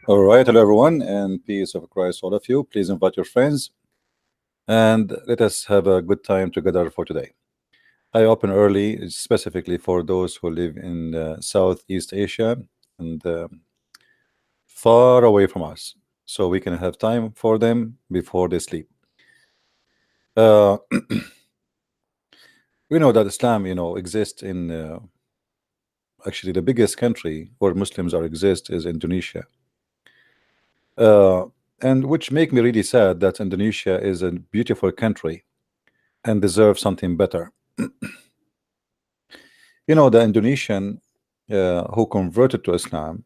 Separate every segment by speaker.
Speaker 1: All right, hello everyone, and peace of Christ, all of you. Please invite your friends and let us have a good time together for today. I open early, specifically for those who live in Southeast Asia and far away from us, so we can have time for them before they sleep. Uh, we know that Islam, exists in actually the biggest country where Muslims are exist is Indonesia. Uh, and which make me really sad that Indonesia is a beautiful country and deserve something better. The Indonesian who converted to Islam,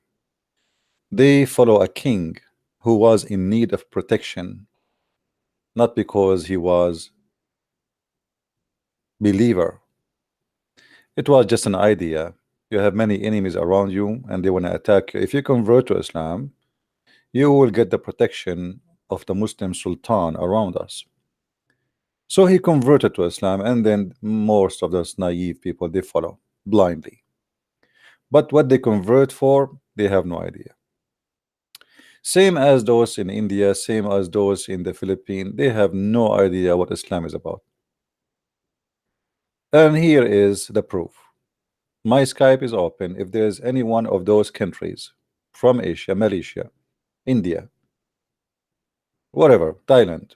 Speaker 1: they follow a king who was in need of protection, not because he was believer. It was just an idea. You have many enemies around you and they want to attack you. If you convert to Islam, you will get the protection of the Muslim Sultan around us. So he converted to Islam, and then most of those naive people, they follow blindly. But what they convert for, they have no idea. Same as those in India, same as those in the Philippines, they have no idea what Islam is about. And here is the proof. My Skype is open. If there's any one of those countries from Asia, Malaysia, India, whatever, Thailand,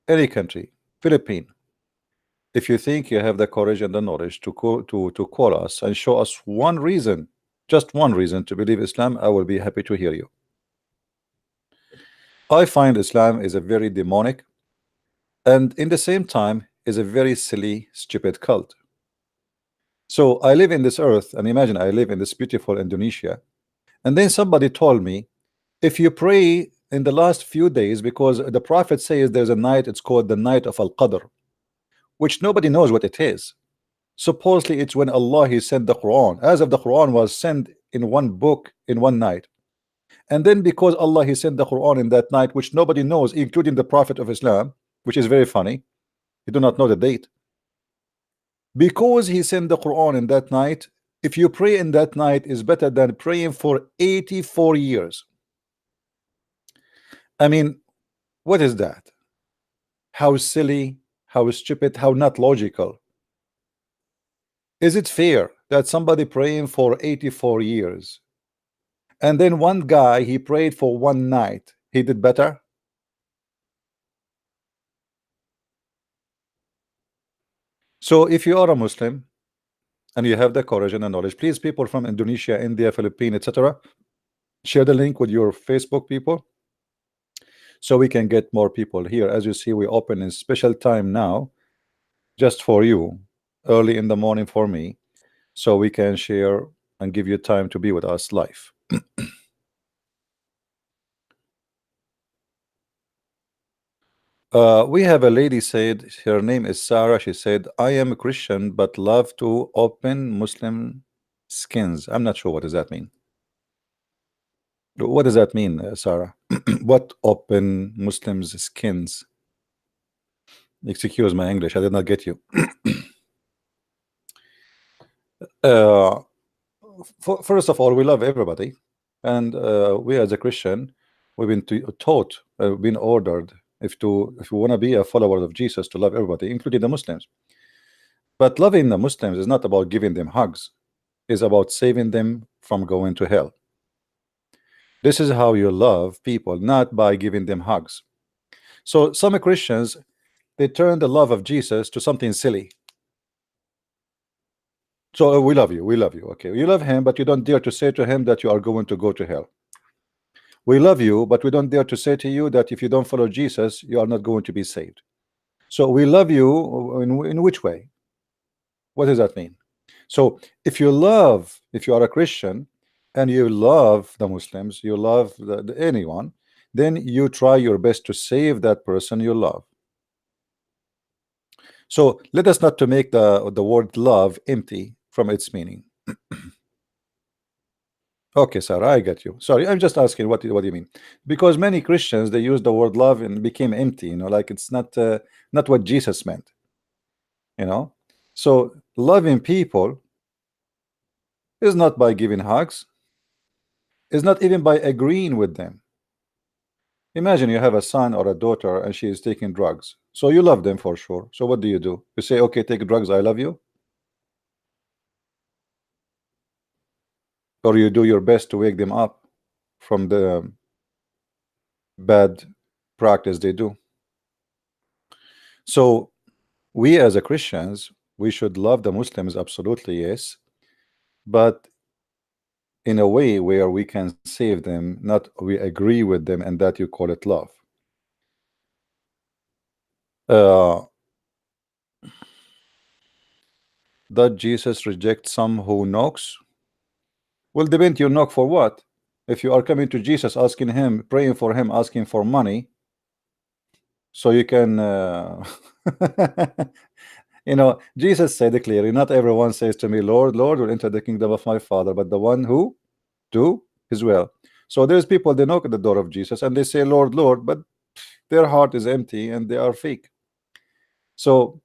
Speaker 1: any country, Philippines, if you think you have the courage and the knowledge to call us and show us one reason, just one reason to believe Islam, I will be happy to hear you. I find Islam is a very demonic and in the same time is a very silly, stupid cult. So I live in this earth, and imagine I live in this beautiful Indonesia, and then somebody told me, if you pray in the last few days, because the Prophet says there's a night, it's called the night of Al-Qadr, which nobody knows what it is. Supposedly it's when Allah he sent the Quran, as if the Quran was sent in one book in one night. And then because Allah he sent the Quran in that night, which nobody knows, including the Prophet of Islam, which is very funny, you do not know the date. Because he sent the Quran in that night, if you pray in that night is better than praying for 84 years. I mean, what is that? How silly, how stupid, how not logical. Is it fair that somebody praying for 84 years and then one guy he prayed for one night, he did better? So if you are a Muslim and you have the courage and the knowledge, please, people from Indonesia, India, Philippines, etc., share the link with your Facebook people so we can get more people here. As you see, we open in special time now just for you, early in the morning for me, so we can share and give you time to be with us live. We have a lady said, her name is Sarah. She said, I am a Christian but love to open Muslim skins. I'm not sure what does that mean. What does that mean, Sarah? What open Muslims skins? Excuse my English, I did not get you. First of all, we love everybody, and we as a Christian, we've been taught, been ordered, if you want to be a follower of Jesus, to love everybody, including the Muslims. But loving the Muslims is not about giving them hugs, it's about saving them from going to hell. This is how you love people, not by giving them hugs. So some Christians, they turn the love of Jesus to something silly. So we love you, okay, you love him, but you don't dare to say to him that you are going to go to hell. We love you, but we don't dare to say to you that if you don't follow Jesus, you are not going to be saved. So we love you in which way? What does that mean? So if you are a Christian and you love the Muslims, you love anyone, then you try your best to save that person you love. So let us not to make the word love empty from its meaning. Okay, Sarah, I get you. Sorry, I'm just asking what do you mean? Because many Christians, they use the word love and became empty, like it's not what Jesus meant. So loving people is not by giving hugs. is not even by agreeing with them. Imagine you have a son or a daughter and she is taking drugs. So you love them for sure. So what do? You say, okay, take drugs, I love you? Or you do your best to wake them up from the bad practice they do? So we as a Christians, we should love the Muslims, absolutely, yes, but in a way where we can save them, not we agree with them, and that you call it love. Uh, does Jesus reject some who knocks? Well, depend you knock for what. If you are coming to Jesus, asking him, praying for him, asking for money, so you can, you know, Jesus said it clearly. Not everyone says to me, Lord, Lord, will enter the kingdom of my Father, but the one who do his will. So there's people, they knock at the door of Jesus and they say, Lord, Lord, but their heart is empty and they are fake. So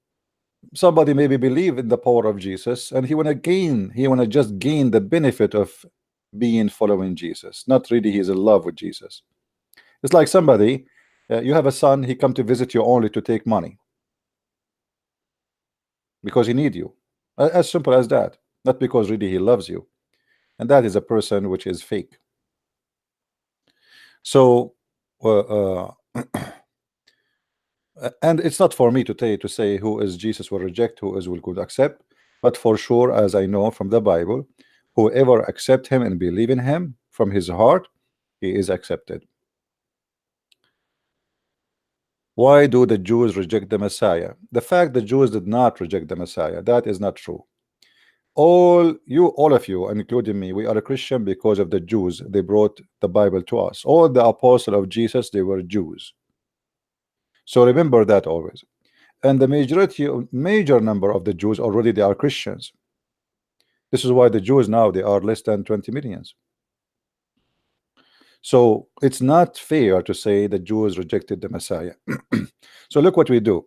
Speaker 1: somebody maybe believe in the power of Jesus and he wanna just gain the benefit of being following Jesus, not really he's in love with Jesus. It's like somebody, you have a son, he come to visit you only to take money because he need you, as simple as that, not because really he loves you, and that is a person which is fake. So uh, and it's not for me to say who is Jesus will reject, who is will could accept, but for sure, as I know from the Bible, whoever accept him and believe in him from his heart, he is accepted. Why do the Jews reject the Messiah? The fact the Jews did not reject the Messiah, that is not true. All of you, including me, we are a Christian because of the Jews. They brought the Bible to us. All the apostles of Jesus, they were Jews. So remember that always. And the major number of the Jews already they are Christians. This is why the Jews now they are less than 20 millions. So it's not fair to say the Jews rejected the Messiah. So look what we do.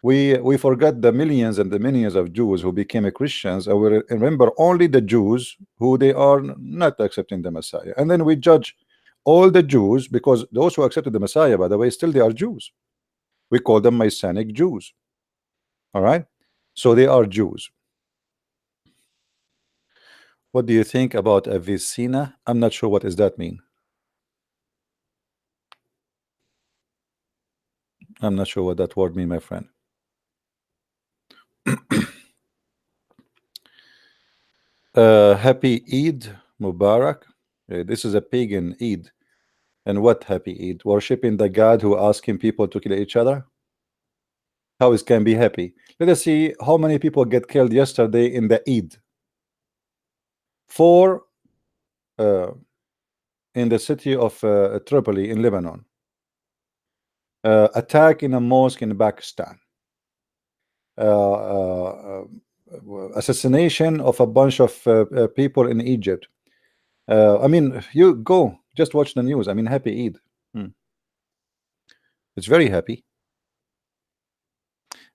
Speaker 1: We forget the millions and the millions of Jews who became Christians, and we remember only the Jews who they are not accepting the Messiah, and then we judge all the Jews, because those who accepted the Messiah, by the way, still they are Jews. We call them Messianic Jews. All right, so they are Jews. What do you think about a vicina? I'm not sure what does that mean. I'm not sure what that word mean, my friend. Happy Eid Mubarak. This is a pagan Eid. And what happy Eid? Worshipping the God who asking people to kill each other? How it can be happy? Let us see how many people get killed yesterday in the Eid. 4 in the city of Tripoli in Lebanon. Attack in a mosque in Pakistan. Assassination of a bunch of people in Egypt. I mean, you go just watch the news. I mean, happy Eid. It's very happy.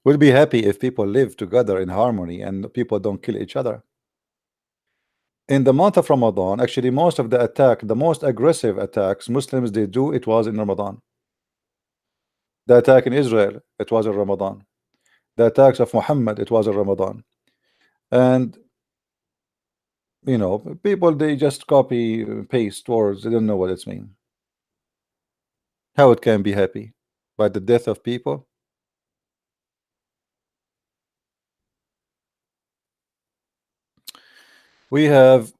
Speaker 1: We'll be happy if people live together in harmony and people don't kill each other. In the month of Ramadan, actually, most of the attack, the most aggressive attacks Muslims they do, it was in Ramadan. The attack in Israel, it was in Ramadan. The attacks of Muhammad, it was in Ramadan. And you know, people they just copy paste words, they don't know what it's mean. How it can be happy? By the death of people? We have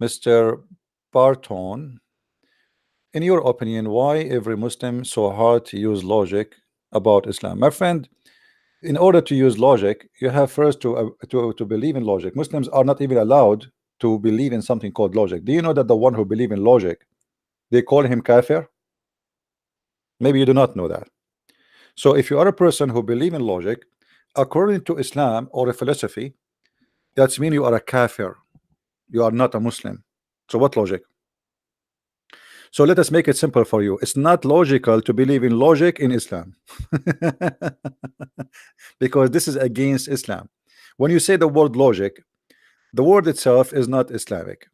Speaker 1: Mr. Barton. In your opinion, why every Muslim so hard to use logic about Islam? My friend, in order to use logic, you have first to believe in logic. Muslims are not even allowed to believe in something called logic. Do you know that the one who believe in logic, they call him kafir? Maybe you do not know that. So if you are a person who believe in logic, according to Islam or a philosophy, that's mean you are a kafir. You are not a Muslim. So what logic? So let us make it simple for you. It's not logical to believe in logic in Islam. Because this is against Islam. When you say the word logic, The word itself is not Islamic.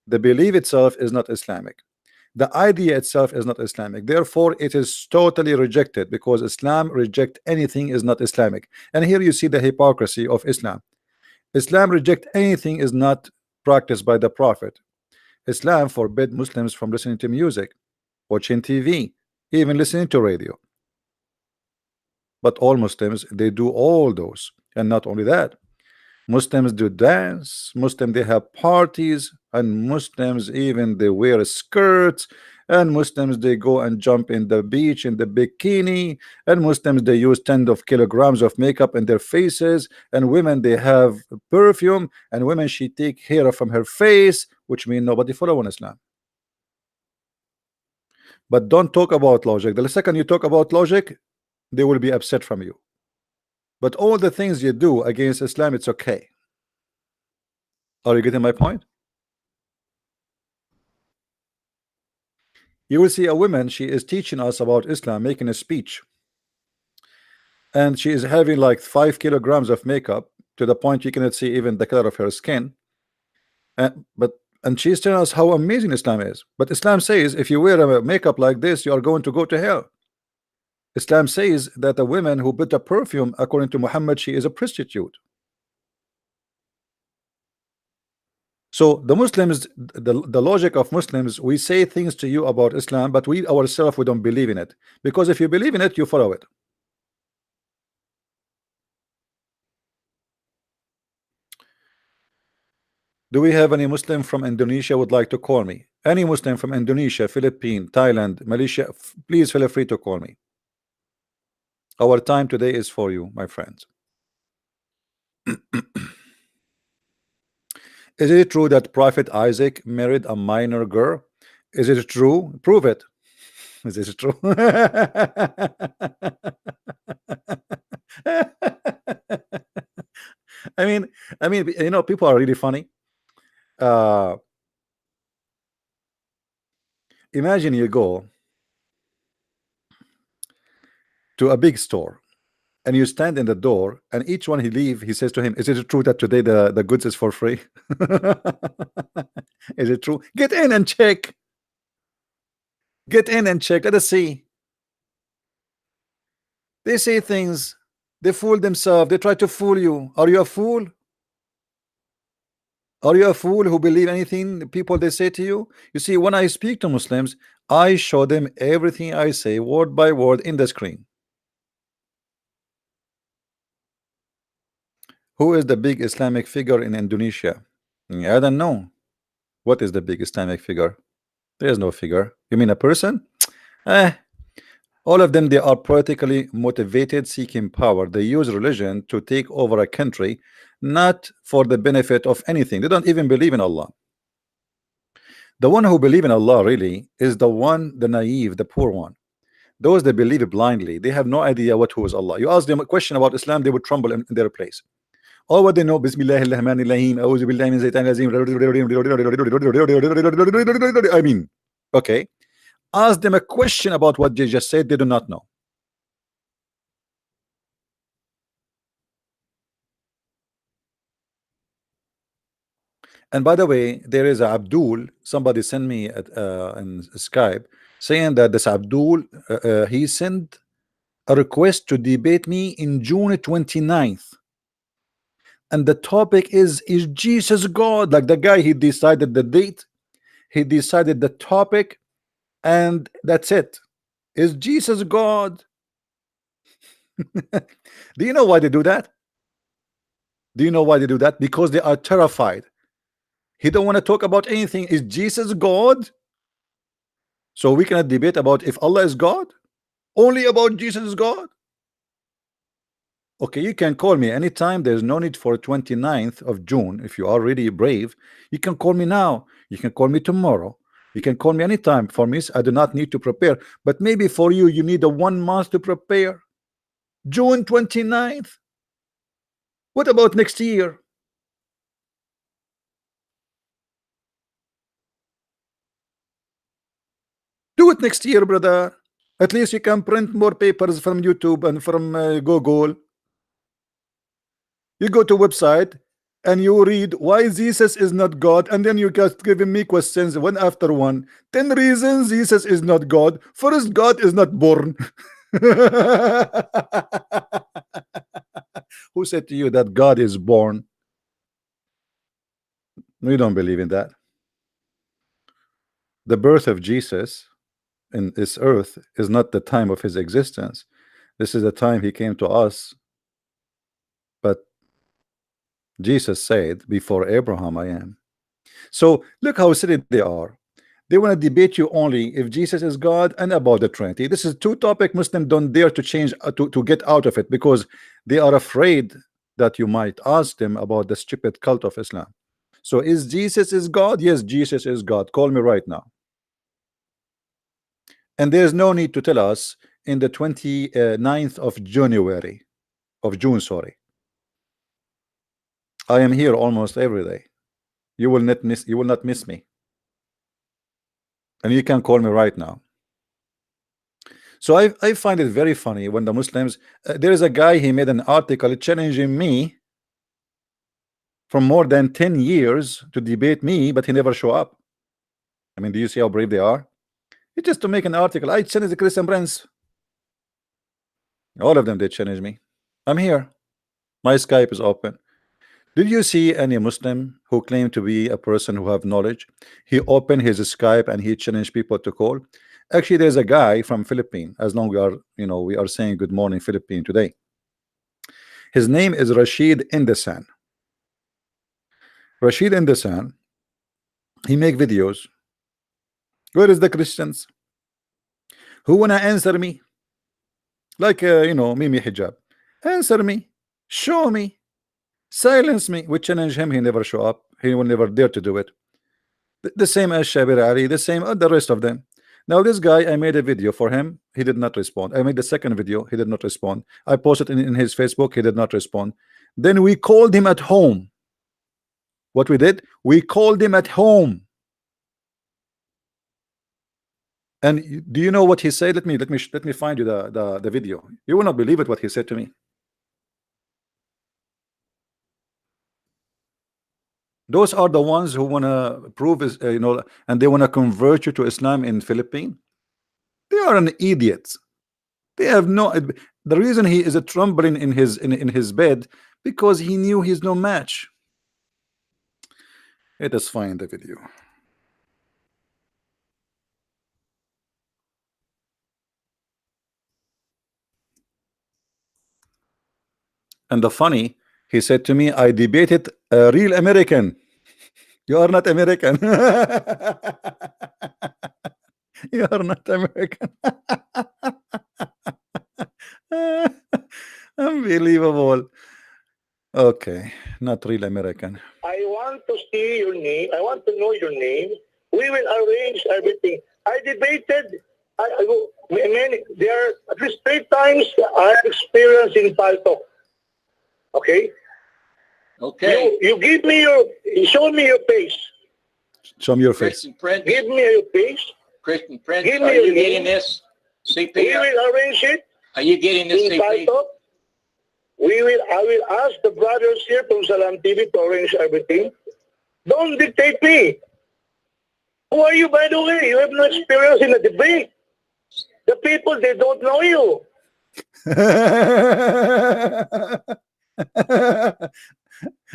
Speaker 1: The belief itself is not Islamic. The idea itself is not Islamic. Therefore, it is totally rejected because Islam reject anything is not Islamic. And here you see the hypocrisy of Islam. Islam reject anything is not practiced by the Prophet. Islam forbid Muslims from listening to music, watching TV, even listening to radio. But all Muslims, they do all those. And not only that, Muslims do dance, Muslims they have parties, and Muslims even they wear skirts, and Muslims they go and jump in the beach in the bikini, and Muslims they use tens of kilograms of makeup in their faces, and women they have perfume, and women she take hair from her face, which means nobody follow in Islam. But don't talk about logic. The second you talk about logic, they will be upset from you. But all the things you do against Islam, it's okay. Are you getting my point? You will see a woman, she is teaching us about Islam, making a speech, and she is having like 5 kilograms of makeup to the point you cannot see even the color of her skin. And she's telling us how amazing Islam is. But Islam says if you wear a makeup like this, you are going to go to hell. Islam says that a woman who put a perfume, according to Muhammad, she is a prostitute. So the Muslims, the logic of Muslims, we say things to you about Islam, but we ourselves we don't believe in it. Because if you believe in it, you follow it. Do we have any Muslim from Indonesia would like to call me? Any Muslim from Indonesia, Philippines, Thailand, Malaysia, please feel free to call me. Our time today is for you, my friends. Is it true that Prophet Isaac married a minor girl? Is it true? Prove it. Is this true? I mean, you know, people are really funny. Imagine you go to a big store and you stand in the door, and each one he leave, he says to him, is it true that today the goods is for free? Is it true? Get in and check. Get in and check. Let us see. They say things, they fool themselves, they try to fool you. Are you a fool? Are you a fool who believe anything people they say to you? You see, when I speak to Muslims, I show them everything I say word by word in the screen. Who is the big Islamic figure in Indonesia? I don't know. What is the big Islamic figure? There is no figure. You mean a person? Eh, all of them, they are politically motivated, seeking power. They use religion to take over a country, not for the benefit of anything. They don't even believe in Allah. The one who believe in Allah really is the one, the naive, the poor one. Those that believe blindly, they have no idea who is Allah. You ask them a question about Islam, they would tremble in their place. All what they know, Bismillahirrahmanirrahim, A'udhu billahi min shaitanir rajim. I mean, okay. Ask them a question about what they just said, they do not know. And by the way, there is a Abdul, somebody sent me in Skype saying that this Abdul, he sent a request to debate me in June 29th. And the topic is Jesus God? Like the guy, he decided the date, he decided the topic, and that's it. Is Jesus God? Do you know why they do that? Do you know why they do that? Because they are terrified. He don't want to talk about anything. Is Jesus God? So we cannot debate about if Allah is God? Only about Jesus is God? Okay, you can call me anytime. There's no need for 29th of June. If you are really brave, you can call me now. You can call me tomorrow. You can call me anytime. For me, I do not need to prepare. But maybe for you, you need a 1 month to prepare. June 29th. What about next year? Do it next year, brother. At least you can print more papers from YouTube and from Google. You go to website, and you read why Jesus is not God, and then you just giving me questions one after one. 10 reasons Jesus is not God. First, God is not born. Who said to you that God is born? We don't believe in that. The birth of Jesus in this earth is not the time of his existence. This is the time he came to us. But Jesus said, before Abraham I am. So look how silly they are. They want to debate you only if Jesus is God and about the Trinity. This is two topic Muslims don't dare to change, to get out of it, because they are afraid that you might ask them about the stupid cult of Islam. So is Jesus is God? Yes, Jesus is God. Call me right now. And there's no need to tell us in the 29th of January, of June, sorry. I am here almost every day. You will not miss me. And you can call me right now. So I find it very funny when the Muslims, there is a guy, he made an article challenging me from more than 10 years to debate me, but he never show up. I mean, do you see how brave they are? It's just to make an article. I challenge the Christian Prince. All of them, they challenge me. I'm here. My Skype is open. Did you see any Muslim who claimed to be a person who have knowledge? He opened his Skype and he challenged people to call. Actually, there's a guy from Philippines. As long we are, we are saying good morning Philippines today. His name is Rashid Indesan. Rashid Indesan. He make videos. Where is the Christians who wanna answer me? Like Mimi Hijab. Answer me. Show me. Silence me. We challenge him. He never show up. He will never dare to do it. The same as Shabir Ali, the same the rest of them. Now this guy, I made a video for him. He did not respond. I made the second video. He did not respond. I posted in his Facebook. He did not respond. Then we called him at home. What we did? We called him at home. And do you know what he said? Let me find you the video. You will not believe it what he said to me. Those are the ones who want to prove is and they want to convert you to Islam in Philippines. They are an idiot. They have no. The reason he is a trembling in his bed because he knew he's no match. Let us find the video. And the funny, he said to me, I debated a real American. You are not American. You are not American. Unbelievable. Okay, not real American.
Speaker 2: I want to see your name. I want to know your name. We will arrange everything. I debated. There are at least 3 times I have experience in Palto. Okay.
Speaker 3: Okay.
Speaker 2: You give me you show me your face.
Speaker 1: Show me your face.
Speaker 3: Christian Prince.
Speaker 2: Give me your face.
Speaker 3: Christian Prince.
Speaker 2: Give me
Speaker 3: Are
Speaker 2: your
Speaker 3: you
Speaker 2: name.
Speaker 3: getting this? CP.
Speaker 2: We will arrange it
Speaker 3: Are you getting this,
Speaker 2: in
Speaker 3: CP?
Speaker 2: Palto. I will ask the brothers here from Salam TV to arrange everything. Don't dictate me. Who are you, by the way? You have no experience in the debate. The people, they don't know you.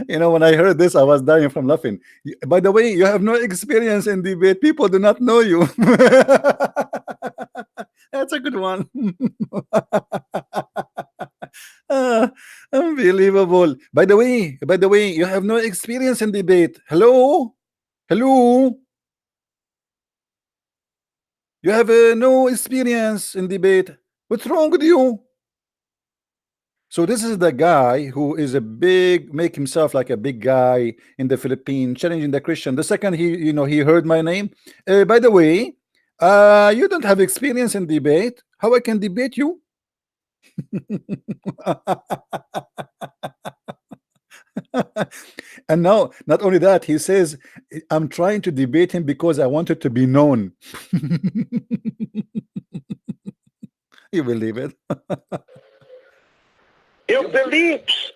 Speaker 1: When I heard this, I was dying from laughing. By the way, you have no experience in debate. People do not know you. That's a good one. Unbelievable. By the way, you have no experience in debate. Hello? You have no experience in debate. What's wrong with you? So this is the guy who is make himself like a big guy in the Philippines, challenging the Christian. The second he heard my name. By the way, you don't have experience in debate. How I can debate you? And now, not only that, he says, I'm trying to debate him because I wanted to be known. You believe it?
Speaker 2: Your beliefs.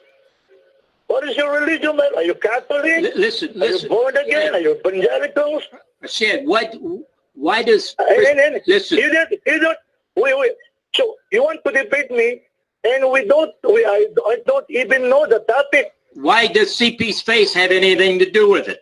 Speaker 2: What What is your religion, man? Are you Catholic?
Speaker 3: Listen,
Speaker 2: Are you
Speaker 3: listen.
Speaker 2: born again? Are you evangelicals?
Speaker 3: I said, why does,
Speaker 2: And
Speaker 3: listen,
Speaker 2: you don't, wait. So you want to debate me, and I don't even know the topic.
Speaker 3: why does CP's face have anything to do with it?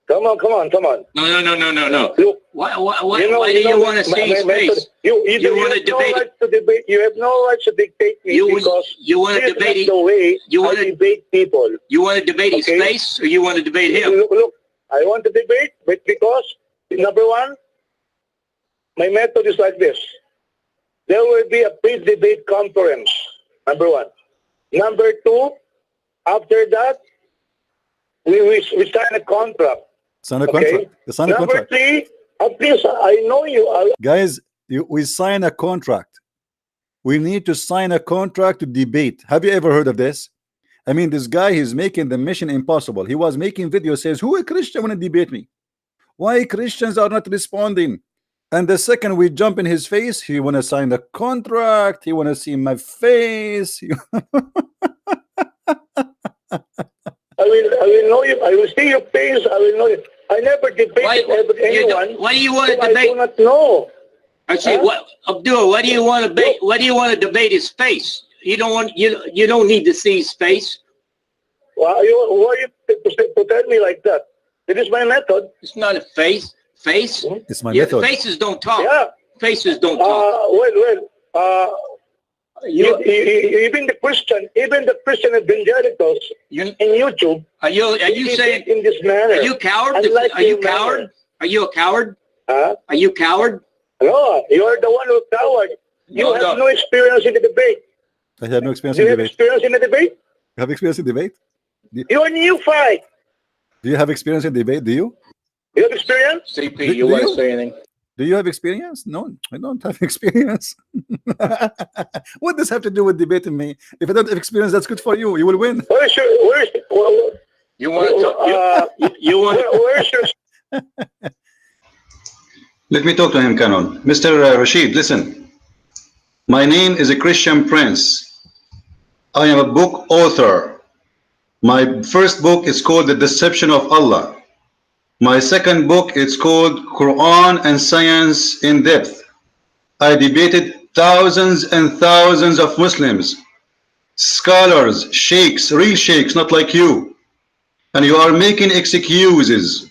Speaker 2: Come on.
Speaker 3: No.
Speaker 2: Look,
Speaker 3: Why do you want to see his face?
Speaker 2: You
Speaker 3: want to
Speaker 2: have no
Speaker 3: debate
Speaker 2: right to debate. You have no right to dictate me because
Speaker 3: you want to
Speaker 2: this is
Speaker 3: debate
Speaker 2: not the way
Speaker 3: you
Speaker 2: I
Speaker 3: wanna-
Speaker 2: debate people.
Speaker 3: You want to debate his
Speaker 2: Okay.
Speaker 3: face, or you want to debate him?
Speaker 2: Look, I want to debate, but because number one, my method is like this. There will be a pre-debate conference. Number one. Number two, after that, we sign a contract.
Speaker 1: Sign a
Speaker 2: Okay.
Speaker 1: contract. Sign a
Speaker 2: Number
Speaker 1: contract.
Speaker 2: three, at least I know you.
Speaker 1: Guys, we sign a contract. We need to sign a contract to debate. Have you ever heard of this? I mean, this guy, he's making the mission impossible. He was making videos, says, who a Christian want to debate me? Why Christians are not responding? And the second we jump in his face, he want to sign the contract. He want to see my face.
Speaker 2: I will know you. I will see your face. I will know you. I never debated anyone.
Speaker 3: Why do you want to
Speaker 2: whom I
Speaker 3: debate?
Speaker 2: do not know.
Speaker 3: I say,
Speaker 2: Huh?
Speaker 3: what, Abdul? Why do you want to debate? Why do you want to debate his face? You don't want you don't need to see his face.
Speaker 2: Why are you to tell me like that? It is my method.
Speaker 3: It's not a face. Face.
Speaker 1: It's my
Speaker 3: Yeah,
Speaker 1: method.
Speaker 3: faces don't talk.
Speaker 2: Yeah.
Speaker 3: Faces don't talk.
Speaker 2: Even the Christian evangelicals
Speaker 3: You,
Speaker 2: in YouTube.
Speaker 3: are you saying?
Speaker 2: in this manner?
Speaker 3: Are you coward?
Speaker 2: Unlike
Speaker 3: Are you
Speaker 2: the
Speaker 3: coward?
Speaker 2: manner.
Speaker 3: Are you a coward?
Speaker 2: Huh?
Speaker 3: Are you coward?
Speaker 2: No, you are the one who coward. You
Speaker 3: No,
Speaker 2: have
Speaker 3: no.
Speaker 2: no experience in the debate.
Speaker 1: I have no experience
Speaker 2: Do
Speaker 1: in
Speaker 2: you have
Speaker 1: debate.
Speaker 2: experience in the debate?
Speaker 1: You have experience in debate?
Speaker 2: You are new fight.
Speaker 1: Do you have experience in debate? Do you?
Speaker 2: You have experience?
Speaker 3: CP,
Speaker 1: Do
Speaker 3: you want
Speaker 1: you?
Speaker 3: to say anything?
Speaker 1: Do you have experience? No, I don't have experience. What does have to do with debating me? If I don't have experience, that's good for you. You will win.
Speaker 2: Where's
Speaker 3: You want to? You want?
Speaker 2: where's your
Speaker 4: Let me talk to him, Canon. Mr. Rashid, listen. My name is a Christian Prince. I am a book author. My first book is called The Deception of Allah. My second book is called Quran and Science in Depth. I debated thousands and thousands of Muslims, scholars, sheikhs, real sheikhs, not like you. And you are making excuses.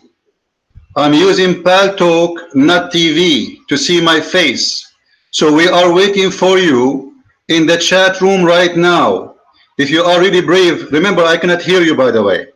Speaker 4: I'm using Paltalk, not TV, to see my face. So we are waiting for you in the chat room right now. If you are really brave, remember I cannot hear you, by the way.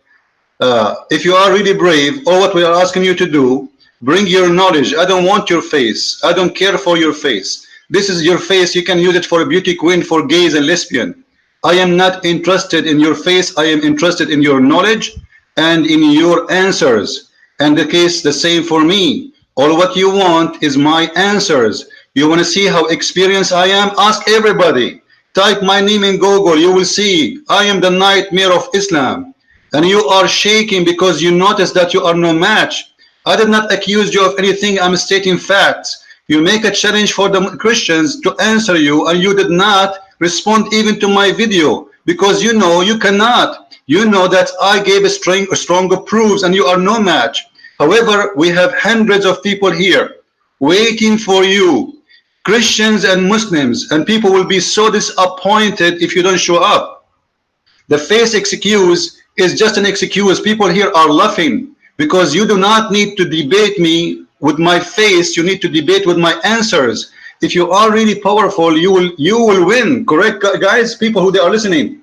Speaker 4: If you are really brave, all what we are asking you to do, bring your knowledge. I don't want your face. I don't care for your face. This is your face. You can use it for a beauty queen, for gays and lesbian. I am not interested in your face. I am interested in your knowledge and in your answers. And the case the same for me. All what you want is my answers. You want to see how experienced I am? Ask everybody. Type my name in Google. You will see. I am the nightmare of Islam. And you are shaking because you notice that you are no match. I did not accuse you of anything. I'm stating facts. You make a challenge for the Christians to answer you, and you did not respond even to my video because you know you cannot. You know that I gave a stronger proofs, and you are no match. However, we have hundreds of people here waiting for you, Christians and Muslims, and people will be so disappointed if you don't show up. The face excuse is just an excuse. People here are laughing because you do not need to debate me with my face. You need to debate with my answers. If you are really powerful, you will win. Correct, guys? People who they are listening.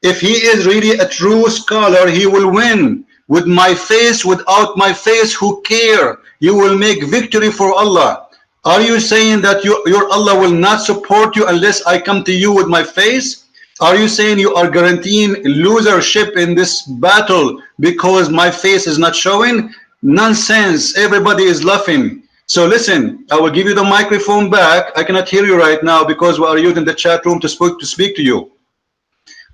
Speaker 4: If he is really a true scholar, he will win. With my face, without my face, who care? You will make victory for Allah. Are you saying that your Allah will not support you unless I come to you with my face? Are you saying you are guaranteeing losership in this battle because my face is not showing? Nonsense. Everybody is laughing. So listen, I will give you the microphone back. I cannot hear you right now because we are using the chat room to speak to you.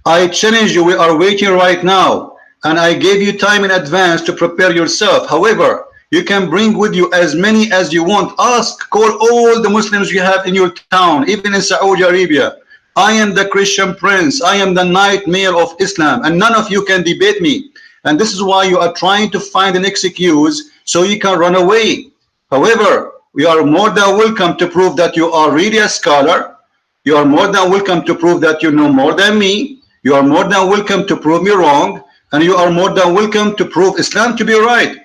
Speaker 4: I challenge you. We are waiting right now, and I gave you time in advance to prepare yourself. However, you can bring with you as many as you want. Call all the Muslims you have in your town, even in Saudi Arabia. I am the Christian Prince. I am the nightmare of Islam, and none of you can debate me. And this is why you are trying to find an excuse so you can run away. However, we are more than welcome to prove that you are really a scholar. You are more than welcome to prove that you know more than me. You are more than welcome to prove me wrong. And you are more than welcome to prove Islam to be right.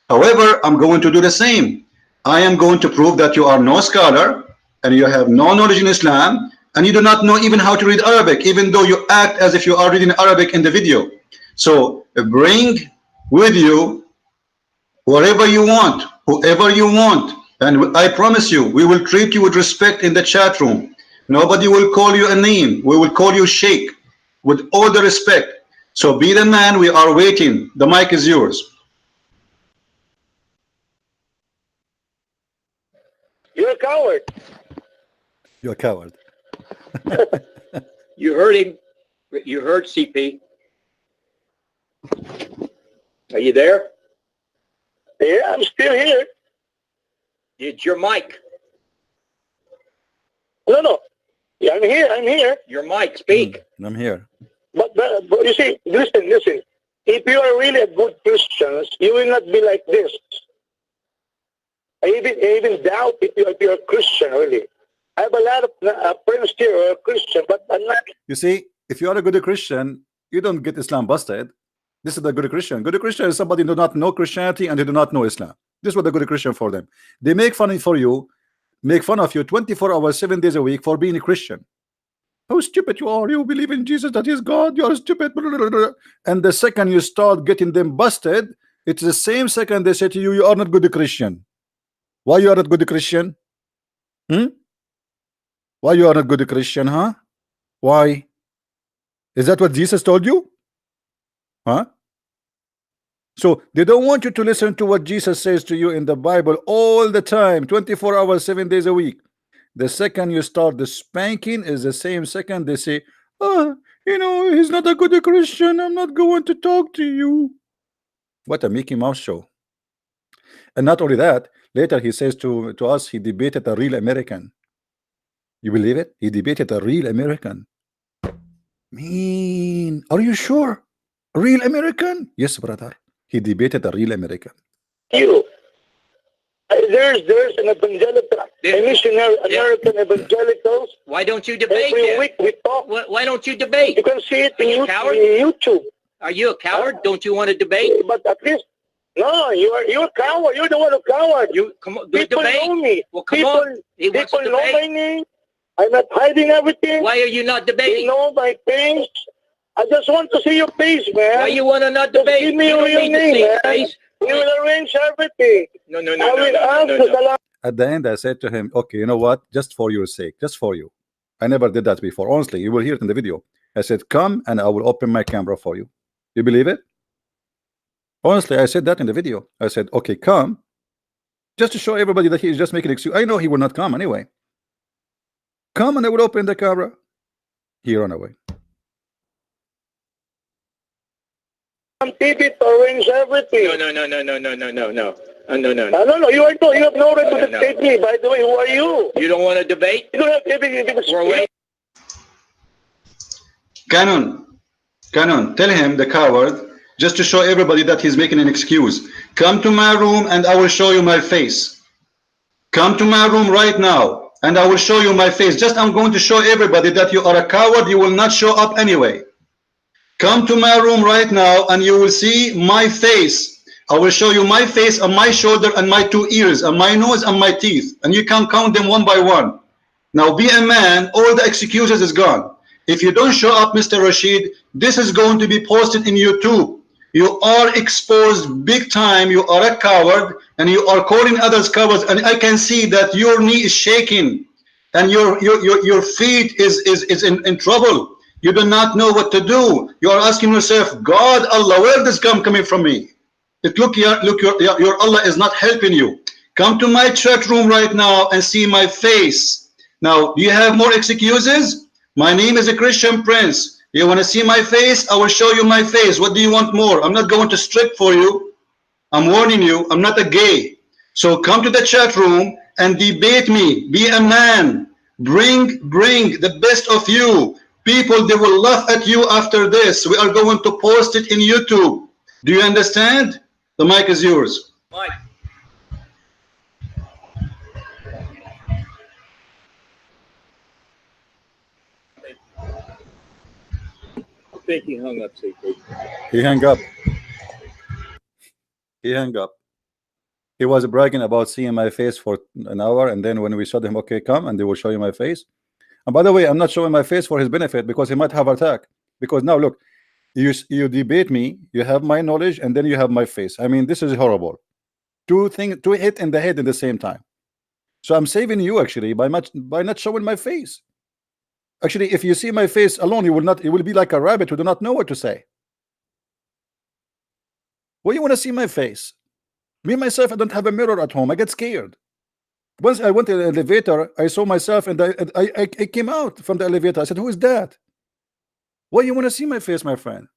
Speaker 4: However, I'm going to do the same. I am going to prove that you are no scholar and you have no knowledge in Islam and you do not know even how to read Arabic, even though you act as if you are reading Arabic in the video. So bring with you whatever you want, whoever you want, and I promise you, we will treat you with respect in the chat room. Nobody will call you a name. We will call you Sheikh with all the respect. So be the man. We are waiting. The mic is yours.
Speaker 2: You're a coward.
Speaker 1: You're a coward.
Speaker 3: You heard him. You heard CP. Are you there?
Speaker 2: Yeah, I'm still here.
Speaker 3: It's your mic.
Speaker 2: No. Yeah, I'm here. I'm here.
Speaker 3: Your mic. Speak.
Speaker 1: I'm here.
Speaker 2: But you see, listen. If you are really a good Christian, you will not be like this. I even doubt if you're a Christian, really. I have a lot of friends here who are Christian, but I'm not.
Speaker 1: You see, if you are a good Christian, you don't get Islam busted. This is the good Christian. Good Christian is somebody who do not know Christianity and they do not know Islam. This is what the good Christian for them. They make fun for you, make fun of you 24 hours, 7 days a week for being a Christian. How stupid you are. You believe in Jesus, that is God. You are stupid. And the second you start getting them busted, it's the same second they say to you, you are not good Christian. Why you are not good Christian? Why you are not good Christian, huh? Why? Is that what Jesus told you? Huh? So they don't want you to listen to what Jesus says to you in the Bible all the time, 24 hours, 7 days a week. The second you start the spanking is the same second they say, oh, you know, he's not a good Christian. I'm not going to talk to you. What a Mickey Mouse show. And not only that, later he says to us, he debated a real American. You believe it? He debated a real American. Mean, are you sure? A real American? Yes, brother. He debated a real American.
Speaker 2: You. There's an evangelical, a missionary, American evangelicals.
Speaker 3: Why don't you debate?
Speaker 2: Every week we talk.
Speaker 3: Why don't you debate?
Speaker 2: You can see it in
Speaker 3: coward?
Speaker 2: YouTube.
Speaker 3: Are you a coward? Don't you want to debate?
Speaker 2: But at least, no, you're a coward. You're the one who coward.
Speaker 3: You come on,
Speaker 2: People
Speaker 3: debate.
Speaker 2: know me.
Speaker 3: Well, come on. He wants to
Speaker 2: People know
Speaker 3: debate.
Speaker 2: my name. I'm not hiding everything.
Speaker 3: Why are you not
Speaker 2: They
Speaker 3: debating?
Speaker 2: know my face. I just want to see your face, man.
Speaker 3: Why you want to not
Speaker 2: Just
Speaker 3: debate?
Speaker 2: give me
Speaker 3: You don't
Speaker 2: your
Speaker 3: need to
Speaker 2: name,
Speaker 3: see your
Speaker 2: man.
Speaker 3: face.
Speaker 2: We will arrange everything.
Speaker 3: No.
Speaker 2: I will ask the Selamat.
Speaker 1: At the end, I said to him, okay, you know what? Just for your sake, just for you. I never did that before. Honestly, you will hear it in the video. I said, come and I will open my camera for you. You believe it? Honestly, I said that in the video. I said, okay, come. Just to show everybody that he is just making an excuse. I know he will not come anyway. Come and I will open the camera. He ran away.
Speaker 2: TV to arrange everything.
Speaker 3: No.
Speaker 2: No, you are no. You have no right to dictate me. By the way, who are you?
Speaker 3: You don't want to debate?
Speaker 2: You don't have everything.
Speaker 3: We're waiting.
Speaker 4: Canon, tell him, the coward, just to show everybody that he's making an excuse. Come to my room and I will show you my face. Come to my room right now and I will show you my face. Just I'm going to show everybody that you are a coward. You will not show up anyway. Come to my room right now and you will see my face. I will show you my face and my shoulder and my 2 ears and my nose and my teeth. And you can count them one by one. Now be a man. All the excuses is gone. If you don't show up, Mr. Rashid, this is going to be posted in YouTube. You are exposed big time. You are a coward and you are calling others cowards. And I can see that your knee is shaking and your feet is in trouble. You do not know what to do. You are asking yourself, God, Allah, where this coming from me? Look, your Allah is not helping you. Come to my chat room right now and see my face. Now, do you have more excuses? My name is a Christian Prince. You want to see my face? I will show you my face. What do you want more? I'm not going to strip for you. I'm warning you, I'm not a gay. So come to the chat room and debate me. Be a man. Bring the best of you. People, they will laugh at you after this. We are going to post it in YouTube. Do you understand? The mic is yours.
Speaker 3: Mike. I think he hung up, CP.
Speaker 1: He hung up. He hung up. He was bragging about seeing my face for an hour, and then when we showed him, okay, come, and they will show you my face. And by the way, I'm not showing my face for his benefit, because he might have an attack. Because now look, you debate me, you have my knowledge, and then you have my face. I mean, this is horrible. Two hit in the head at the same time. So I'm saving you actually by not showing my face. Actually, if you see my face alone, you will be like a rabbit who do not know what to say. Well, you want to see my face? Me myself, I don't have a mirror at home. I get scared. Once I went to the elevator, I saw myself, and I came out from the elevator. I said, "Who is that?" Well, you want to see my face, my friend?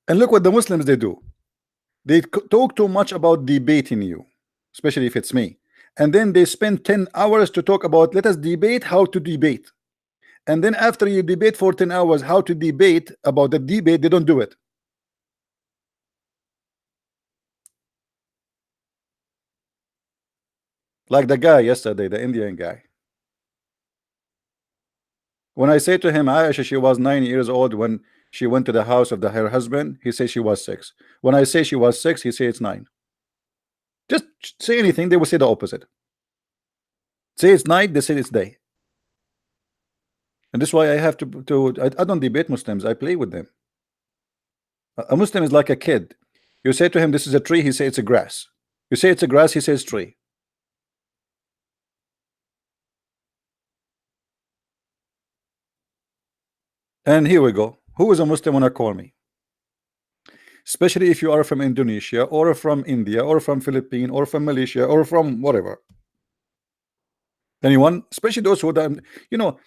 Speaker 1: And look what the Muslims they do. They talk too much about debating you, especially if it's me. And then they spend 10 hours to talk about, let us debate how to debate. And then after you debate for 10 hours how to debate about the debate, they don't do it. Like the guy yesterday, the Indian guy. When I say to him, Aisha, she was 9 years old when she went to the house of her husband, he says she was 6. When I say she was 6, he says it's 9. Just say anything, they will say the opposite. Say it's night, they say it's day. And this is why I have I don't debate Muslims, I play with them. A Muslim is like a kid. You say to him, this is a tree, he says it's a grass. You say it's a grass, he says tree. And here we go. Who is a Muslim wanna call me? Especially if you are from Indonesia, or from India, or from Philippines, or from Malaysia, or from whatever. Anyone? Especially those who, you know,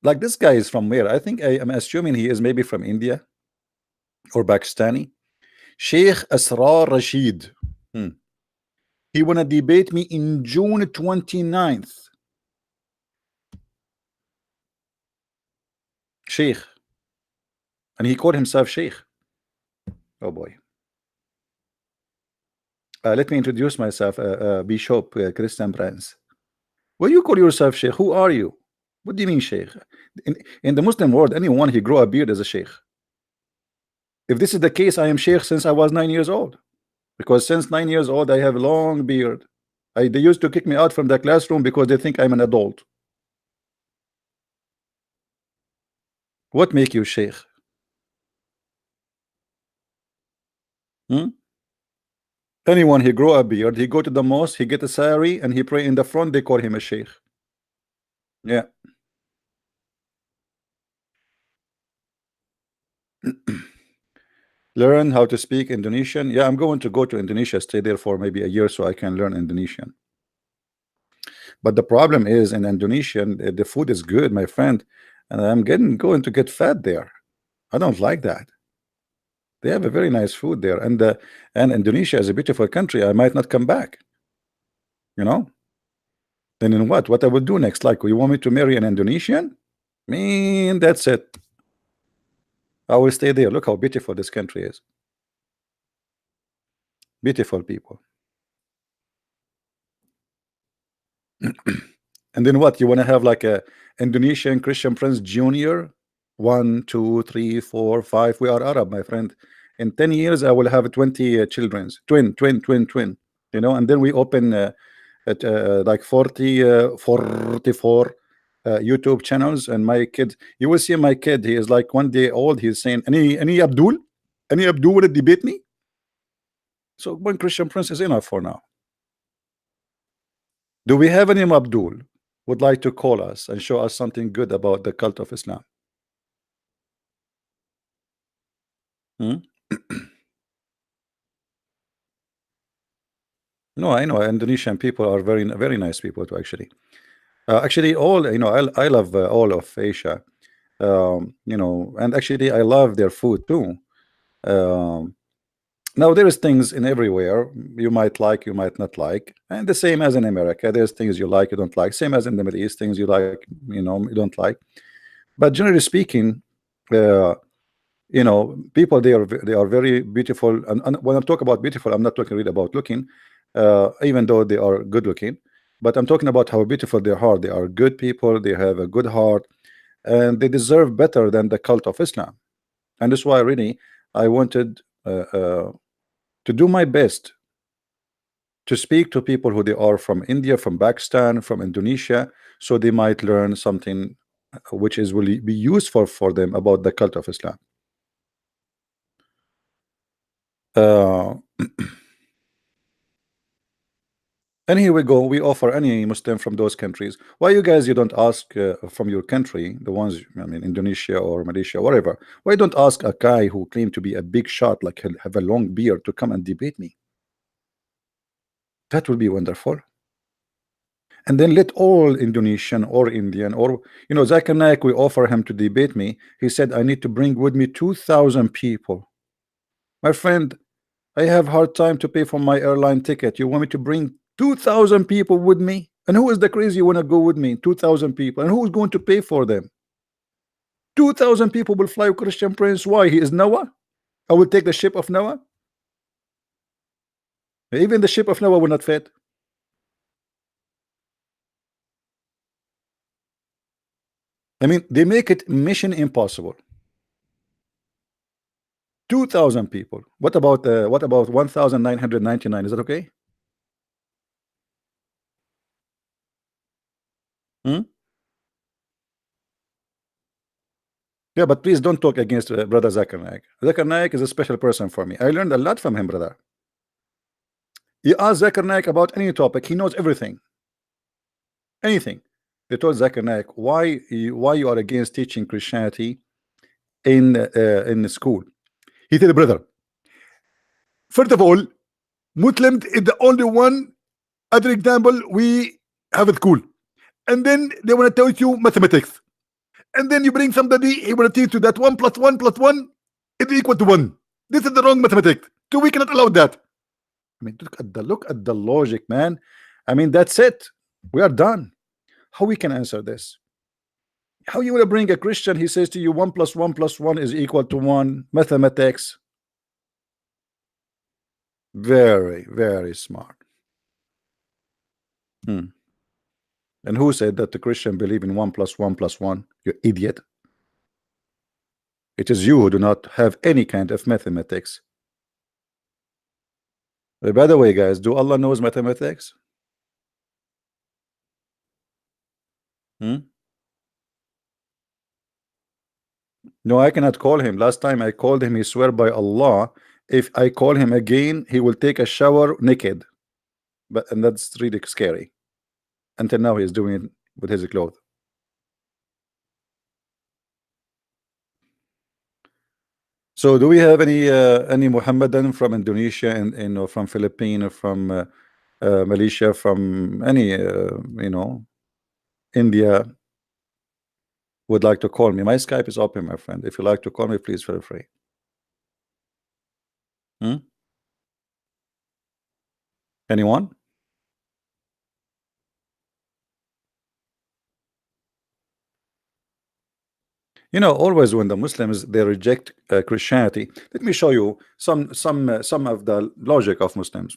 Speaker 1: like this guy is from where? I think I am assuming he is maybe from India or Pakistani. Sheikh Asrar Rashid. He wanna debate me in June 29th. Sheikh. And he called himself Sheikh. Oh boy. Let me introduce myself, Bishop Christian Prince. Well, you call yourself Sheikh. Who are you? What do you mean Sheikh? In the Muslim world, anyone who grow a beard is a Sheikh. If this is the case, I am Sheikh since I was 9 years old. Because since 9 years old, I have a long beard. They used to kick me out from the classroom because they think I'm an adult. What make you Sheikh? Anyone he grow a beard, he go to the mosque, he get a sari, and he pray in the front, they call him a Sheikh. Yeah. Learn how to speak Indonesian. Yeah, I'm going to go to Indonesia, stay there for maybe a year so I can learn Indonesian. But the problem is in Indonesian, the food is good, my friend, and I'm going to get fat there. I don't like that. They have a very nice food there, and Indonesia is a beautiful country. I might not come back. You know. Then in what? What I will do next? Like, you want me to marry an Indonesian? Man, that's it. I will stay there. Look how beautiful this country is. Beautiful people. And then what? You want to have like a Indonesian Christian Prince Jr.? 1, 2, 3, 4, 5. We are Arab, my friend. In 10 years, I will have 20 children. Twin. You know, and then we open like 44 YouTube channels, and my kid, you will see my kid, he is like 1 day old, he's saying, any Abdul will debate me? So one Christian Prince is enough for now. Do we have any Abdul would like to call us and show us something good about the cult of Islam? No, I know Indonesian people are very nice people too, actually. Actually, all I love all of Asia, you know, and actually I love their food too. Now there is things in everywhere you might like, you might not like, and the same as in America. There's things you like, you don't like. Same as in the Middle East, things you like, you don't like. But generally speaking, uh, people they are very beautiful. And when I talk about beautiful, I'm not talking really about looking, even though they are good looking. But I'm talking about how beautiful they are. They are good people. They have a good heart, and they deserve better than the cult of Islam. And that's why really I wanted to do my best to speak to people who they are from India, from Pakistan, from Indonesia, so they might learn something which is will be useful for them about the cult of Islam. Uh, and here we go. We offer any Muslim from those countries. Why you don't ask from your country, the ones, I mean, Indonesia or Malaysia, whatever. Why don't ask a guy who claimed to be a big shot, like he'll have a long beard, to come and debate me? That would be wonderful. And then let all Indonesian or Indian or Zakir Naik, we offer him to debate me. He said I need to bring with me 2,000 people. My friend, I have hard time to pay for my airline ticket. You want me to bring 2,000 people with me? And who is the crazy want to go with me? 2,000 people. And who is going to pay for them? 2,000 people will fly with Christian Prince. Why? He is Noah? I will take the ship of Noah? Even the ship of Noah will not fit. I mean, they make it mission impossible. 2,000 people. What about 1,999? Is that okay? Hmm? Yeah, but please don't talk against brother Zakir Naik. Zakir Naik is a special person for me. I learned a lot from him, brother. You ask Zakir Naik about any topic, he knows everything. Anything. They told Zakir Naik why you are against teaching Christianity in the school. He said, brother, first of all, Muslim is the only one, other example, we have at school. And then they want to teach you mathematics. And then you bring somebody, he will teach you that 1 + 1 + 1 is equal to 1. This is the wrong mathematics. So we cannot allow that. I mean, look at the logic, man. I mean, that's it. We are done. How we can answer this? How you will bring a Christian? He says to you, 1 + 1 + 1 is equal to 1. Mathematics. Very, very smart. And who said that the Christian believe in 1 + 1 + 1? You idiot. It is you who do not have any kind of mathematics. By the way, guys, do Allah knows mathematics? No, I cannot call him. Last time I called him, he swear by Allah, if I call him again, he will take a shower naked. And that's really scary. Until now, he's doing it with his clothes. So, do we have any Muhammadan from Indonesia and from Philippines or from Malaysia, from any India, would like to call me? My Skype is open, my friend. If you like to call me, please feel free. Anyone? Always when the Muslims they reject Christianity, let me show you some of the logic of Muslims.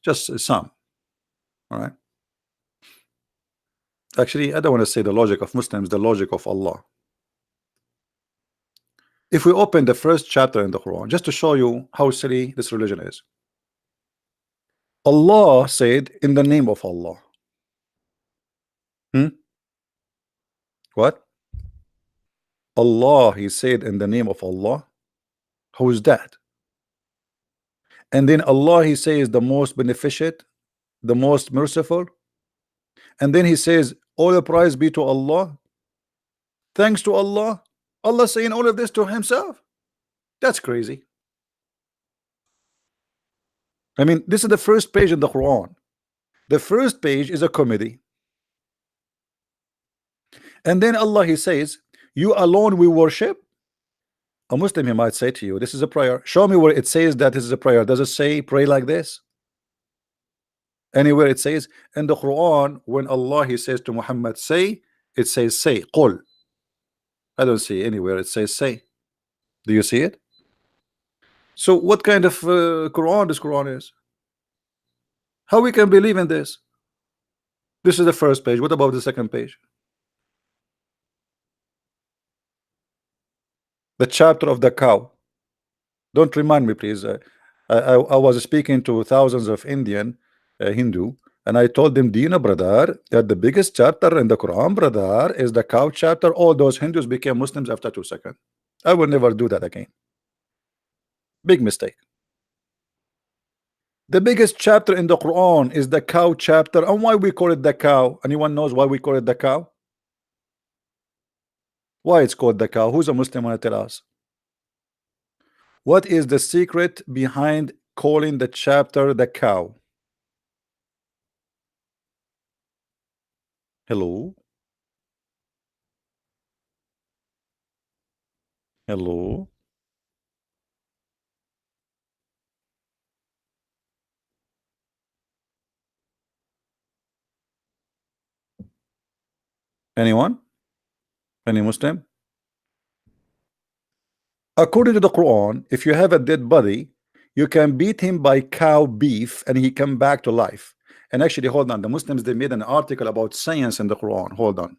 Speaker 1: Just some. All right. Actually, I don't want to say the logic of Muslims, the logic of Allah. If we open the first chapter in the Quran, just to show you how silly this religion is. Allah said, in the name of Allah. What? Allah, he said, in the name of Allah. Who is that? And then Allah, he says, the most beneficent, the most merciful. And then he says, all the praise be to Allah. Thanks to Allah. Allah saying all of this to himself. That's crazy. I mean, this is the first page in the Quran. The first page is a comedy. And then Allah, he says, you alone we worship. A Muslim, he might say to you, this is a prayer. Show me where it says that this is a prayer. Does it say pray like this? Anywhere it says in the Quran, when Allah he says to Muhammad, say, it says say, qul. I don't see anywhere it says say. Do you see it? So what kind of Quran this Quran is? How we can believe in this? This is the first page. What about the second page? The chapter of the cow. Don't remind me, please. I was speaking to thousands of Indian Hindu, and I told them, do you know, brother, that the biggest chapter in the Quran, brother, is the cow chapter? All those Hindus became Muslims after 2 seconds. I will never do that again. Big mistake. The biggest chapter in the Quran is the cow chapter. And why we call it the cow? Anyone knows why we call it the cow? Why it's called the cow? Who's a Muslim want to tell us? What is the secret behind calling the chapter the cow? Hello? Hello? Anyone? Any Muslim? According to the Quran, if you have a dead body, you can beat him by cow beef and he come back to life. And actually, hold on, the Muslims, they made an article about science in the Quran. Hold on.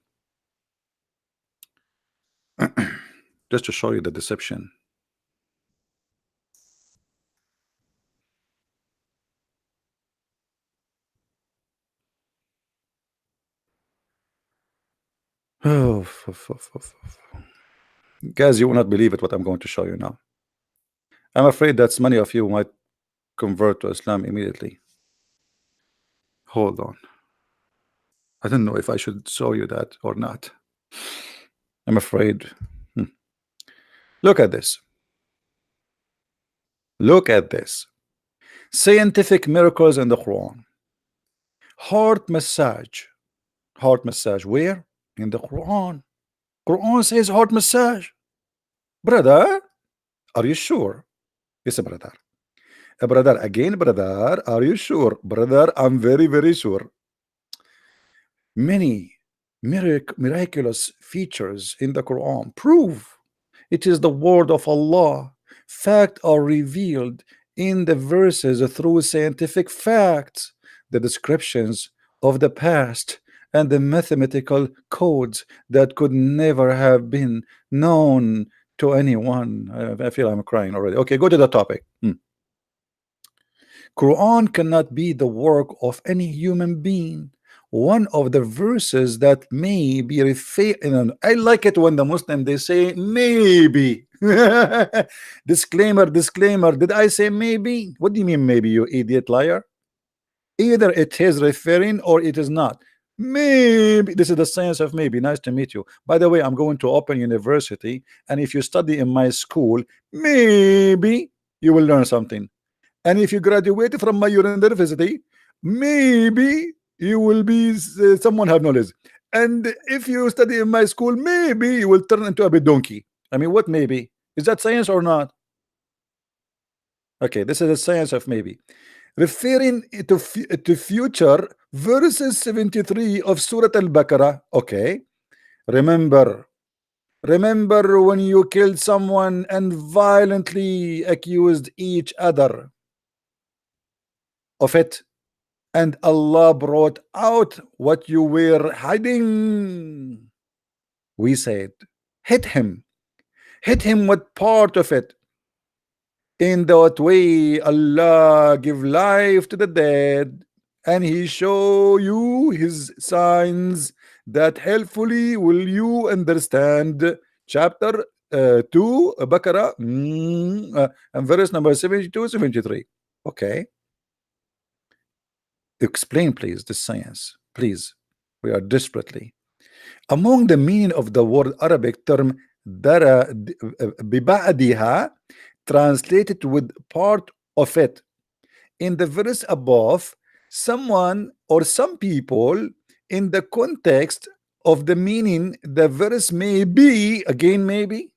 Speaker 1: Just to show you the deception. Oh, guys, you will not believe it what I'm going to show you now. I'm afraid that many of you might convert to Islam immediately. Hold on. I don't know if I should show you that or not. I'm afraid. Look at this. Look at this. Scientific miracles in the Quran. Heart massage. Heart massage. Where? In the Quran. Quran says heart massage. Brother, are you sure? Yes, brother. Brother, again, brother, are you sure? Brother, I'm very, very sure. Many miraculous features in the Quran prove it is the word of Allah. Facts are revealed in the verses through scientific facts, the descriptions of the past, and the mathematical codes that could never have been known to anyone. I feel I'm crying already. Okay, go to the topic. Quran cannot be the work of any human being. One of the verses that may be referred, I like it when the Muslim they say maybe. Disclaimer, disclaimer. Did I say maybe? What do you mean maybe, you idiot liar? Either it is referring or it is not. Maybe this is the science of maybe. Nice to meet you. By the way, I'm going to open university, and if you study in my school, maybe you will learn something. And if you graduate from my university, maybe you will be someone have knowledge. And if you study in my school, maybe you will turn into a bit donkey. I mean, what maybe? Is that science or not? Okay, this is the science of maybe. Referring to future, verses 73 of Surah Al-Baqarah. Okay. Remember when you killed someone and violently accused each other of it, and Allah brought out what you were hiding. We said, hit him. Hit him with part of it. In that way, Allah give life to the dead, and He show you His signs that helpfully will you understand. Chapter 2, Baqarah, and verse number 72, 73. Okay. Explain, please, the science. Please. We are desperately. Among the meaning of the word Arabic term dara biba'diha, translated with part of it. In the verse above, someone or some people, in the context of the meaning, the verse may be, again maybe,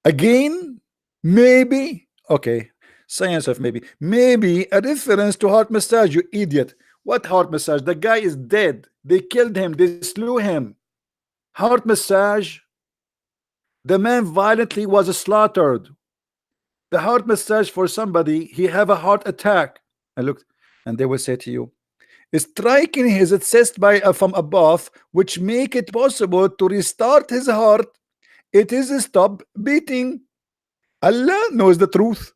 Speaker 1: Again, maybe. Okay, science of maybe. Maybe a reference to heart massage, you idiot. What heart massage? The guy is dead. They killed him. They slew him. Heart massage. The man violently was slaughtered. The heart massage for somebody, he have a heart attack. And look, and they will say to you, striking his chest by from above, which make it possible to restart his heart. It is stop beating. Allah knows the truth.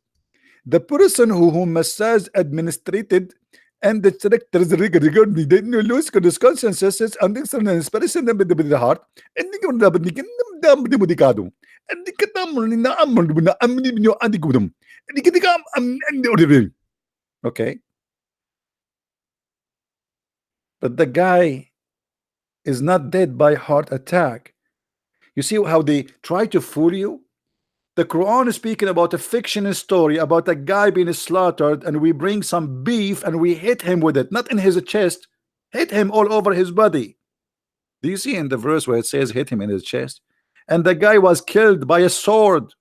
Speaker 1: The person who massage administrated and the directors regard the lose consensus and the expression of the heart and the okay, but the guy is not dead by heart attack. You see how they try to fool you? The Quran is speaking about a fictional story about a guy being slaughtered, and we bring some beef and we hit him with it, not in his chest, hit him all over his body. Do you see in the verse where it says hit him in his chest? And the guy was killed by a sword.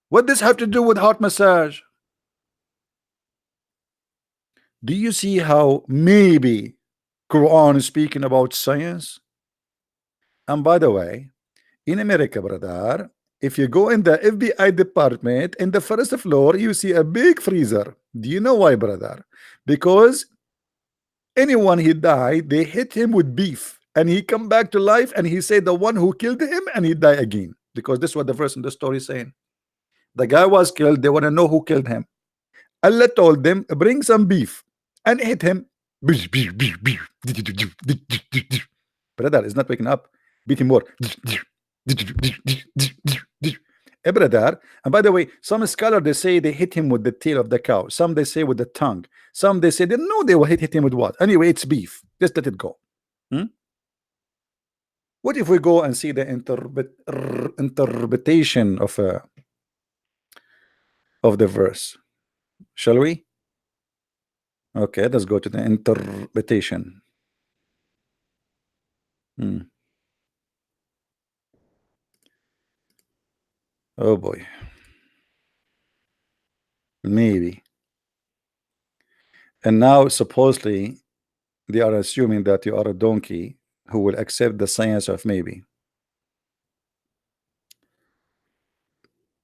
Speaker 1: What does this have to do with heart massage? Do you see how maybe Quran is speaking about science? And by the way, in America, brother, if you go in the FBI department, in the first floor, you see a big freezer. Do you know why, brother? Because anyone he died, they hit him with beef, and he come back to life, and he said the one who killed him, and he die again. Because this is what the verse in the story is saying. The guy was killed. They want to know who killed him. Allah told them, bring some beef, and hit him. Brother is not waking up. Beat him more. Brother. And by the way, some scholars they say they hit him with the tail of the cow. Some they say with the tongue. Some they say they know they will hit him with what. Anyway, it's beef. Just let it go. What if we go and see the interpretation of the verse? Shall we? Okay, let's go to the interpretation. Oh boy. Maybe. And now supposedly they are assuming that you are a donkey who will accept the science of maybe.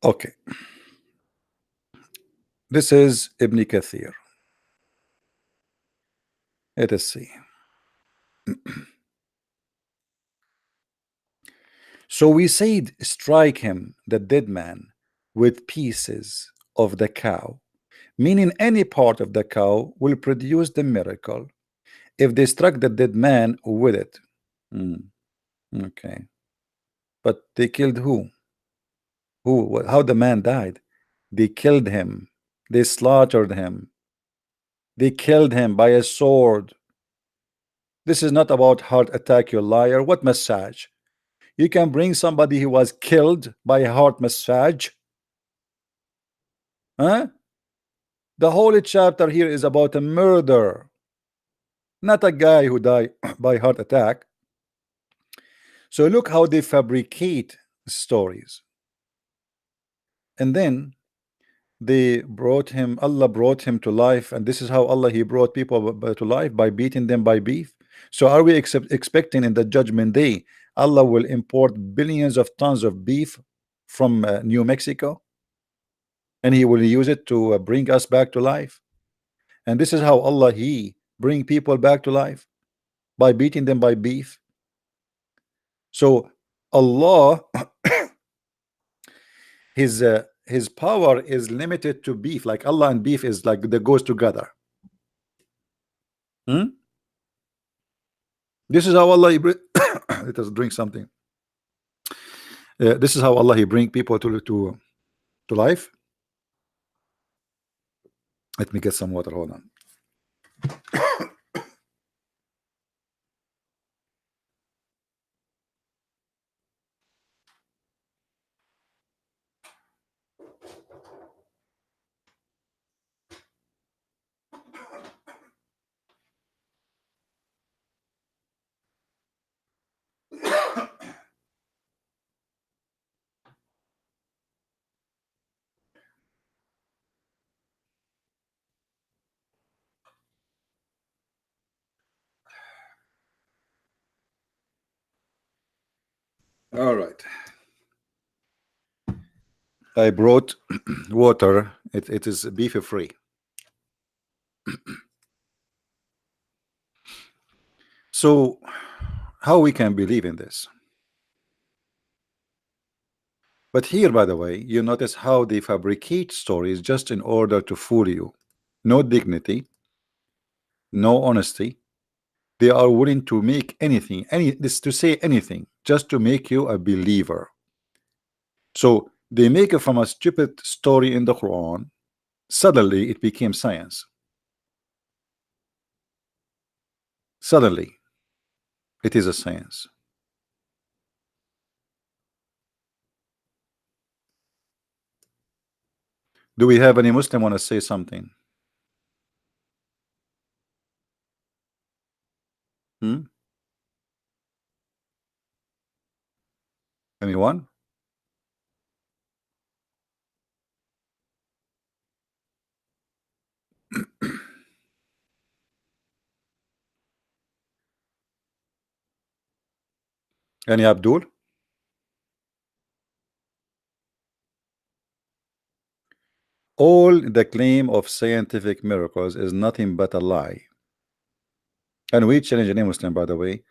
Speaker 1: Okay. This is Ibn Kathir. Let us see. So we said, strike him, the dead man, with pieces of the cow, meaning any part of the cow will produce the miracle if they struck the dead man with it. Okay. But they killed who? Who? How the man died? They killed him. They slaughtered him. They killed him by a sword. This is not about heart attack, you liar. What massage? You can bring somebody who was killed by a heart massage? Huh? The whole chapter here is about a murder, not a guy who died by heart attack. So look how they fabricate stories. And then they brought him, Allah brought him to life, and this is how Allah he brought people to life, by beating them by beef. So are we expecting in the judgment day Allah will import billions of tons of beef from New Mexico, and he will use it to bring us back to life? And this is how Allah he bring people back to life, by beating them by beef. So Allah his power is limited to beef. Like Allah and beef is like that goes together. This is how Allah let us drink something. This is how Allah he bring people to life. Let me get some water. Hold on. All right. I brought water. It is beef free. So how we can believe in this? But here, by the way, you notice how they fabricate stories just in order to fool you. No dignity, no honesty. They are willing to make anything, to say anything, just to make you a believer. So they make it from a stupid story in the Quran. Suddenly, it became science. Suddenly, it is a science. Do we have any Muslim want to say something? Anyone? Any Abdul? All the claim of scientific miracles is nothing but a lie. And we challenge any Muslim, by the way,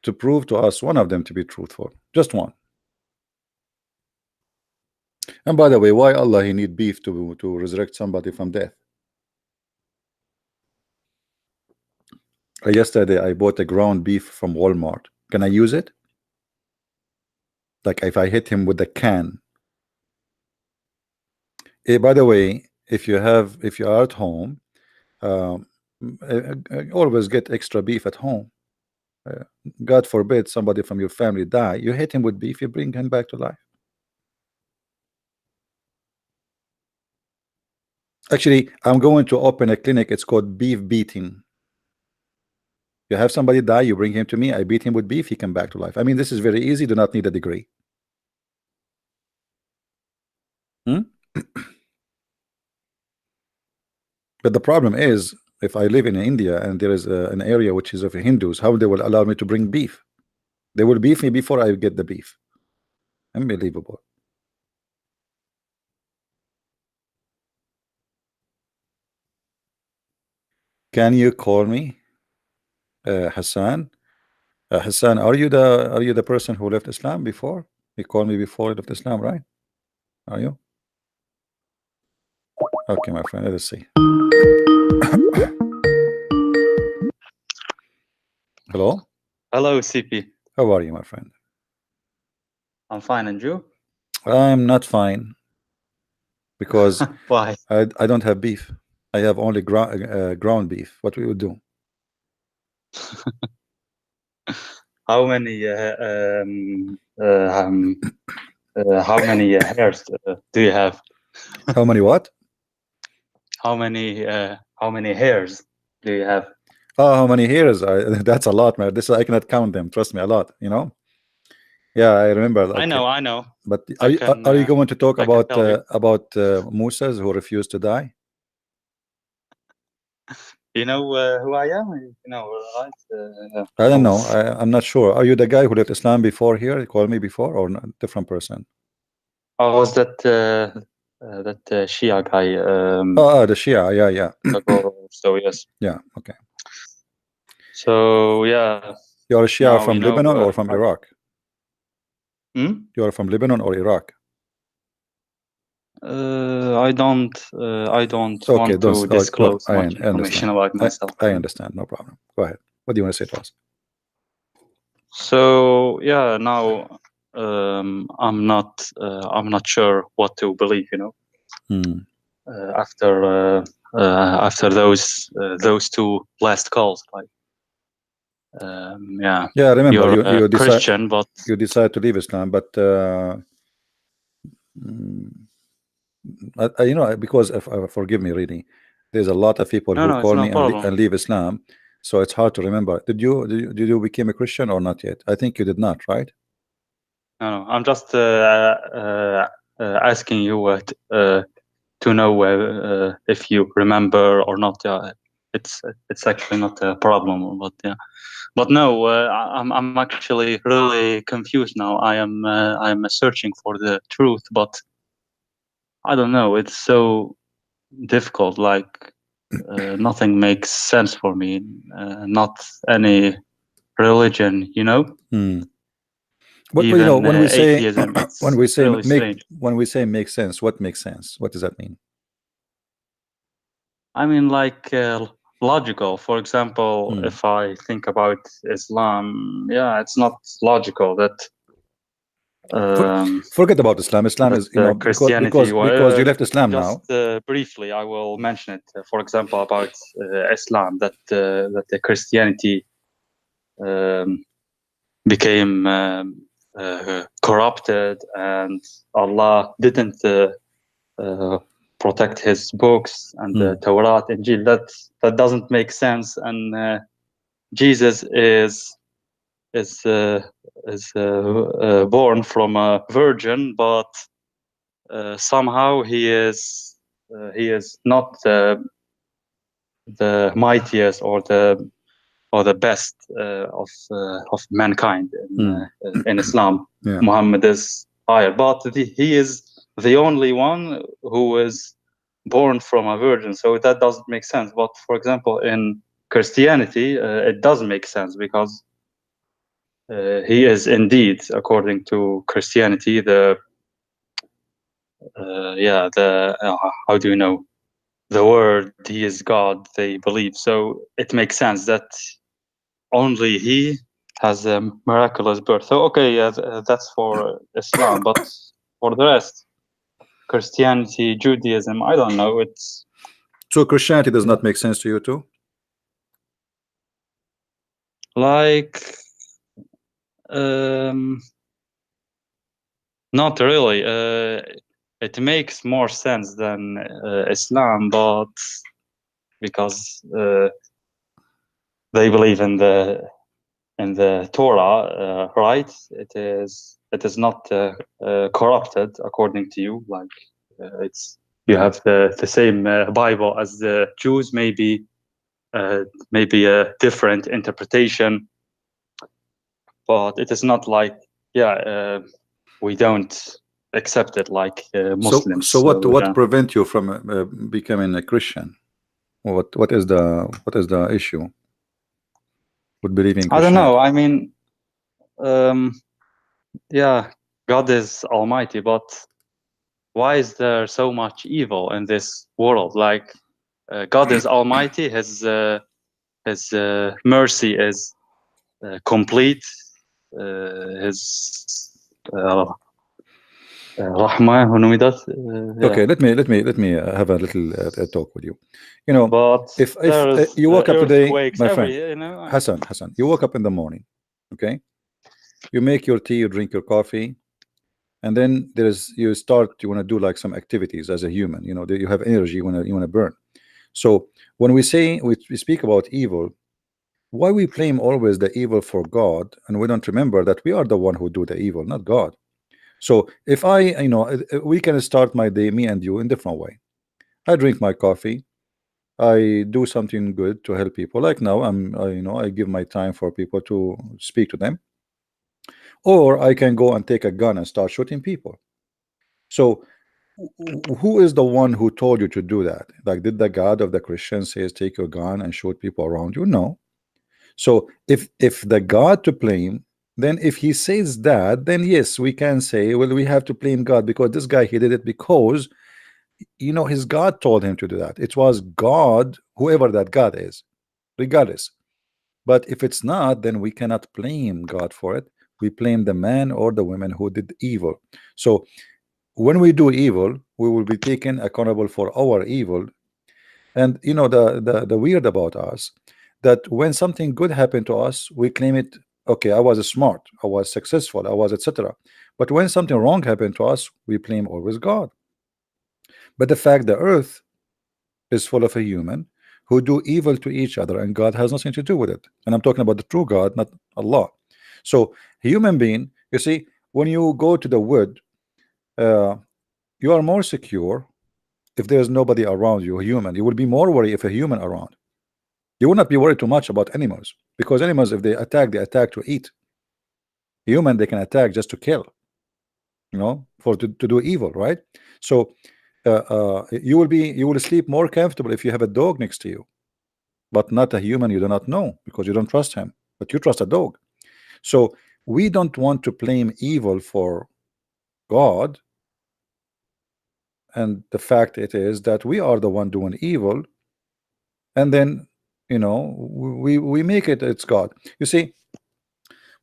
Speaker 1: to prove to us one of them to be truthful. Just one. And by the way, why Allah he need beef to resurrect somebody from death? Yesterday I bought a ground beef from Walmart. Can I use it? Like if I hit him with a can. By the way, if you are at home, always get extra beef at home. God forbid somebody from your family die, you hit him with beef, you bring him back to life. Actually, I'm going to open a clinic. It's called beef beating. You have somebody die, you bring him to me, I beat him with beef, he come back to life. I mean, this is very easy, do not need a degree. But the problem is, if I live in India and there is an area which is of Hindus, how they will allow me to bring beef? They will beef me before I get the beef. Unbelievable. Can you call me Hassan? Hassan, are you the person who left Islam before? You called me before you left Islam, right? Are you? Okay, my friend, let us see. Hello?
Speaker 5: Hello, CP.
Speaker 1: How are you, my friend?
Speaker 5: I'm fine, and you?
Speaker 1: I'm not fine because
Speaker 5: Why?
Speaker 1: I don't have beef. I have only ground beef. What we would do?
Speaker 5: How many hairs do you have?
Speaker 1: How many what?
Speaker 5: How many hairs do you have?
Speaker 1: Oh, how many hairs? That's a lot, man. This I cannot count them. Trust me, a lot. You know. Yeah, I remember. Like,
Speaker 5: I know.
Speaker 1: But are you going to talk about Musas who refused to die?
Speaker 5: You know who I am? You know, right?
Speaker 1: I don't know. I'm not sure. Are you the guy who left Islam before here? You called me before, or a different person?
Speaker 5: I was that Shia guy.
Speaker 1: The Shia. Yeah.
Speaker 5: So yes.
Speaker 1: Yeah. Okay.
Speaker 5: So yeah.
Speaker 1: You're a Shia from Lebanon or from Iraq? You're from Lebanon or Iraq?
Speaker 5: I don't want to disclose much information about myself.
Speaker 1: I understand. No problem. Go ahead. What do you want to say to us?
Speaker 5: So yeah, now I'm not sure what to believe. You know, after those two last calls, like yeah.
Speaker 1: Yeah, I remember
Speaker 5: you're Christian, but
Speaker 1: you decide to leave Islam, but you know, because forgive me, really, there's a lot of people who call me and leave Islam, so it's hard to remember. Did you become a Christian or not yet? I think you did not, right?
Speaker 5: No, I'm just asking you to know if you remember or not. it's actually not a problem. But yeah, but no, I'm actually really confused now. I'm searching for the truth, but I don't know. It's so difficult. Like nothing makes sense for me. Not any religion, you know.
Speaker 1: But you
Speaker 5: Even
Speaker 1: know, when we say
Speaker 5: atheism, it's
Speaker 1: when we say
Speaker 5: really strange.
Speaker 1: when we say make sense, what makes sense? What does that mean?
Speaker 5: I mean, like logical. For example, if I think about Islam, yeah, it's not logical that
Speaker 1: Forget about Islam. Islam
Speaker 5: that
Speaker 1: is, you know,
Speaker 5: Christianity.
Speaker 1: because you left Islam
Speaker 5: just
Speaker 1: now.
Speaker 5: briefly, I will mention it. For example, about Islam, that the Christianity became corrupted, and Allah didn't protect His books and the Torah, Injil. That doesn't make sense. And Jesus is born from a virgin, but somehow he is not the mightiest or the best of mankind in Islam.
Speaker 1: Yeah.
Speaker 5: Muhammad is higher, but he is the only one who is born from a virgin, so that doesn't make sense. But for example, in Christianity, it does make sense, because he is indeed, according to Christianity, the how do you know, the word, he is God, they believe. So it makes sense that only he has a miraculous birth. So okay, that's for Islam, but for the rest, Christianity, Judaism, I don't know. It's
Speaker 1: So Christianity does not make sense to you too?
Speaker 5: like not really. It makes more sense than Islam, but because they believe in the Torah, right? It is not corrupted, according to you. Like it's you have the same Bible as the Jews, maybe a different interpretation, but it is not like we don't accept it like Muslims.
Speaker 1: So what prevent you from becoming a Christian? What is the issue with believing Christianity?
Speaker 5: I don't know. I mean, God is almighty, but why is there so much evil in this world? Like God is almighty, his mercy is complete, his rahmah.
Speaker 1: Okay, let me have a little talk with you. You know,
Speaker 5: but
Speaker 1: if you woke up today, my friend,
Speaker 5: you
Speaker 1: Hassan, you woke up in the morning, okay? You make your tea, you drink your coffee, and then you want to do like some activities as a human. You know, you have energy, you want to burn. So when we speak about evil, why we blame always the evil for God, and we don't remember that we are the one who do the evil, not God. So if we can start my day, me and you, in different way. I drink my coffee, I do something good to help people. Like now, I give my time for people to speak to them, or I can go and take a gun and start shooting people. So who is the one who told you to do that? Like, did the God of the Christians says take your gun and shoot people around you? No. So if the God to blame, then if he says that, then yes, we can say, well, we have to blame God, because this guy, he did it because his God told him to do that. It was God, whoever that God is, regardless. But if it's not, then we cannot blame God for it. We blame the man or the woman who did evil. So when we do evil, we will be taken accountable for our evil. And the weird about us, that when something good happened to us, we claim it. Okay, I was smart, I was successful, I was etc. But when something wrong happened to us, we blame always God. But the fact the earth is full of a human who do evil to each other, and God has nothing to do with it. And I'm talking about the true God, not Allah. So human being, you see, when you go to the wood, you are more secure if there's nobody around you, a human. You will be more worried if a human around. You will not be worried too much about animals, because animals, if they attack to eat. Human, they can attack just to kill, you know, to do evil, right? So you will sleep more comfortable if you have a dog next to you, but not a human you do not know, because you don't trust him, but you trust a dog. So we don't want to blame evil for God, and the fact it is that we are the one doing evil, and then, you know, we make it's God. You see,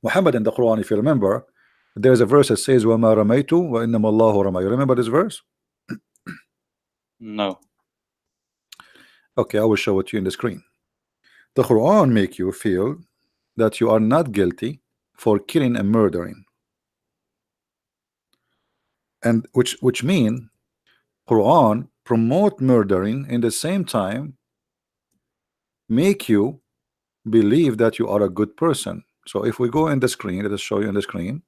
Speaker 1: Muhammad in the Quran, if you remember, there's a verse that says وَمَا رَمَيْتُ وَإِنَّمَا اللَّهُ رَمَى. You remember this verse?
Speaker 5: No.
Speaker 1: Okay, I will show it to you in the screen. The Quran make you feel that you are not guilty for killing and murdering, and which mean Quran promote murdering, in the same time make you believe that you are a good person. So if we go in the screen, let us show you on the screen.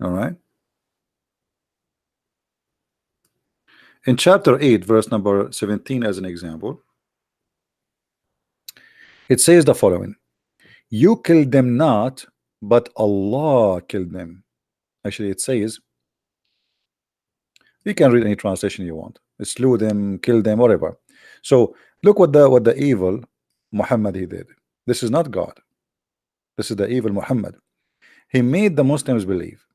Speaker 1: All right, in chapter 8 verse number 17, as an example, it says the following: you killed them not, but Allah killed them. Actually, it says, you can read any translation you want, slew them, kill them, whatever. So look what the evil Muhammad he did. This is not God. This is the evil Muhammad. He made the Muslims believe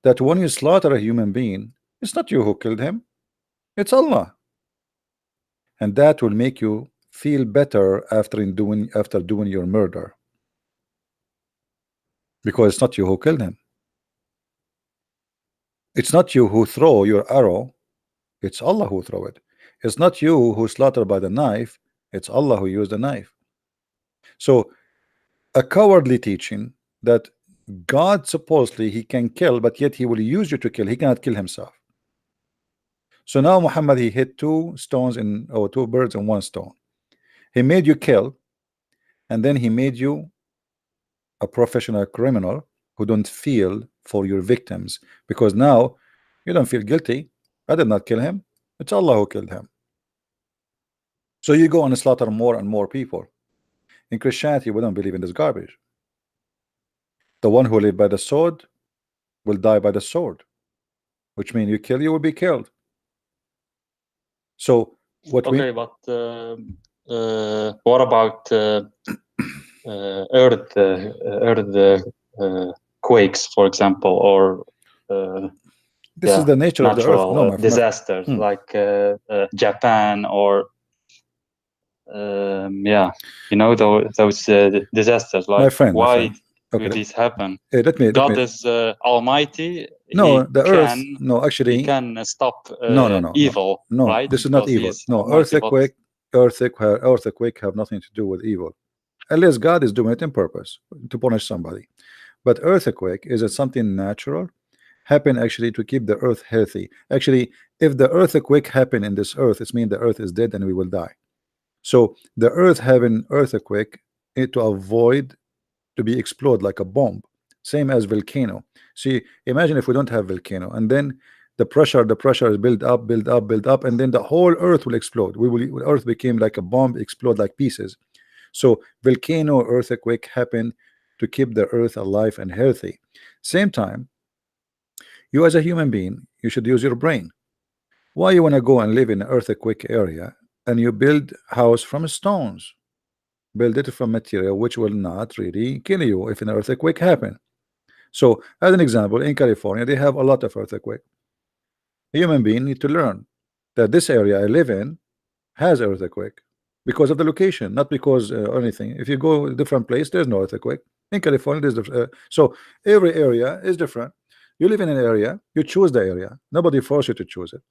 Speaker 1: that when you slaughter a human being, it's not you who killed him, it's Allah, and that will make you feel better after doing your murder, because it's not you who killed him. It's not you who throw your arrow, it's Allah who throw it. It's not you who slaughter by the knife, it's Allah who used the knife. So a cowardly teaching that God supposedly he can kill, but yet he will use you to kill. He cannot kill himself. So now Muhammad, he hit two birds in one stone. He made you kill, and then he made you a professional criminal who don't feel for your victims, because now you don't feel guilty. I did not kill him, it's Allah who killed him. So you go and slaughter more and more people. In Christianity, we don't believe in this garbage. The one who live by the sword will die by the sword, which means you kill, you will be killed. So what
Speaker 5: Okay, but what about quakes, for example, or
Speaker 1: this is the nature of the earth.
Speaker 5: natural
Speaker 1: No, my
Speaker 5: disasters like Japan, or yeah, you know, those disasters. Like,
Speaker 1: my friend,
Speaker 5: why
Speaker 1: okay,
Speaker 5: do these happen?
Speaker 1: God
Speaker 5: is almighty.
Speaker 1: No,
Speaker 5: he
Speaker 1: the earth. No,
Speaker 5: he
Speaker 1: actually,
Speaker 5: can stop
Speaker 1: no,
Speaker 5: evil,
Speaker 1: no.
Speaker 5: right?
Speaker 1: This is not
Speaker 5: Because
Speaker 1: evil.
Speaker 5: he's
Speaker 1: No,
Speaker 5: almighty, but
Speaker 1: earthquake have nothing to do with evil, unless God is doing it in purpose to punish somebody. But earthquake is something natural, happen actually to keep the earth healthy. Actually, if the earthquake happen in this earth, it means the earth is dead and we will die. So the earth having earthquake to avoid to be explode like a bomb, same as volcano. See, imagine if we don't have volcano, and then the pressure is build up, and then the whole earth will explode. Earth became like a bomb, explode like pieces. So volcano, earthquake happen to keep the earth alive and healthy. Same time, you as a human being, you should use your brain. Why you want to go and live in an earthquake area and you build house from stones? Build it from material which will not really kill you if an earthquake happen. So as an example, in California they have a lot of earthquake. A human being need to learn that this area I live in has earthquake because of the location, not because anything. If you go a different place, there's no earthquake. In California there's so every area is different. You live in an area, you choose the area, nobody force you to choose it.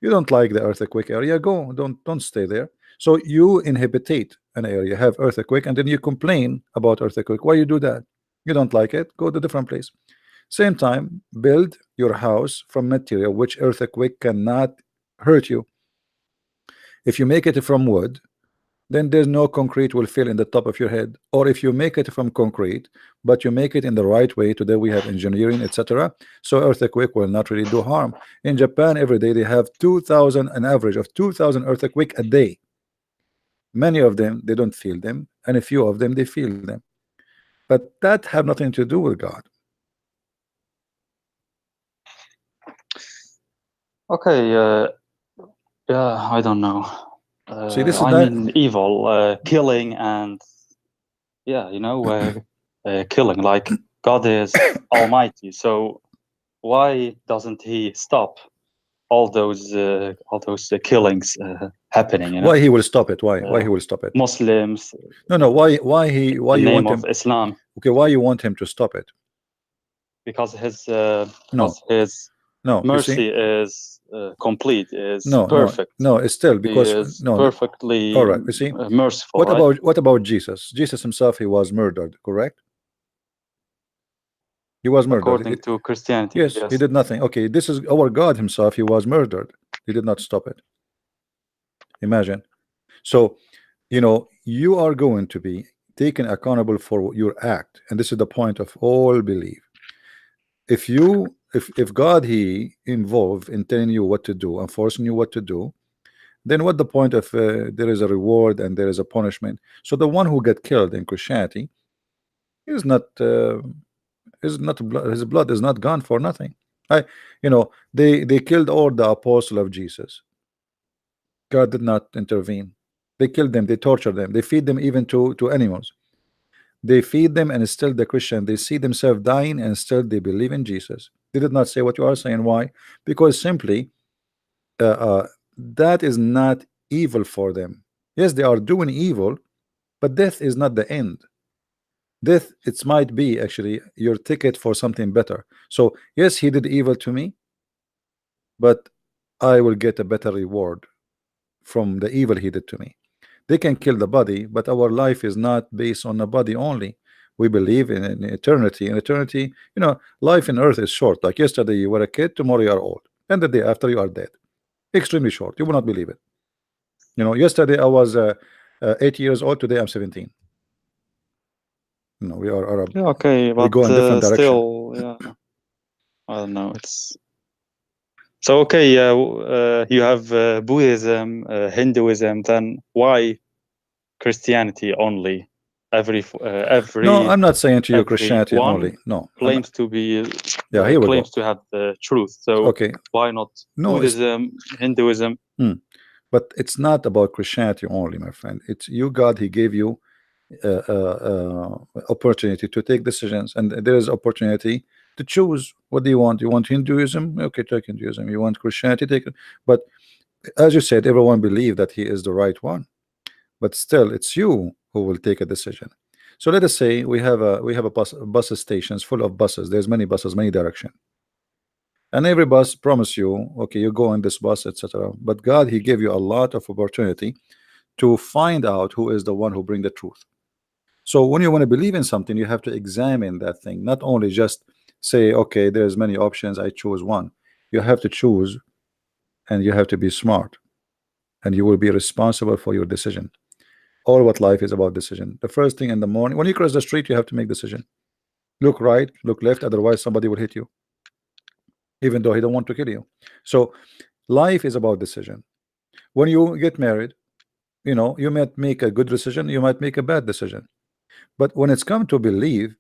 Speaker 1: You don't like the earthquake area, go, don't stay there. So you inhabitate an area, have earthquake, and then you complain about earthquake. Why you do that? You don't like it, go to a different place. Same time, build your house from material which earthquake cannot hurt you. If you make it from wood, then there's no concrete will fill in the top of your head. Or if you make it from concrete, but you make it in the right way, today we have engineering, etc., so earthquake will not really do harm. In Japan, every day they have 2,000, an average of 2,000 earthquake a day. Many of them they don't feel them, and a few of them they feel them, but that have nothing to do with God.
Speaker 5: Okay, yeah, I don't know.
Speaker 1: See, this is
Speaker 5: I
Speaker 1: that.
Speaker 5: mean, evil, killing, and yeah, you know, killing. Like God is almighty, so why doesn't He stop all those killings happening? You know,
Speaker 1: Why he will stop it? Why he will stop it?
Speaker 5: Muslims,
Speaker 1: No, why
Speaker 5: in
Speaker 1: you
Speaker 5: the
Speaker 1: want
Speaker 5: name
Speaker 1: him?
Speaker 5: of Islam,
Speaker 1: Okay, why you want him to stop it?
Speaker 5: because his
Speaker 1: No, no, you see,
Speaker 5: mercy is complete, is
Speaker 1: no,
Speaker 5: perfect.
Speaker 1: it's still
Speaker 5: He
Speaker 1: because
Speaker 5: is
Speaker 1: no.
Speaker 5: perfectly
Speaker 1: All right, you see,
Speaker 5: merciful. Right?
Speaker 1: what about Jesus? Jesus himself, he was murdered, correct? He was murdered.
Speaker 5: According to Christianity,
Speaker 1: Yes, he did nothing. Okay, this is our God himself. He was murdered. He did not stop it. Imagine. So, you know, you are going to be taken accountable for your act, and this is the point of all belief. If you, if God he involved in telling you what to do and forcing you what to do, then what the point of there is a reward and there is a punishment? So the one who get killed in Christianity is not his blood is not gone for nothing. You know, they killed all the apostle of Jesus. God did not intervene. They killed them, they tortured them, they feed them even to animals. They feed them, and still the Christian, they see themselves dying and still they believe in Jesus. They did not say what you are saying. Why? Because simply that is not evil for them. Yes, they are doing evil, but death is not the end. Death, it might be actually your ticket for something better. So yes, he did evil to me, but I will get a better reward from the evil he did to me. They can kill the body, but our life is not based on the body only. We believe in eternity. In eternity, you know, life in earth is short. Like yesterday you were a kid, tomorrow you are old, and the day after you are dead. Extremely short. You will not believe it. You know, yesterday I was 8 years old, today I'm 17. You know, we are Arab.
Speaker 5: Yeah, okay,
Speaker 1: We
Speaker 5: but
Speaker 1: go in different direction.
Speaker 5: still, yeah, I don't know. It's so okay. You have Buddhism, Hinduism. Then why Christianity only? Every
Speaker 1: No, I'm not saying to you Christianity
Speaker 5: one
Speaker 1: only. No,
Speaker 5: claims to be
Speaker 1: yeah, here we
Speaker 5: claims
Speaker 1: go.
Speaker 5: to have the truth. So
Speaker 1: Okay,
Speaker 5: why not
Speaker 1: no,
Speaker 5: Buddhism, Hinduism?
Speaker 1: but it's not about Christianity only, my friend. It's you, God. He gave you opportunity to take decisions, and there is opportunity to choose. What do you want? You want Hinduism? Okay, take Hinduism. You want Christianity? Take it. But as you said, everyone believe that he is the right one, but still, it's you who will take a decision. So let us say we have a bus stations full of buses. There's many buses, many direction, and every bus promise you, okay, you go on this bus, etc. But God, he gave you a lot of opportunity to find out who is the one who bring the truth. So when you want to believe in something, you have to examine that thing, not only just say, okay, there's many options, I choose one. You have to choose, and you have to be smart, and you will be responsible for your decision. All what life is about decision. The first thing in the morning, when you cross the street, you have to make decision. Look right, look left, otherwise somebody will hit you, even though he don't want to kill you. So life is about decision. When you get married, you know, you might make a good decision, you might make a bad decision. But when it's come to believe,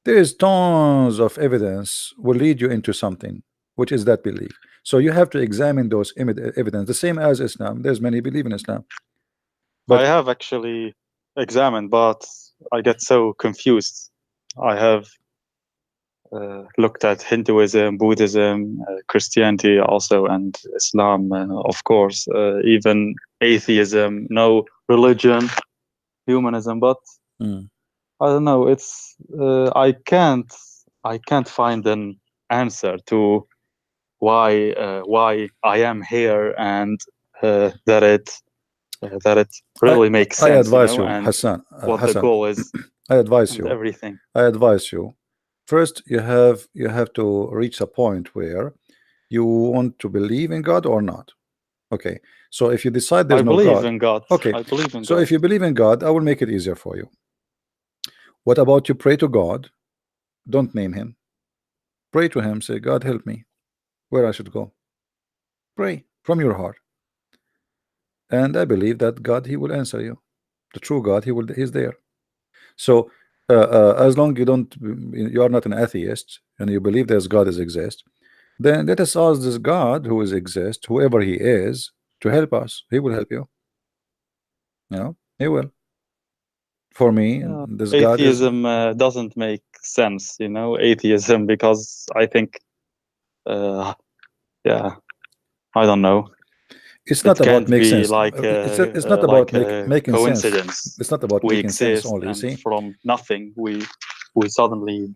Speaker 1: there is tons of evidence will lead you into something, which is that belief. So you have to examine those evidence. The same as Islam. There's many believe in Islam. But
Speaker 5: I have actually examined, but I get so confused. I have looked at Hinduism, Buddhism, Christianity also, and Islam, of course, even atheism, no religion, humanism. But I don't know. It's I can't find an answer to why I am here, and that it really makes sense.
Speaker 1: I advise you,
Speaker 5: and
Speaker 1: Hassan.
Speaker 5: what
Speaker 1: Hassan,
Speaker 5: the goal is.
Speaker 1: I advise
Speaker 5: And
Speaker 1: you.
Speaker 5: everything.
Speaker 1: I advise you. First, you have to reach a point where you want to believe in God or not. Okay, so if you decide there's
Speaker 5: I
Speaker 1: no
Speaker 5: believe
Speaker 1: God,
Speaker 5: in God.
Speaker 1: okay,
Speaker 5: I believe in
Speaker 1: so
Speaker 5: God.
Speaker 1: if you believe in God, I will make it easier for you. What about you pray to God? Don't name him. Pray to him, say, God help me where I should go. Pray from your heart. And I believe that God, he will answer you. The true God, he's there. So as long you are not an atheist and you believe there's God is exist, then let us ask this God who is exist, whoever he is, to help us. He will help you. You know, he will. For me, this God is.
Speaker 5: Atheism doesn't make sense, you know, atheism, because I think, yeah, I don't know.
Speaker 1: It's
Speaker 5: It
Speaker 1: not about
Speaker 5: can't
Speaker 1: make
Speaker 5: be
Speaker 1: sense.
Speaker 5: like
Speaker 1: It's not about
Speaker 5: like a
Speaker 1: making sense.
Speaker 5: coincidence.
Speaker 1: It's not about
Speaker 5: We
Speaker 1: making sense
Speaker 5: exist,
Speaker 1: only. You
Speaker 5: and
Speaker 1: see,
Speaker 5: from nothing we suddenly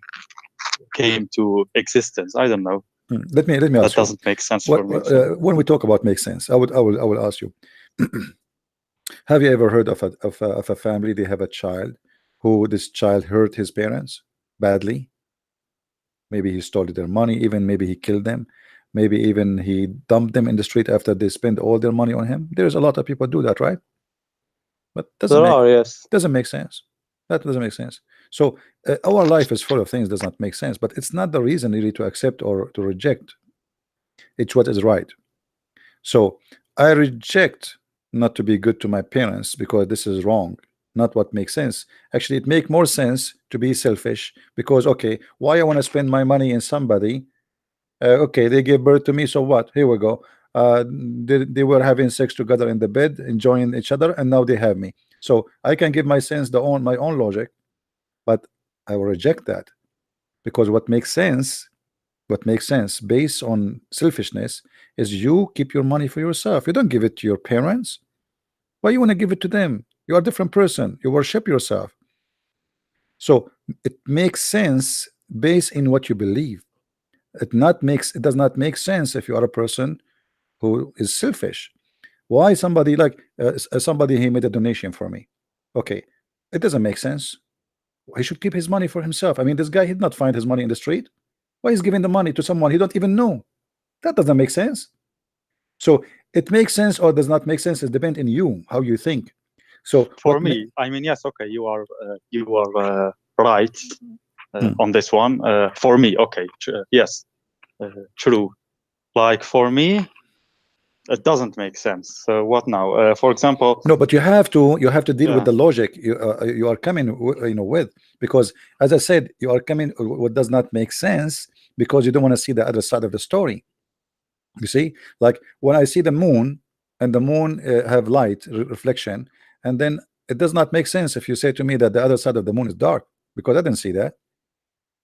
Speaker 5: came to existence. I don't know.
Speaker 1: let me
Speaker 5: That
Speaker 1: ask you.
Speaker 5: doesn't make sense for me.
Speaker 1: When we talk about make sense, I will ask you. Have you ever heard of a family? They have a child who this child hurt his parents badly. Maybe he stole their money, even maybe he killed them, maybe even he dumped them in the street after they spent all their money on him. There's a lot of people do that, right? But
Speaker 5: There are, yes.
Speaker 1: doesn't make sense. That doesn't make sense. So our life is full of things does not make sense, but it's not the reason really to accept or to reject. It's what is right. So I reject not to be good to my parents because this is wrong, not what makes sense. Actually, it make more sense to be selfish because okay, why I want to spend my money in somebody? Okay, they gave birth to me, so what? Here we go. They were having sex together in the bed, enjoying each other, and now they have me. So I can give my sense my own logic, but I will reject that because what makes sense based on selfishness is you keep your money for yourself. You don't give it to your parents. Why you want to give it to them? You are a different person. You worship yourself. So it makes sense based in what you believe. It does not make sense if you are a person who is selfish. Why somebody like somebody he made a donation for me? Okay, it doesn't make sense. He should keep his money for himself. I mean, this guy he did not find his money in the street. Why is giving the money to someone he don't even know? That doesn't make sense. So it makes sense or does not make sense. It depends on you how you think. So
Speaker 5: For me, I mean, yes, okay, you are right on this one. For me, okay, yes, true. Like for me, it doesn't make sense. So what now? For example,
Speaker 1: no, but you have to deal with
Speaker 5: yeah,
Speaker 1: the logic you are coming with, because as I said, you are coming what does not make sense because you don't want to see the other side of the story. You see, like when I see the moon and the moon have light reflection, and then it does not make sense if you say to me that the other side of the moon is dark because I didn't see that.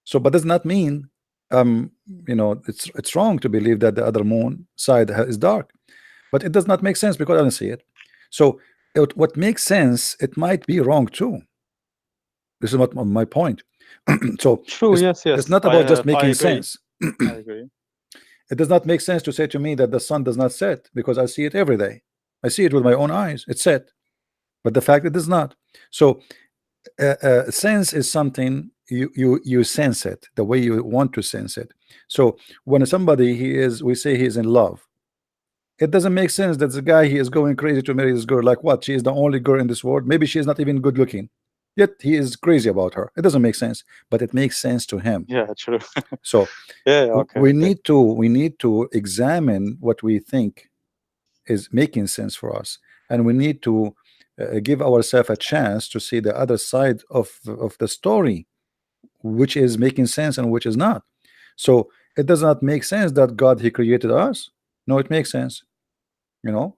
Speaker 1: So, but does not mean it's wrong to believe that the other moon side is dark, but it does not make sense because I don't see it. So, what makes sense, it might be wrong too. This is what my point. So,
Speaker 5: true. Yes,
Speaker 1: it's
Speaker 5: yes,
Speaker 1: not about just
Speaker 5: I
Speaker 1: making
Speaker 5: agree.
Speaker 1: sense.
Speaker 5: I agree.
Speaker 1: It does not make sense to say to me that the sun does not set because I see it every day. I see it with my own eyes. It's set, but the fact it does not. So sense is something you sense it the way you want to sense it. So when somebody we say he is in love, it doesn't make sense that the guy he is going crazy to marry this girl. Like what? She is the only girl in this world. Maybe she is not even good looking, yet he is crazy about her. It doesn't make sense, but it makes sense to him.
Speaker 5: Yeah, true.
Speaker 1: So
Speaker 5: yeah, okay.
Speaker 1: we need to examine what we think is making sense for us, and we need to give ourselves a chance to see the other side of the story, which is making sense and which is not. So it does not make sense that God he created us. No, it makes sense,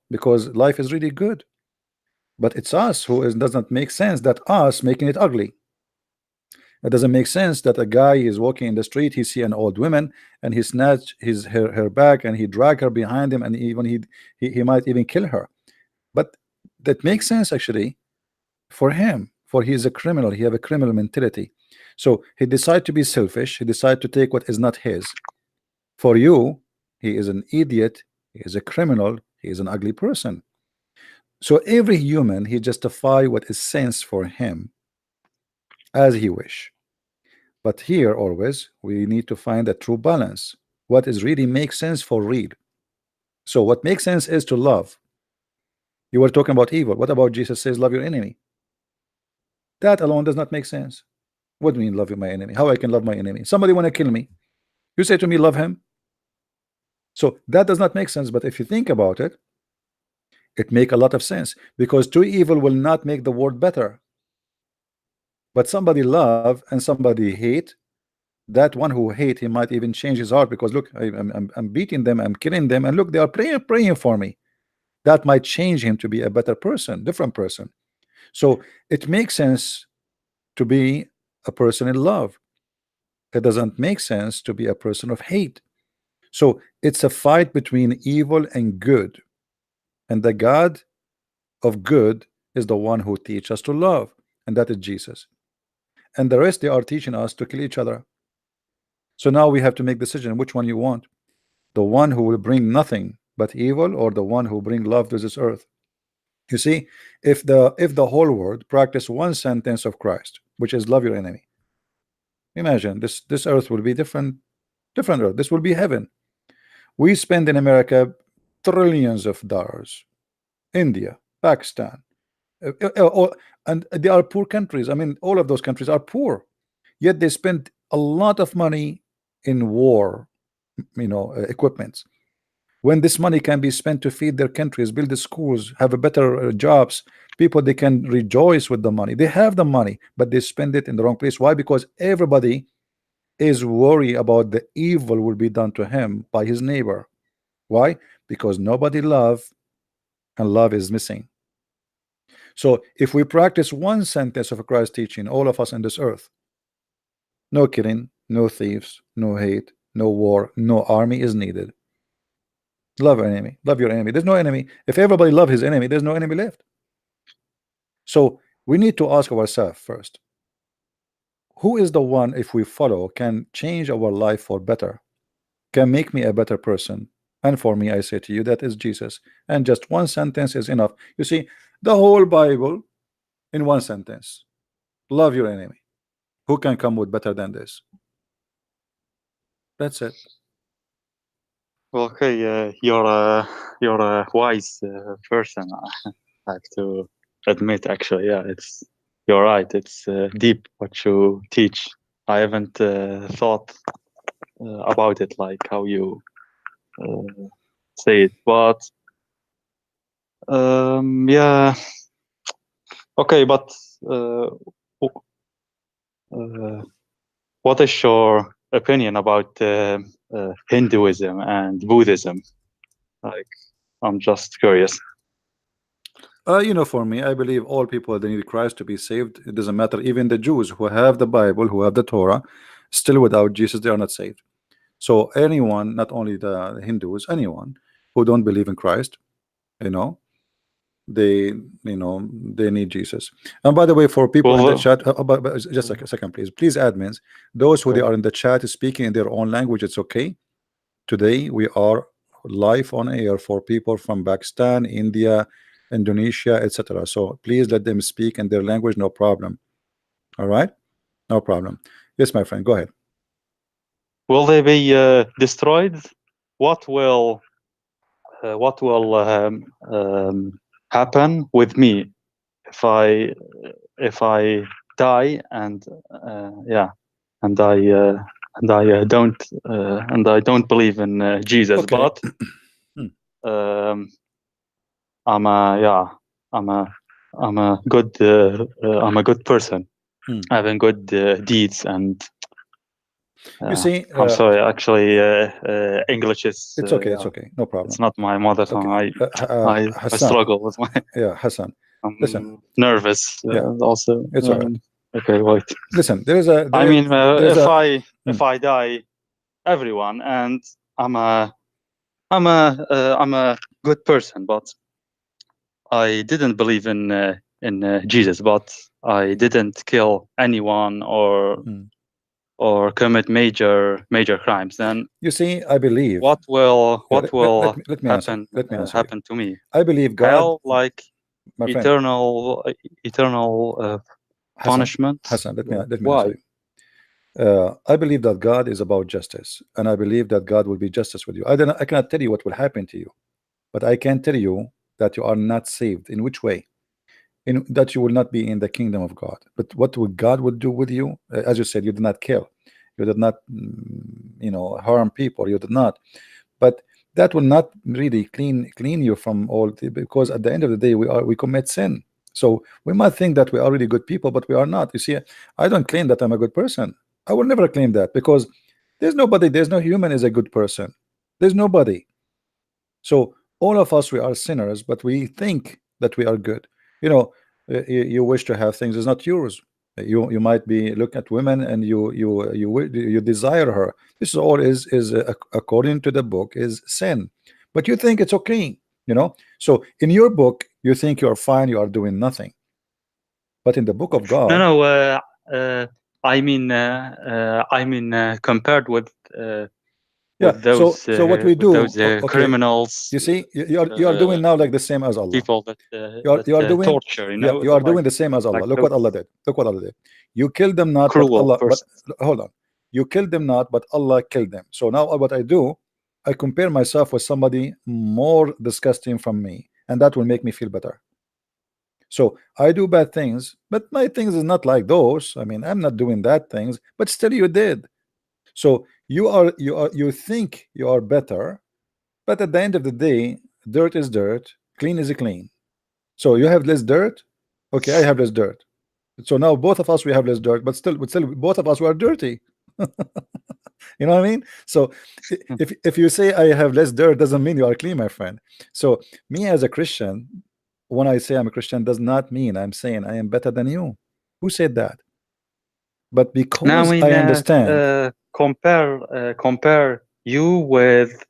Speaker 1: because life is really good, but it's us who does not make sense that us making it ugly. It doesn't make sense that a guy is walking in the street, he see an old woman and he snatch her back and he drag her behind him, and even he might even kill her. But that makes sense actually for him, for he is a criminal. He have a criminal mentality. So he decide to be selfish. He decide to take what is not his. For you, he is an idiot. He is a criminal. He is an ugly person. So every human, he justify what is sense for him as he wish. But here always we need to find a true balance. What is really makes sense for real. So what makes sense is to love. You were talking about evil. What about Jesus says love your enemy? That alone does not make sense. What do you mean love my enemy? How I can love my enemy? Somebody want to kill me, you say to me love him? So that does not make sense. But if you think about it, it make a lot of sense, because two evil will not make the world better. But somebody love and somebody hate, that one who hate, he might even change his heart, because look, I'm beating them, I'm killing them, and look, they are praying for me. That might change him to be a better person, different person. So it makes sense to be a person in love. It doesn't make sense to be a person of hate. So it's a fight between evil and good, and the God of good is the one who teaches us to love, and that is Jesus. And the rest, they are teaching us to kill each other. So now we have to make decision which one you want, the one who will bring nothing but evil, or the one who bring love to this earth. You see, if the whole world practice one sentence of Christ, which is love your enemy, imagine this earth will be different earth. This will be heaven. We spend in America trillions of dollars. India, Pakistan, and they are poor countries. I mean, all of those countries are poor, yet they spend a lot of money in war, equipments, when this money can be spent to feed their countries, build the schools, have a better jobs. People, they can rejoice with the money. They have the money, but they spend it in the wrong place. Why? Because everybody is worried about the evil will be done to him by his neighbor. Why? Because nobody love, and love is missing. So if we practice one sentence of Christ's teaching, all of us on this earth, no killing, no thieves, no hate, no war, no army is needed. Love your enemy. Love your enemy. There's no enemy. If everybody love his enemy, there's no enemy left. So we need to ask ourselves first, who is the one, if we follow, can change our life for better, can make me a better person? And for me, I say to you, that is Jesus. And just one sentence is enough. You see, the whole Bible in one sentence: love your enemy. Who can come with better than this? That's it.
Speaker 5: Well, okay, you're a wise person. I have to admit, actually, yeah, you're right. It's deep what you teach. I haven't thought about it like how you say it, but yeah, okay. But what is your opinion about Hinduism and Buddhism? Like, I'm just curious.
Speaker 1: For me, I believe all people, they need Christ to be saved. It doesn't matter. Even the Jews who have the Bible, who have the Torah, still without Jesus, they are not saved. So anyone, not only the Hindus, anyone who don't believe in Christ, they need Jesus. And by the way, for people in the chat, but just a second, please admins, those who they are in the chat speaking in their own language, it's okay. Today we are live on air for people from Pakistan, India, Indonesia, etc. So please let them speak in their language, no problem. All right, no problem. Yes, my friend, go ahead.
Speaker 5: Will they be destroyed? What will happen with me if I die and I don't believe in Jesus,
Speaker 1: Okay.
Speaker 5: but I'm a good person, having good deeds, and
Speaker 1: you see,
Speaker 5: I'm sorry, actually, English is
Speaker 1: it's okay, it's okay, no problem.
Speaker 5: It's not my mother tongue.
Speaker 1: Okay.
Speaker 5: I struggle with my
Speaker 1: Hassan, listen,
Speaker 5: nervous also.
Speaker 1: It's all right.
Speaker 5: Okay, wait.
Speaker 1: Listen,
Speaker 5: I mean, if I die, everyone, and I'm a good person, but I didn't believe in Jesus, but I didn't kill anyone or commit major crimes. Then
Speaker 1: you see, I believe
Speaker 5: what will
Speaker 1: let me
Speaker 5: happen
Speaker 1: answer
Speaker 5: happen to me?
Speaker 1: I believe God,
Speaker 5: hell, like
Speaker 1: my friend,
Speaker 5: eternal punishment.
Speaker 1: Hassan, let me
Speaker 5: Why?
Speaker 1: answer you. I believe that God is about justice, and I believe that God will be justice with you. I cannot tell you what will happen to you. but I can tell you that you are not saved. In which way? In that you will not be in the kingdom of God. But what would God would do with you? As you said, you did not kill, you did not, harm people, you did not. But that will not really clean you from all because at the end of the day we commit sin. So we might think that we are really good people, but we are not. You see, I don't claim that I'm a good person. I will never claim that, because there's no human is a good person. There's nobody. So all of us, we are sinners, but we think that we are good. You wish to have things is not yours. You might be look at women and you desire her. This is all is according to the book is sin, but you think it's okay. So in your book you think you are fine, you are doing nothing, but in the book of God.
Speaker 5: I mean compared with
Speaker 1: those, so what we do,
Speaker 5: those criminals.
Speaker 1: You see, you are doing now like the same as Allah.
Speaker 5: People that
Speaker 1: you are doing
Speaker 5: torture.
Speaker 1: You are doing the same as Allah.
Speaker 5: Like
Speaker 1: Look what Allah did. Look what Allah did. You killed them not, but Allah. But hold on. You killed them not, but Allah killed them. So now what I do, I compare myself with somebody more disgusting from me, and that will make me feel better. So I do bad things, but my things is not like those. I mean, I'm not doing that things, but still you did. So you think you are better, but at the end of the day, dirt is dirt, clean is clean. So you have less dirt, okay, I have less dirt. So now both of us we have less dirt, but still both of us were dirty. You know what I mean? So if you say I have less dirt, doesn't mean you are clean, my friend. So me as a Christian, when I say I'm a Christian, does not mean I'm saying I am better than you. Who said that? But because
Speaker 5: now,
Speaker 1: I understand.
Speaker 5: Compare you with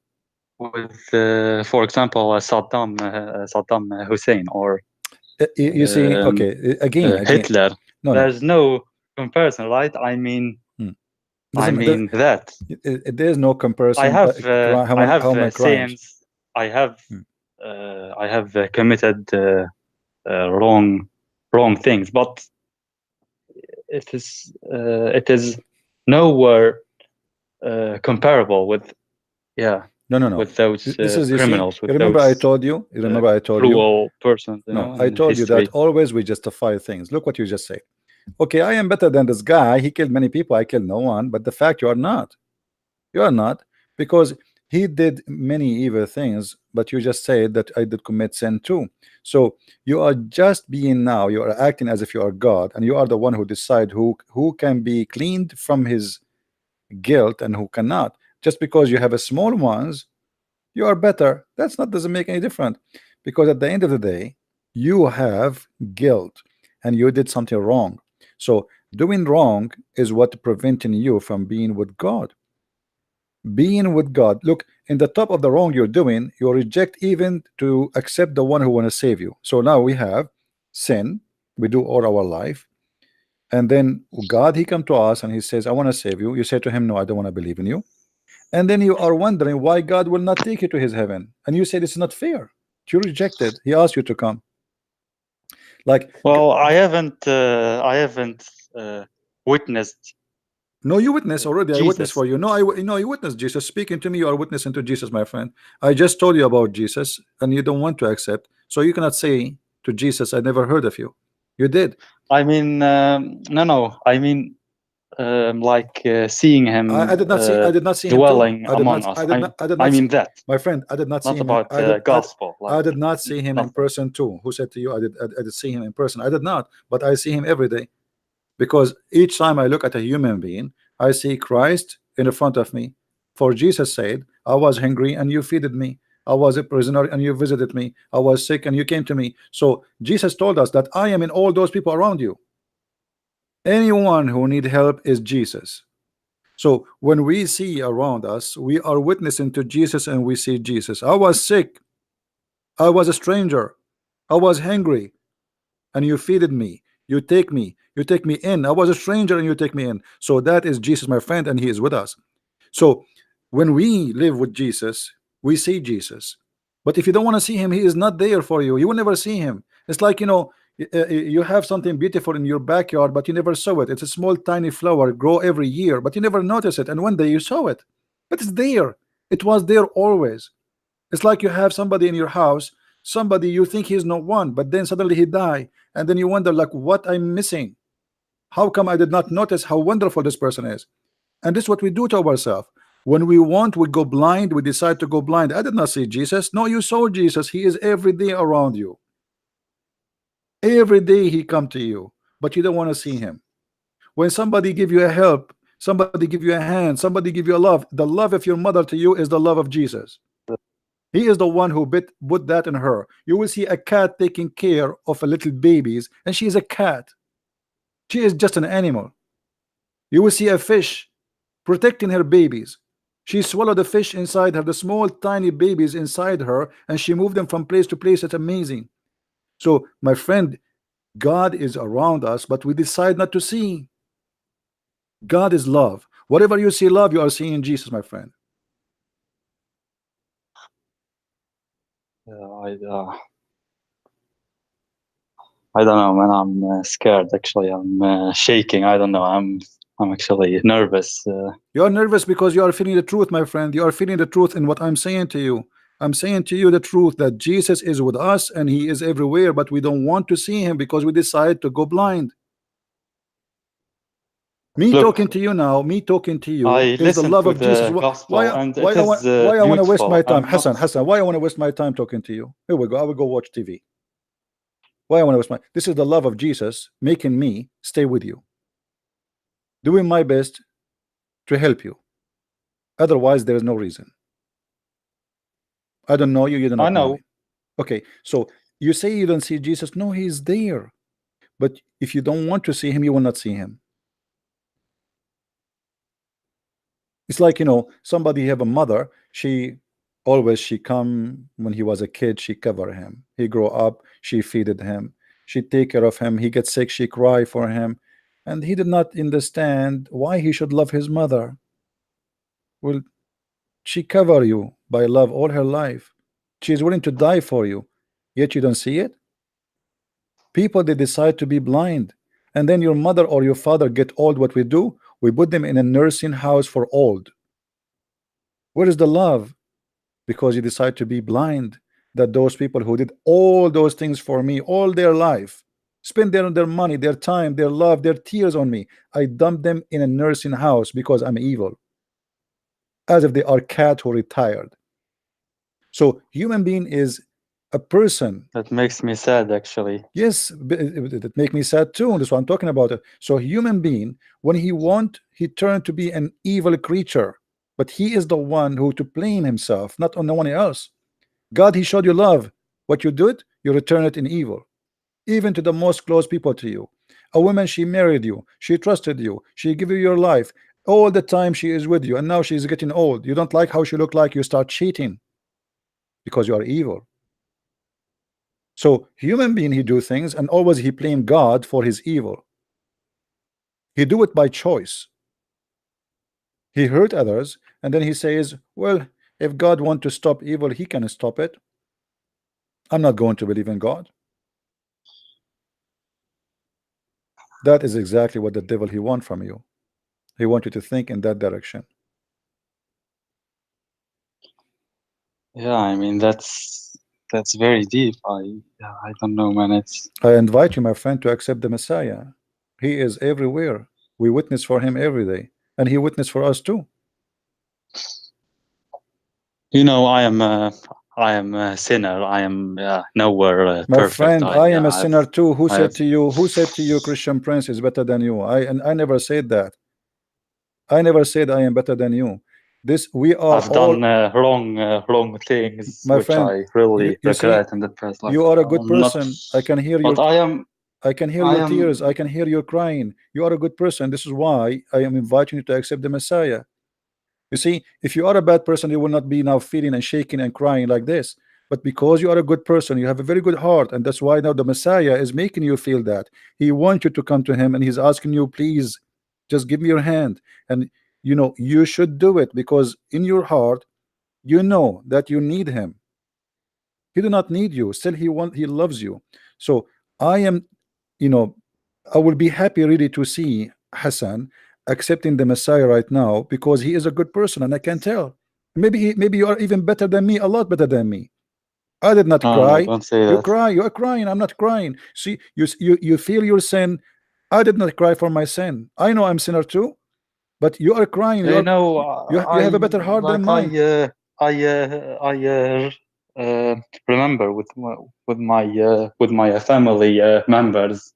Speaker 5: for example Saddam Hussein, or
Speaker 1: you see, okay, again
Speaker 5: Hitler. There's no comparison, right? I mean that
Speaker 1: there's no comparison.
Speaker 5: I have sayings. I have committed wrong things, but it is nowhere comparable with
Speaker 1: no
Speaker 5: with those criminals. With
Speaker 1: remember
Speaker 5: those,
Speaker 1: I told you. Remember I told
Speaker 5: cruel persons.
Speaker 1: No, I told you that always we justify things. Look what you just said. Okay, I am better than this guy. He killed many people. I killed no one. But the fact you are not. You are not, because he did many evil things. But you just said that I did commit sin too. So you are just being now. You are acting as if you are God, and you are the one who decide who can be cleaned from his guilt and who cannot. Just because you have a small ones, you are better. That's not doesn't make any difference, because at the end of the day, you have guilt and you did something wrong. So doing wrong is what preventing you from being with God. Being with God. Look, in the top of the wrong you're doing, you reject even to accept the one who want to save you. So now we have sin, we do all our life, and then God, he come to us and he says, I want to save you. You say to him, no, I don't want to believe in you. And then you are wondering why God will not take you to his heaven, and you said it's not fair. You rejected. He asked you to come. Like,
Speaker 5: well, I haven't witnessed.
Speaker 1: No, you witness already.
Speaker 5: Jesus.
Speaker 1: I witness for you. No, you witness Jesus speaking to me. You are witnessing to Jesus, my friend. I just told you about Jesus, and you don't want to accept. So you cannot say to Jesus, I never heard of you. You did.
Speaker 5: I mean, no. I mean, seeing him.
Speaker 1: I did not see. I did not see
Speaker 5: dwelling
Speaker 1: him
Speaker 5: among us.
Speaker 1: I
Speaker 5: mean that,
Speaker 1: my friend. I did not see him.
Speaker 5: Not about gospel.
Speaker 1: I did not see him in person too. Who said to you? I did see him in person. I did not, but I see him every day, because each time I look at a human being, I see Christ in front of me. For Jesus said, I was hungry and you feeded me. I was a prisoner and you visited me. I was sick and you came to me. So Jesus told us that I am in all those people around you. Anyone who need help is Jesus. So when we see around us, we are witnessing to Jesus, and we see Jesus. I was sick. I was a stranger. I was hungry, and you feeded me. You take me in. I was a stranger and you take me in. So that is Jesus, my friend, and he is with us. So when we live with Jesus, we see Jesus. But if you don't want to see him, he is not there for you. You will never see him. It's like, you have something beautiful in your backyard, but you never saw it. It's a small tiny flower, grow every year, but you never notice it, and one day you saw it. But it's there. It was there always. It's like you have somebody in your house, somebody you think he's not one, but then suddenly he die, and then you wonder like what I'm missing. How come I did not notice how wonderful this person is? And this is what we do to ourselves. When we want, we go blind. We decide to go blind. I did not see Jesus. No, you saw Jesus. He is every day around you. Every day he come to you, but you don't want to see him. When somebody give you a help, somebody give you a hand, somebody give you a love, the love of your mother to you is the love of Jesus. He is the one who put that in her. You will see a cat taking care of a little babies, and she is a cat. She is just an animal. You will see a fish protecting her babies. She swallowed the fish inside her, the small tiny babies inside her, and she moved them from place to place. It's amazing. So my friend, God is around us, but we decide not to see. God is love. Whatever you see love, you are seeing Jesus, my friend.
Speaker 5: I don't know, man. I'm scared. Actually, I'm shaking. I don't know. I'm actually nervous.
Speaker 1: You are nervous because you are feeling the truth, my friend. You are feeling the truth in what I'm saying to you. I'm saying to you the truth that Jesus is with us and he is everywhere, but we don't want to see him because we decide to go blind. Me
Speaker 5: Look,
Speaker 1: talking to you now, me talking to you
Speaker 5: I
Speaker 1: is the
Speaker 5: listened
Speaker 1: love
Speaker 5: to
Speaker 1: of Jesus.
Speaker 5: the gospel,
Speaker 1: Why
Speaker 5: and
Speaker 1: why
Speaker 5: it
Speaker 1: I
Speaker 5: is
Speaker 1: want why I want to waste
Speaker 5: beautiful.
Speaker 1: my time?
Speaker 5: I'm
Speaker 1: Hassan,
Speaker 5: not.
Speaker 1: Hassan, why I want to waste my time talking to you? Here we go. I will go watch TV. Why I want to waste my this is the love of Jesus making me stay with you. Doing my best to help you. Otherwise, there is no reason. I don't know you, you do
Speaker 5: I
Speaker 1: not know
Speaker 5: know.
Speaker 1: me. Okay, so you say you don't see Jesus. No, he's there. But if you don't want to see him, you will not see him. It's like, you know, somebody have a mother, she come when he was a kid, she cover him. He grow up, she feeded him, she take care of him, he gets sick, she cry for him, and he did not understand why he should love his mother. Well, she cover you by love all her life. She is willing to die for you, yet you don't see it. People, they decide to be blind, and then your mother or your father get old. What we do, we put them in a nursing house for old. Where is the love? Because you decide to be blind. That those people who did all those things for me all their life, spend their money, their time, their love, their tears on me, I dump them in a nursing house because I'm evil, as if they are cat who retired. So human being is a person.
Speaker 5: That makes me sad, actually.
Speaker 1: Yes, it make me sad too. That's what I'm talking about. So human being, when he want, he turned to be an evil creature, but he is the one who to blame himself, not on no one else. God, he showed you love. What you did, you return it in evil, even to the most close people to you. A woman, she married you, she trusted you, she gave you your life. All the time she is with you, and now she's getting old. You don't like how she look like, you start cheating because you are evil. So human being, he do things, and always he blame God for his evil. He do it by choice. He hurt others, and then he says, well, if God want to stop evil, he can stop it. I'm not going to believe in God. That is exactly what the devil he want from you. He want you to think in that direction.
Speaker 5: Yeah, I mean that's very deep. I don't know, man. It's
Speaker 1: I invite you, my friend, to accept the Messiah. He is everywhere. We witness for him every day, and he witnessed for us too.
Speaker 5: I am a sinner. I am nowhere
Speaker 1: My
Speaker 5: perfect.
Speaker 1: friend, I am a
Speaker 5: I've
Speaker 1: sinner too. Who
Speaker 5: I
Speaker 1: said
Speaker 5: have
Speaker 1: to you? Who said to you, Christian Prince is better than you? I never said that. I never said I am better than you. This we are
Speaker 5: I've done
Speaker 1: all,
Speaker 5: wrong things
Speaker 1: my
Speaker 5: which
Speaker 1: friend.
Speaker 5: I really
Speaker 1: You see,
Speaker 5: regret in the past. Like
Speaker 1: you are a good
Speaker 5: I'm not,
Speaker 1: person. I can hear your
Speaker 5: but I
Speaker 1: tears.
Speaker 5: am.
Speaker 1: I can hear your crying. You are a good person. This is why I am inviting you to accept the Messiah. You see, if you are a bad person, you will not be now feeling and shaking and crying like this. But because you are a good person, you have a very good heart, and that's why now the Messiah is making you feel that. He wants you to come to him, and he's asking you, please, just give me your hand. And you know, you should do it because in your heart, you know that you need him. He do not need you. Still, he loves you. So I am, you know, I will be happy really to see Hassan accepting the Messiah right now because he is a good person, and I can tell. Maybe you are even better than me, a lot better than me. I did not
Speaker 5: No,
Speaker 1: cry.
Speaker 5: don't say
Speaker 1: You
Speaker 5: that.
Speaker 1: cry. You are crying. I'm not crying. See, you feel your sin. I did not cry for my sin. I know I'm sinner too, but you are crying.
Speaker 5: You know,
Speaker 1: You have a better heart than mine.
Speaker 5: Remember with my family members,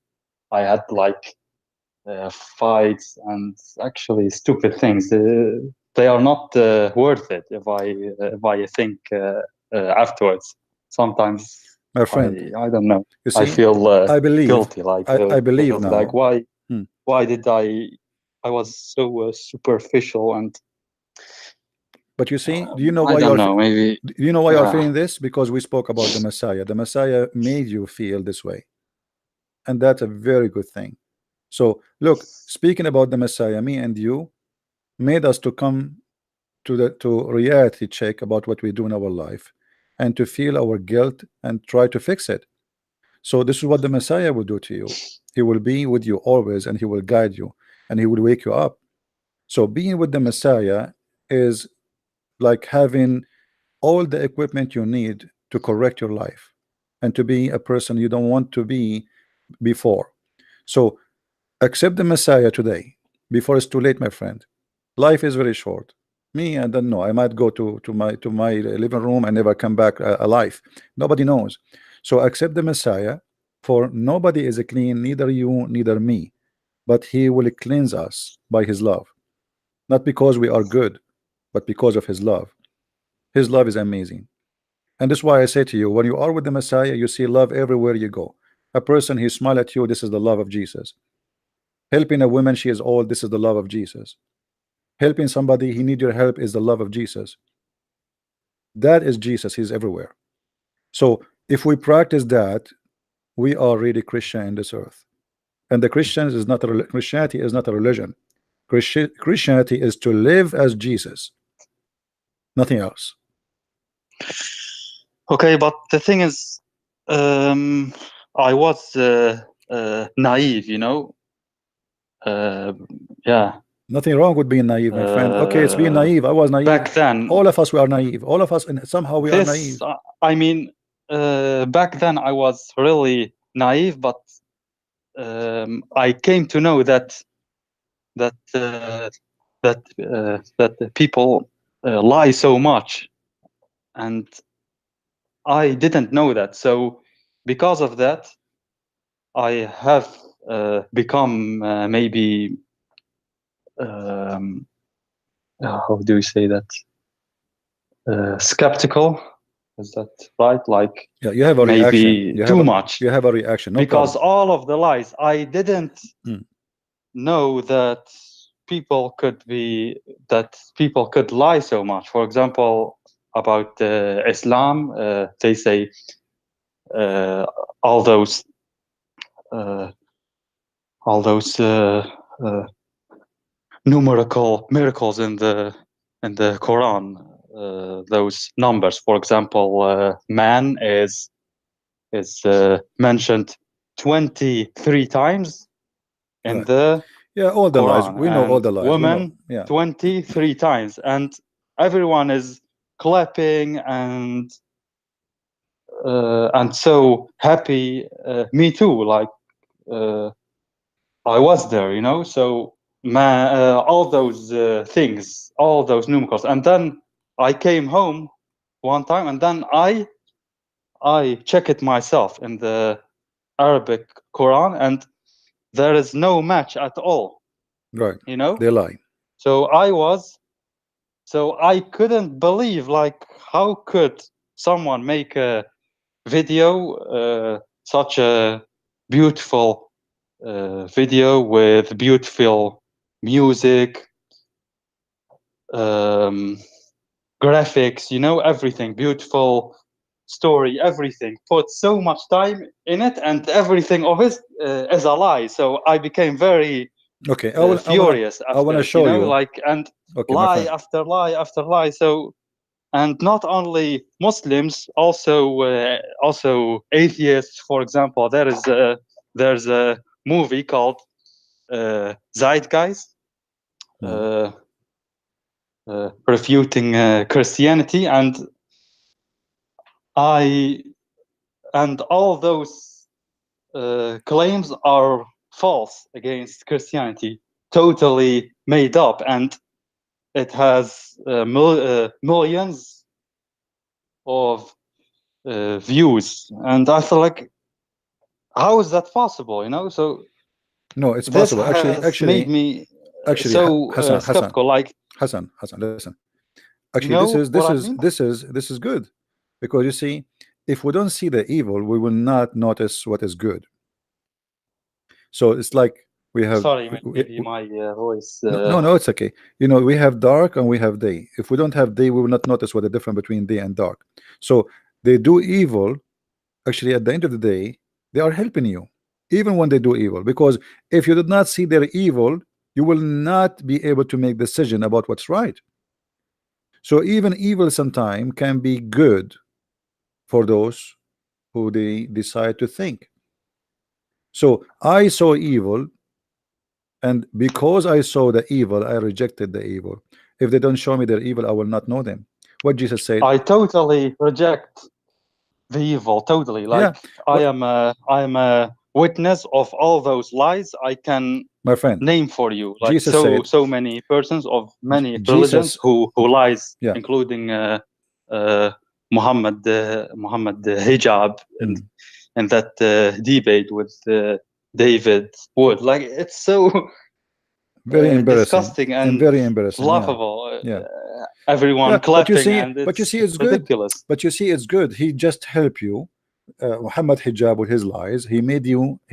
Speaker 5: I had like fights and actually stupid things. They are not worth it if I think afterwards. Sometimes
Speaker 1: My friend,
Speaker 5: I don't know.
Speaker 1: you
Speaker 5: I
Speaker 1: see,
Speaker 5: feel
Speaker 1: I believe,
Speaker 5: guilty. Like
Speaker 1: I believe now.
Speaker 5: like why did I was so superficial and.
Speaker 1: But you see, do you know
Speaker 5: I
Speaker 1: why
Speaker 5: don't know. Maybe.
Speaker 1: do you know why you're feeling this? Because we spoke about the Messiah. The Messiah made you feel this way, and that's a very good thing. So look, speaking about the Messiah, me and you made us to come to reality check about what we do in our life, and to feel our guilt and try to fix it. So this is what the Messiah will do to you. He will be with you always, and he will guide you, and he will wake you up. So being with the Messiah is like having all the equipment you need to correct your life and to be a person you don't want to be before. So accept the Messiah today before it's too late, my friend. Life is very short. Me, I don't know. I might go to my living room and never come back alive. Nobody knows. So accept the Messiah, for nobody is clean, neither you, neither me. But he will cleanse us by his love, not because we are good, but because of his love. His love is amazing. And that's why I say to you, when you are with the Messiah, you see love everywhere you go. A person, he smile at you, this is the love of Jesus. Helping a woman, she is old, this is the love of Jesus. Helping somebody, he need your help, is the love of Jesus. That is Jesus, he's everywhere. So if we practice that, we are really Christian in this earth. And the Christians is not a Christianity is not a religion. Christianity is to live as Jesus, nothing else.
Speaker 5: Okay, but the thing is, I was naive, you know. Yeah.
Speaker 1: Nothing wrong with being naive, my friend. Okay, it's being naive. I was naive.
Speaker 5: Back then,
Speaker 1: all of us were naive. All of us, and somehow we are naive.
Speaker 5: I mean, back then I was really naive, but I came to know that the people lie so much, and I didn't know that. So because of that, I have become maybe how do you say that? Skeptical. Is that right? Like,
Speaker 1: yeah, you have a
Speaker 5: maybe
Speaker 1: reaction.
Speaker 5: too much.
Speaker 1: You have a reaction. No
Speaker 5: because
Speaker 1: problem.
Speaker 5: all of the lies, I didn't know that people could lie so much. For example, about Islam, they say all those numerical miracles in the Quran. Those numbers, for example, man is mentioned 23 times in the
Speaker 1: all the
Speaker 5: Quran,
Speaker 1: lies. We know all the lies.
Speaker 5: Women,
Speaker 1: yeah,
Speaker 5: 23 times, and everyone is clapping and so happy. Me too. Like I was there, you know. So all those things, all those numerals, and then I came home one time, and then I check it myself in the Arabic Quran, and there is no match at all.
Speaker 1: Right.
Speaker 5: You know,
Speaker 1: they lie.
Speaker 5: So I couldn't believe, like, how could someone make a video, such a beautiful video with beautiful music, graphics, you know, everything, beautiful story, everything, put so much time in it, and everything of it is a lie. So I became very furious
Speaker 1: I want to
Speaker 5: after,
Speaker 1: show
Speaker 5: you know,
Speaker 1: you.
Speaker 5: like, and
Speaker 1: Okay,
Speaker 5: lie after lie after lie. So, and not only Muslims, also atheists. For example, there's a movie called Zeitgeist. refuting Christianity, and all those claims are false against Christianity, totally made up, and it has millions of views, and I feel like, how is that possible? You know, so
Speaker 1: No, it's
Speaker 5: this
Speaker 1: possible.
Speaker 5: has made me so
Speaker 1: Hassan,
Speaker 5: skeptical. Like,
Speaker 1: Hassan, listen.
Speaker 5: you
Speaker 1: Actually,
Speaker 5: know what I mean?
Speaker 1: this is good, because you see, if we don't see the evil, we will not notice what is good. So it's like we have
Speaker 5: Sorry, maybe my voice.
Speaker 1: no, it's okay. You know, we have dark and we have day. If we don't have day, we will not notice what the difference between day and dark. So they do evil. Actually, at the end of the day, they are helping you, even when they do evil. Because if you did not see their evil, you will not be able to make decision about what's right. So even evil sometimes can be good for those who they decide to think. So I saw evil, and because I saw the evil, I rejected the evil. If they don't show me their evil, I will not know them. What Jesus said.
Speaker 5: I totally reject the evil. Totally. Like,
Speaker 1: Yeah.
Speaker 5: I am a witness of all those lies. I can
Speaker 1: My friend,
Speaker 5: name for you, like,
Speaker 1: Jesus said,
Speaker 5: so many persons of many
Speaker 1: Jesus,
Speaker 5: religions who lies,
Speaker 1: yeah,
Speaker 5: including Muhammad hijab, and that debate with David Wood. Like, it's so
Speaker 1: very embarrassing
Speaker 5: disgusting and
Speaker 1: very embarrassing.
Speaker 5: laughable.
Speaker 1: Yeah.
Speaker 5: Everyone
Speaker 1: Yeah,
Speaker 5: clapping, and
Speaker 1: but you
Speaker 5: it's
Speaker 1: see, it's good.
Speaker 5: ridiculous.
Speaker 1: But you see, it's good. He just helped you, Muhammad hijab, with his lies. He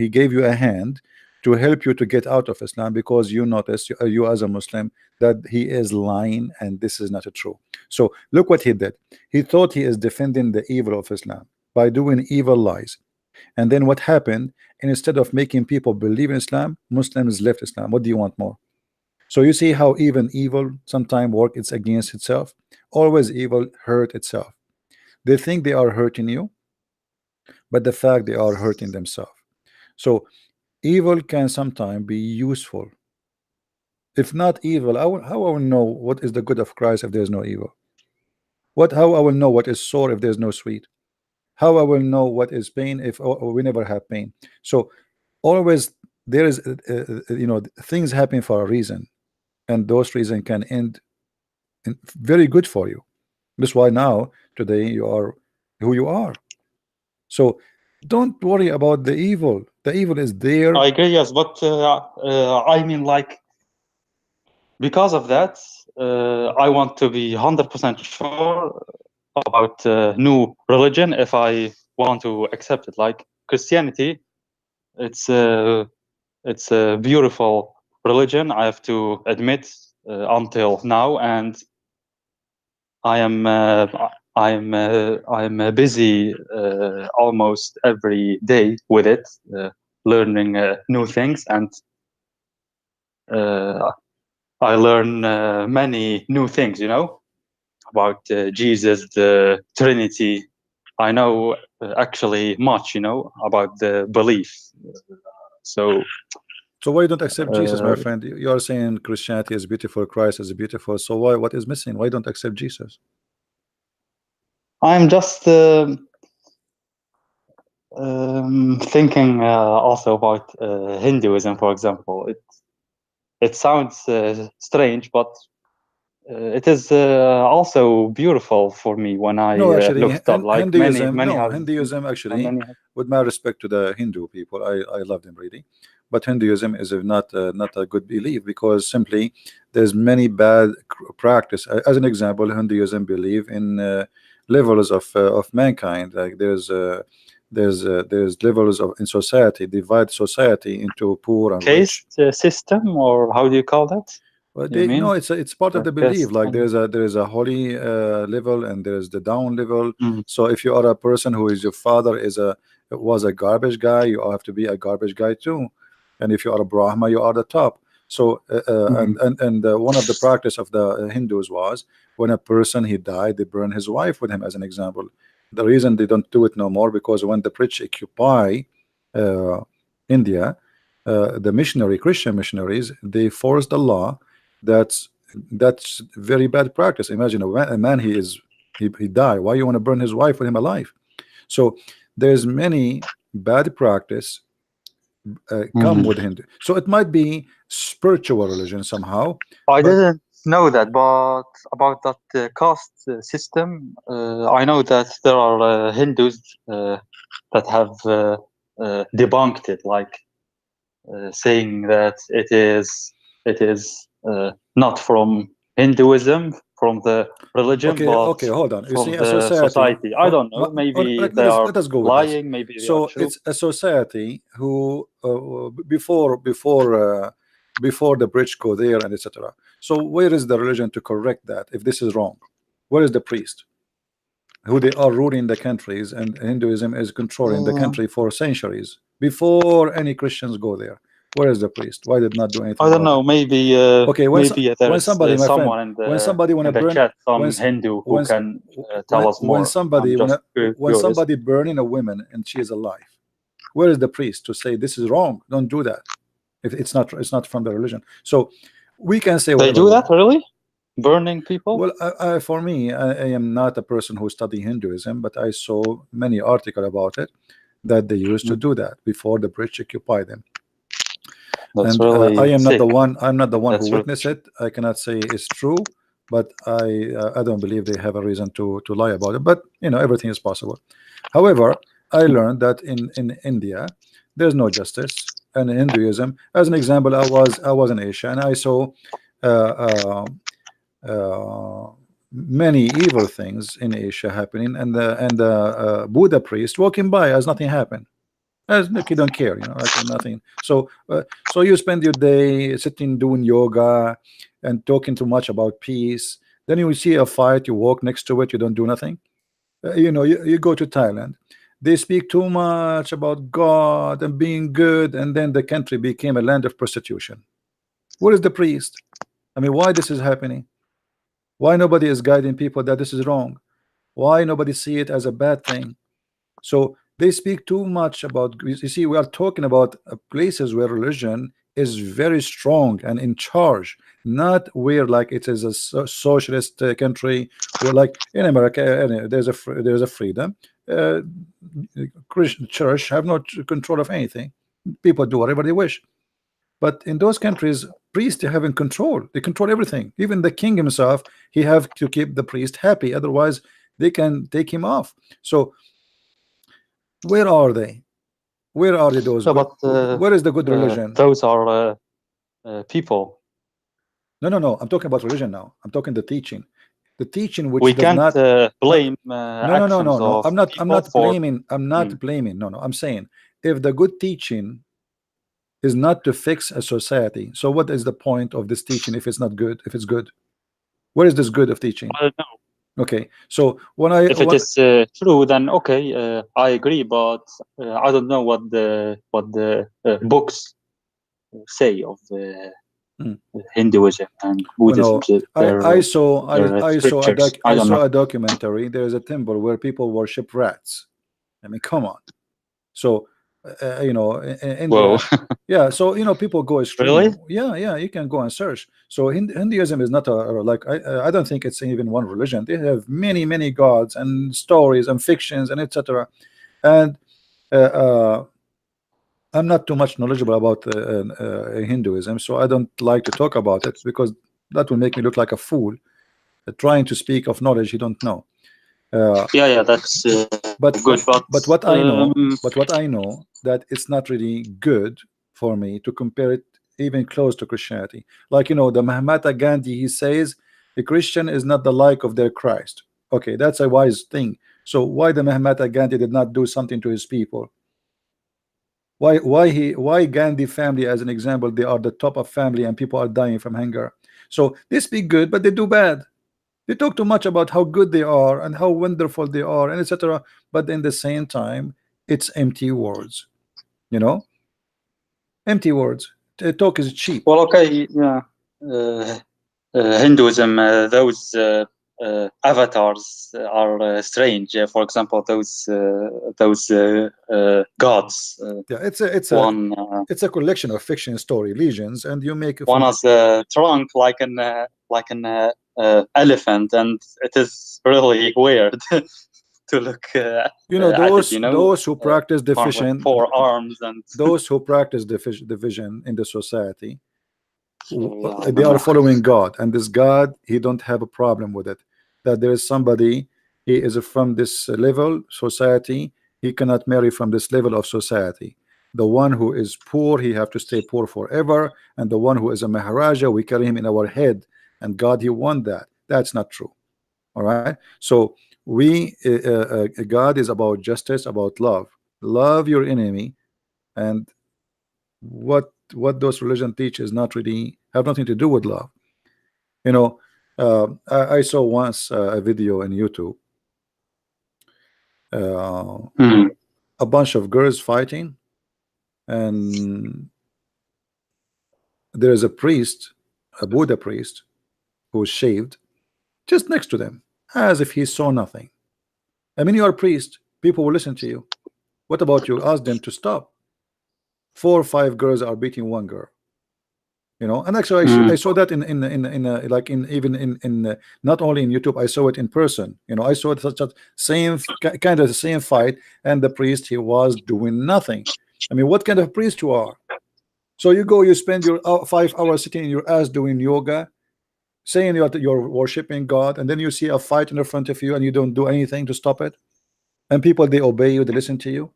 Speaker 1: gave you a hand to help you to get out of Islam, because you notice, you as a Muslim, that he is lying and this is not true. So look what he did. He thought he is defending the evil of Islam by doing evil lies. And then what happened? And instead of making people believe in Islam, Muslims left Islam. What do you want more? So you see how even evil sometimes works, it's against itself. Always evil hurt itself. They think they are hurting you, but the fact they are hurting themselves. So evil can sometimes be useful. If not evil, how I will know what is the good of Christ if there is no evil? How I will know what is sour if there is no sweet? How I will know what is pain if we never have pain? So always there is you know, things happen for a reason, and those reasons can end very good for you. That's why now today you are who you are. So don't worry about the evil. The evil is there.
Speaker 5: I agree, yes, but I mean, like, because of that, I want to be 100% sure about new religion if I want to accept it. Like Christianity, it's a beautiful religion, I have to admit, until now, and I am busy almost every day with it, learning new things, and I learn many new things, you know, about Jesus, the Trinity. I know actually much, you know, about the belief. So
Speaker 1: why you don't accept Jesus, my friend? You are saying Christianity is beautiful, Christ is beautiful. So why? What is missing? Why don't accept Jesus?
Speaker 5: I'm just thinking also about Hinduism, for example. It sounds strange, but it is also beautiful for me when I
Speaker 1: No, actually,
Speaker 5: looked up. Like,
Speaker 1: Hinduism.
Speaker 5: many
Speaker 1: No,
Speaker 5: have,
Speaker 1: Hinduism. Actually,
Speaker 5: many.
Speaker 1: with my respect to the Hindu people, I love them really, but Hinduism is not a good belief, because simply there's many bad practice. As an example, Hinduism believe in levels of mankind. Like there's levels of in society, divide society into poor and rich.
Speaker 5: Caste system, or how do you call that?
Speaker 1: Well,
Speaker 5: You mean?
Speaker 1: no, it's part of the belief. Like there is a holy level, and there is the down level. So if you are a person who is, your father was a garbage guy, you have to be a garbage guy too. And if you are a Brahma, you are the top. So and one of the practice of the Hindus was, when a person he died, they burn his wife with him, as an example. The reason they don't do it no more, because when the British occupy India, the Christian missionaries, they forced the law that That's very bad practice. Imagine a man he died. Why you want to burn his wife with him alive? So there's many bad practice come with Hindu. So it might be spiritual religion somehow.
Speaker 5: I didn't know that, but about that caste system, I know that there are Hindus that have debunked it, like saying that it is not from Hinduism, from the religion,
Speaker 1: Okay,
Speaker 5: but
Speaker 1: okay, hold on. You
Speaker 5: from
Speaker 1: see, a
Speaker 5: the
Speaker 1: society.
Speaker 5: I don't know. Maybe they are
Speaker 1: let us go with
Speaker 5: lying.
Speaker 1: this.
Speaker 5: Maybe they
Speaker 1: So
Speaker 5: are true.
Speaker 1: it's a society who before the bridge go there and etc. So where is the religion to correct that if this is wrong? Where is the priest? Who they are ruling the countries, and Hinduism is controlling the country for centuries before any Christians go there. Where is the priest? Why did not do anything?
Speaker 5: I don't
Speaker 1: about
Speaker 5: know.
Speaker 1: it?
Speaker 5: Maybe
Speaker 1: Okay,
Speaker 5: maybe
Speaker 1: when
Speaker 5: there's
Speaker 1: somebody, my friend,
Speaker 5: someone in
Speaker 1: when somebody want to
Speaker 5: the
Speaker 1: burn,
Speaker 5: chat,
Speaker 1: when
Speaker 5: some Hindu who
Speaker 1: when
Speaker 5: can tell us more.
Speaker 1: when somebody
Speaker 5: I'm just
Speaker 1: when
Speaker 5: curious.
Speaker 1: somebody burning a woman and she is alive, where is the priest to say this is wrong? Don't do that. If it's not from the religion. So we can say
Speaker 5: They
Speaker 1: whatever
Speaker 5: do
Speaker 1: we
Speaker 5: that
Speaker 1: want.
Speaker 5: really? Burning people?
Speaker 1: Well, for me, I am not a person who study Hinduism, but I saw many articles about it that they used to do that before the British occupied them.
Speaker 5: That's
Speaker 1: And
Speaker 5: really
Speaker 1: I am not
Speaker 5: sick.
Speaker 1: the one. I'm not the one
Speaker 5: That's
Speaker 1: who witnessed it. I cannot say it's true, but I don't believe they have a reason to lie about it. But you know, everything is possible. However, I learned that in India there's no justice, and in Hinduism, as an example, I was in Asia and I saw uh, many evil things in Asia happening, and the Buddha priest walking by as nothing happened. As like you don't care, you know, like nothing. So so you spend your day sitting doing yoga and talking too much about peace. Then you see a fight, you walk next to it, you don't do nothing. You know, you go to Thailand, they speak too much about God and being good, and then the country became a land of prostitution. Where is the priest? I mean, why this is happening? Why nobody is guiding people that this is wrong? Why nobody see it as a bad thing? So they speak too much about, you see, we are talking about places where religion is very strong and in charge, not where like it is a socialist country where like in America there's a freedom. Christian church have no control of anything. People do whatever they wish. But in those countries, priests they have in control. They control everything. Even the king himself, he have to keep the priest happy. Otherwise, they can take him off. So where are they? Where are they? Those?
Speaker 5: No, but
Speaker 1: where is the good religion?
Speaker 5: those are people.
Speaker 1: No. I'm talking about religion now. I'm talking the teaching. The teaching which
Speaker 5: We
Speaker 1: does
Speaker 5: can't
Speaker 1: not
Speaker 5: blame actions
Speaker 1: no.
Speaker 5: of
Speaker 1: I'm not
Speaker 5: for-
Speaker 1: blaming. I'm not blaming. No. I'm saying if the good teaching is not to fix a society, so what is the point of this teaching if it's not good? If it's good, where is this good of teaching?
Speaker 5: I don't know.
Speaker 1: Okay, so
Speaker 5: If it is true, then okay, I agree. But I don't know what the books say of Hinduism and Buddhism.
Speaker 1: I saw
Speaker 5: a
Speaker 1: documentary. There is a temple where people worship rats. I mean, come on. So you know, in India, yeah. So you know, people go extreme.
Speaker 5: Really?
Speaker 1: Yeah. You can go and search. So Hinduism is not like I don't think it's even one religion. They have many gods and stories and fictions and etc. And I'm not too much knowledgeable about Hinduism, so I don't like to talk about it because that will make me look like a fool trying to speak of knowledge you don't know.
Speaker 5: Yeah, that's
Speaker 1: but
Speaker 5: good.
Speaker 1: But what I know, that it's not really good for me to compare it even close to Christianity. Like, you know, the Mahatma Gandhi, he says the Christian is not the like of their Christ. Okay, that's a wise thing. So why the Mahatma Gandhi did not do something to his people? Why Gandhi family, as an example, they are the top of family and people are dying from hunger. So they speak good, but they do bad. They talk too much about how good they are and how wonderful they are and etc. But in the same time, it's empty words. You know, empty words. Talk is cheap.
Speaker 5: Well, okay, yeah. Hinduism, those avatars are strange. For example, those gods.
Speaker 1: Yeah, it's a collection of fiction story, legions, and you make
Speaker 5: one has a trunk like an elephant, and it is really weird to look
Speaker 1: You know,
Speaker 5: at it,
Speaker 1: those who practice
Speaker 5: with
Speaker 1: division,
Speaker 5: 4 arms and
Speaker 1: those who practice division in the society,
Speaker 5: so, I
Speaker 1: they
Speaker 5: don't
Speaker 1: are
Speaker 5: know.
Speaker 1: following God, and this God, he don't have a problem with it, that there is somebody, he is from this level society, he cannot marry from this level of society. The one who is poor, he have to stay poor forever, and the one who is a maharaja, we carry him in our head, and God, he want that. That's not true. All right, so we God is about justice, about love your enemy, and what those religion teach is not really have nothing to do with love. You know, I saw once a video in YouTube,
Speaker 5: Hmm.
Speaker 1: a bunch of girls fighting, and there is a priest, a Buddha priest, who's shaved just next to them, as if he saw nothing. I mean, you are a priest, people will listen to you. What about you? Ask them to stop. 4 or 5 girls are beating one girl. You know, and actually I saw that in like in even in not only in YouTube, I saw it in person. You know, I saw it such a same kind of the same fight, and the priest, he was doing nothing. I mean, what kind of priest you are? So you go, you spend your 5 hours sitting in your ass doing yoga, saying you're worshiping God, and then you see a fight in the front of you and you don't do anything to stop it, and people, they obey you, they listen to you.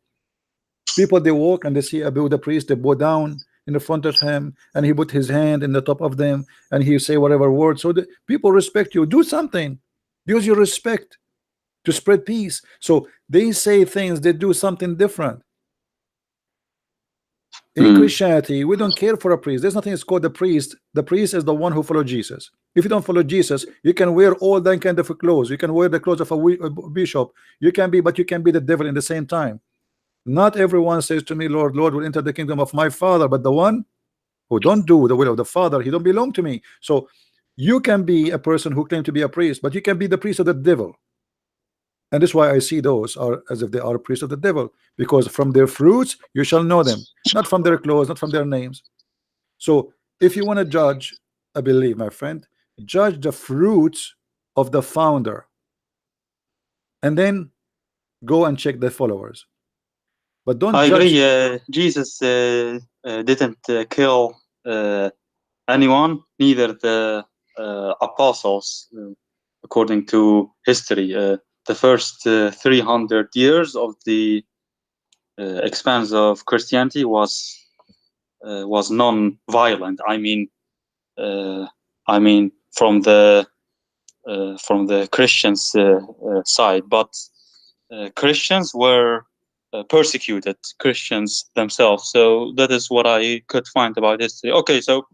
Speaker 1: People, they walk and they see a Buddha priest, they bow down in the front of him, and he put his hand in the top of them, and he say whatever word. So the people respect you. Do something. Use your respect to spread peace. So they say things, they do something different. In Christianity, we don't care for a priest. There's nothing that's called the priest. The priest is the one who follows Jesus. If you don't follow Jesus, you can wear all that kind of clothes. You can wear the clothes of a bishop. You can be, but you can be the devil in the same time. Not everyone says to me, Lord, Lord, will enter the kingdom of my Father, but the one who don't do the will of the Father, he don't belong to me. So you can be a person who claim to be a priest, but you can be the priest of the devil. And that's why I see those are as if they are priests of the devil, because from their fruits you shall know them, not from their clothes, not from their names. So if you want to judge, I believe, my friend, judge the fruits of the founder, and then go and check the followers. But don't
Speaker 5: I
Speaker 1: judge.
Speaker 5: agree. Jesus didn't kill anyone, neither the apostles, according to history. The first 300 years of the expanse of Christianity was non-violent. I mean, from the Christians' side, but Christians were persecuted, Christians themselves. So that is what I could find about history. Okay, so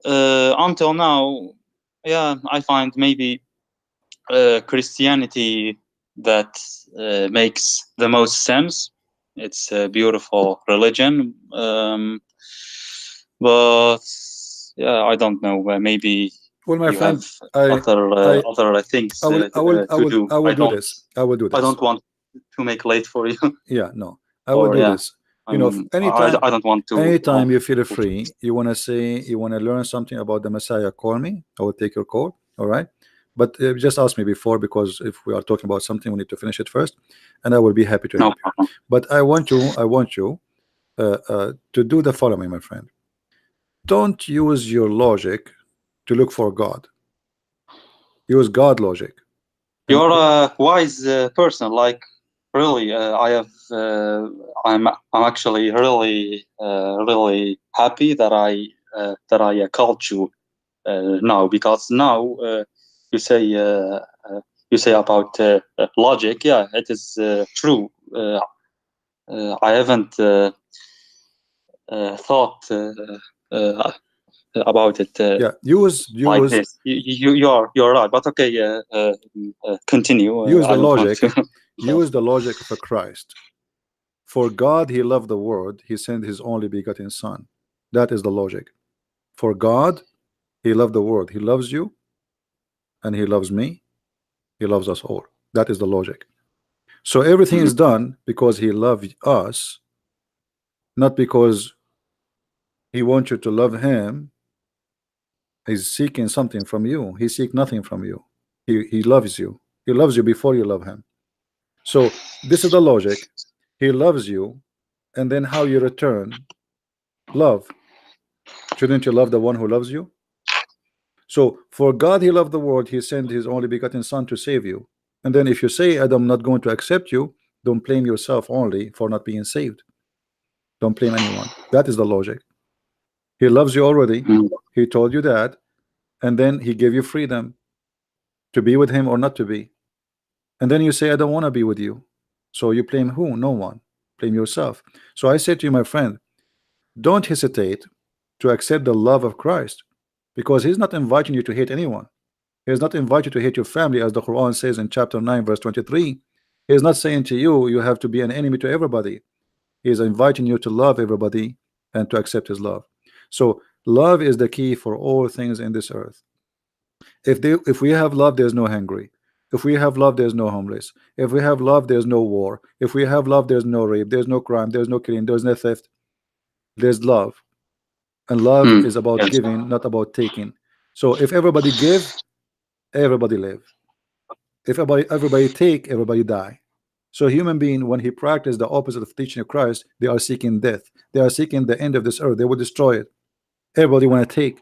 Speaker 5: until now, yeah, I find maybe Christianity that makes the most sense. It's a beautiful religion, but yeah, I don't know. Maybe
Speaker 1: Well, my
Speaker 5: you
Speaker 1: friend,
Speaker 5: have other things
Speaker 1: I will
Speaker 5: do.
Speaker 1: do this. I will do this.
Speaker 5: I don't want to make late for you.
Speaker 1: Yeah, no, I will do this. You know, anytime,
Speaker 5: I don't want to.
Speaker 1: anytime you feel free, you want to say, you want to learn something about the Messiah, call me. I will take your call. All right. But just ask me before, because if we are talking about something, we need to finish it first, and I will be happy to help you. But I want you to do the following, my friend. Don't use your logic to look for God. Use God logic.
Speaker 5: You're a wise person. Like, really, I'm actually really happy that I called you now, because now you say about logic. Yeah, it is true. I haven't thought about it.
Speaker 1: Yeah, use
Speaker 5: like this. You're right. But okay, continue.
Speaker 1: Use the
Speaker 5: I don't want
Speaker 1: logic.
Speaker 5: to.
Speaker 1: Use the logic of a Christ. For God, he loved the world, he sent his only begotten son. That is the logic. For God, he loved the world. He loves you, and he loves me. He loves us all. That is the logic. So everything is done because he loved us, not because he wants you to love him He's seeking something from you. He seeks nothing from you. He loves you. He loves you before you love him. So this is the logic. He loves you, and then how you return love. Shouldn't you love the one who loves you? So for God he loved the world, he sent his only begotten son to save you. And then if you say, I'm not going to accept you, don't blame yourself only for not being saved. Don't blame anyone. That is the logic. He loves you already. He told you that, and then he gave you freedom to be with him or not to be. And then you say, I don't want to be with you. So you blame who? No one. Blame yourself. So I say to you, my friend, don't hesitate to accept the love of Christ, because he's not inviting you to hate anyone. He is not inviting you to hate your family, as the Quran says in chapter 9 verse 23. He is not saying to you, you have to be an enemy to everybody. He is inviting you to love everybody and to accept his love. So love is the key for all things in this earth. If we have love, there's no hungry. If we have love, there's no homeless. If we have love, there's no war. If we have love, there's no rape, there's no crime, there's no killing, there's no theft. There's love. And love is about
Speaker 5: Yes.
Speaker 1: giving, not about taking. So if everybody give, everybody live. If everybody take, everybody die. So human being, when he practice the opposite of teaching of Christ, they are seeking death. They are seeking the end of this earth. They will destroy it. Everybody want to take.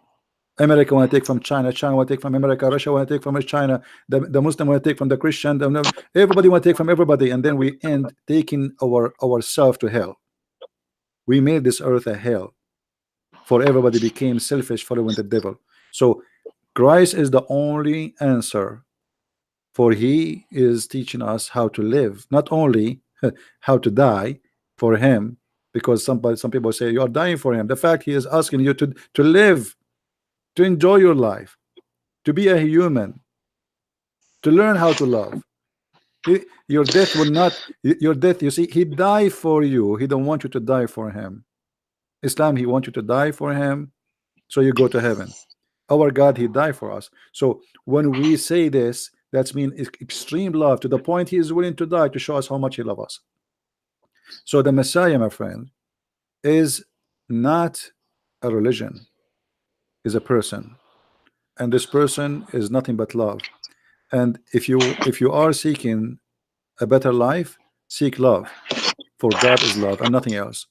Speaker 1: America want to take from China. China want to take from America. Russia want to take from China. The Muslim want to take from the Christian. Everybody want to take from everybody, and then we end taking ourselves to hell. We made this earth a hell, for everybody became selfish, following the devil. So Christ is the only answer, for he is teaching us how to live, not only how to die for him, because some people say you are dying for him. The fact he is asking you to live, to enjoy your life, to be a human, to learn how to love. Your death will not, your death, you see, he died for you. He don't want you to die for him. Islam, he wants you to die for him, so you go to heaven. Our God, he died for us. So when we say this, that's mean extreme love, to the point he is willing to die to show us how much he loves us. So the Messiah, my friend, is not a religion, is a person, and this person is nothing but love. And if you are seeking a better life, seek love, for God is love and nothing else.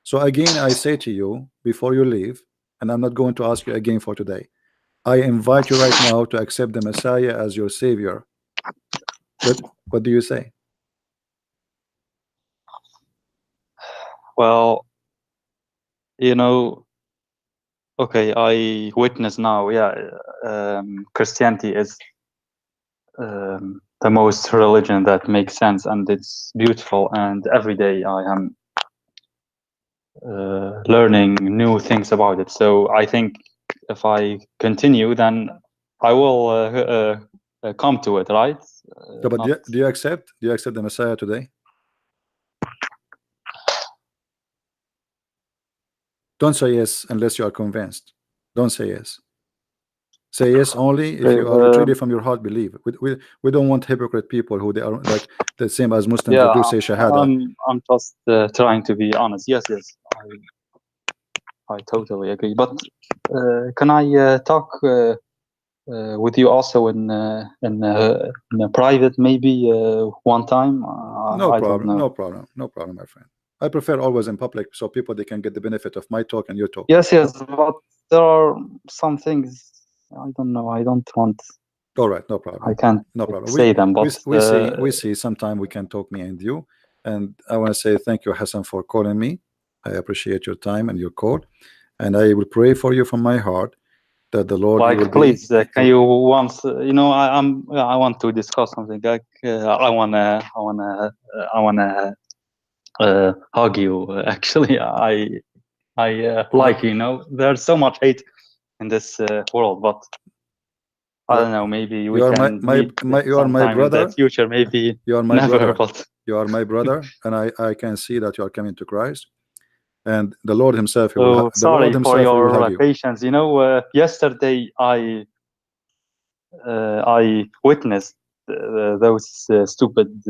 Speaker 1: So again, I say to you before you leave, and I'm not going to ask you again for today, I invite you right now to accept the Messiah as your savior. What do you say?
Speaker 5: Well, you know, okay, I witness now, Christianity is the most religion that makes sense, and it's beautiful, and every day I am learning new things about it. So I think if I continue, then I will come to it, right?
Speaker 1: No, but do you accept the Messiah today? Don't say yes unless you are convinced. Don't say yes. Say yes only if you are truly from your heart believe. We don't want hypocrite people who they are like the same as Muslims who do say shahada.
Speaker 5: I'm just trying to be honest. Yes, I totally agree. But can I talk with you also in a private, maybe one time?
Speaker 1: No
Speaker 5: I don't know.
Speaker 1: no problem, my friend. I prefer always in public, so people they can get the benefit of my talk and your talk.
Speaker 5: Yes, but there are some things I don't know. I don't want.
Speaker 1: All right, no problem.
Speaker 5: I can't
Speaker 1: no problem.
Speaker 5: say them, but
Speaker 1: we see sometime we can talk, me and you. And I want to say thank you, Hassan, for calling me. I appreciate your time and your call, and I will pray for you from my heart that the Lord will
Speaker 5: please can you once I want to discuss something. Like I wanna hug you. Actually, I like there's so much hate in this world, but I don't know. Maybe we can
Speaker 1: you are my brother
Speaker 5: in the future. Maybe
Speaker 1: you are my
Speaker 5: never,
Speaker 1: brother.
Speaker 5: But
Speaker 1: you are my brother, and I can see that you are coming to Christ, and the Lord Himself.
Speaker 5: Sorry for your patience. Yesterday I witnessed those stupid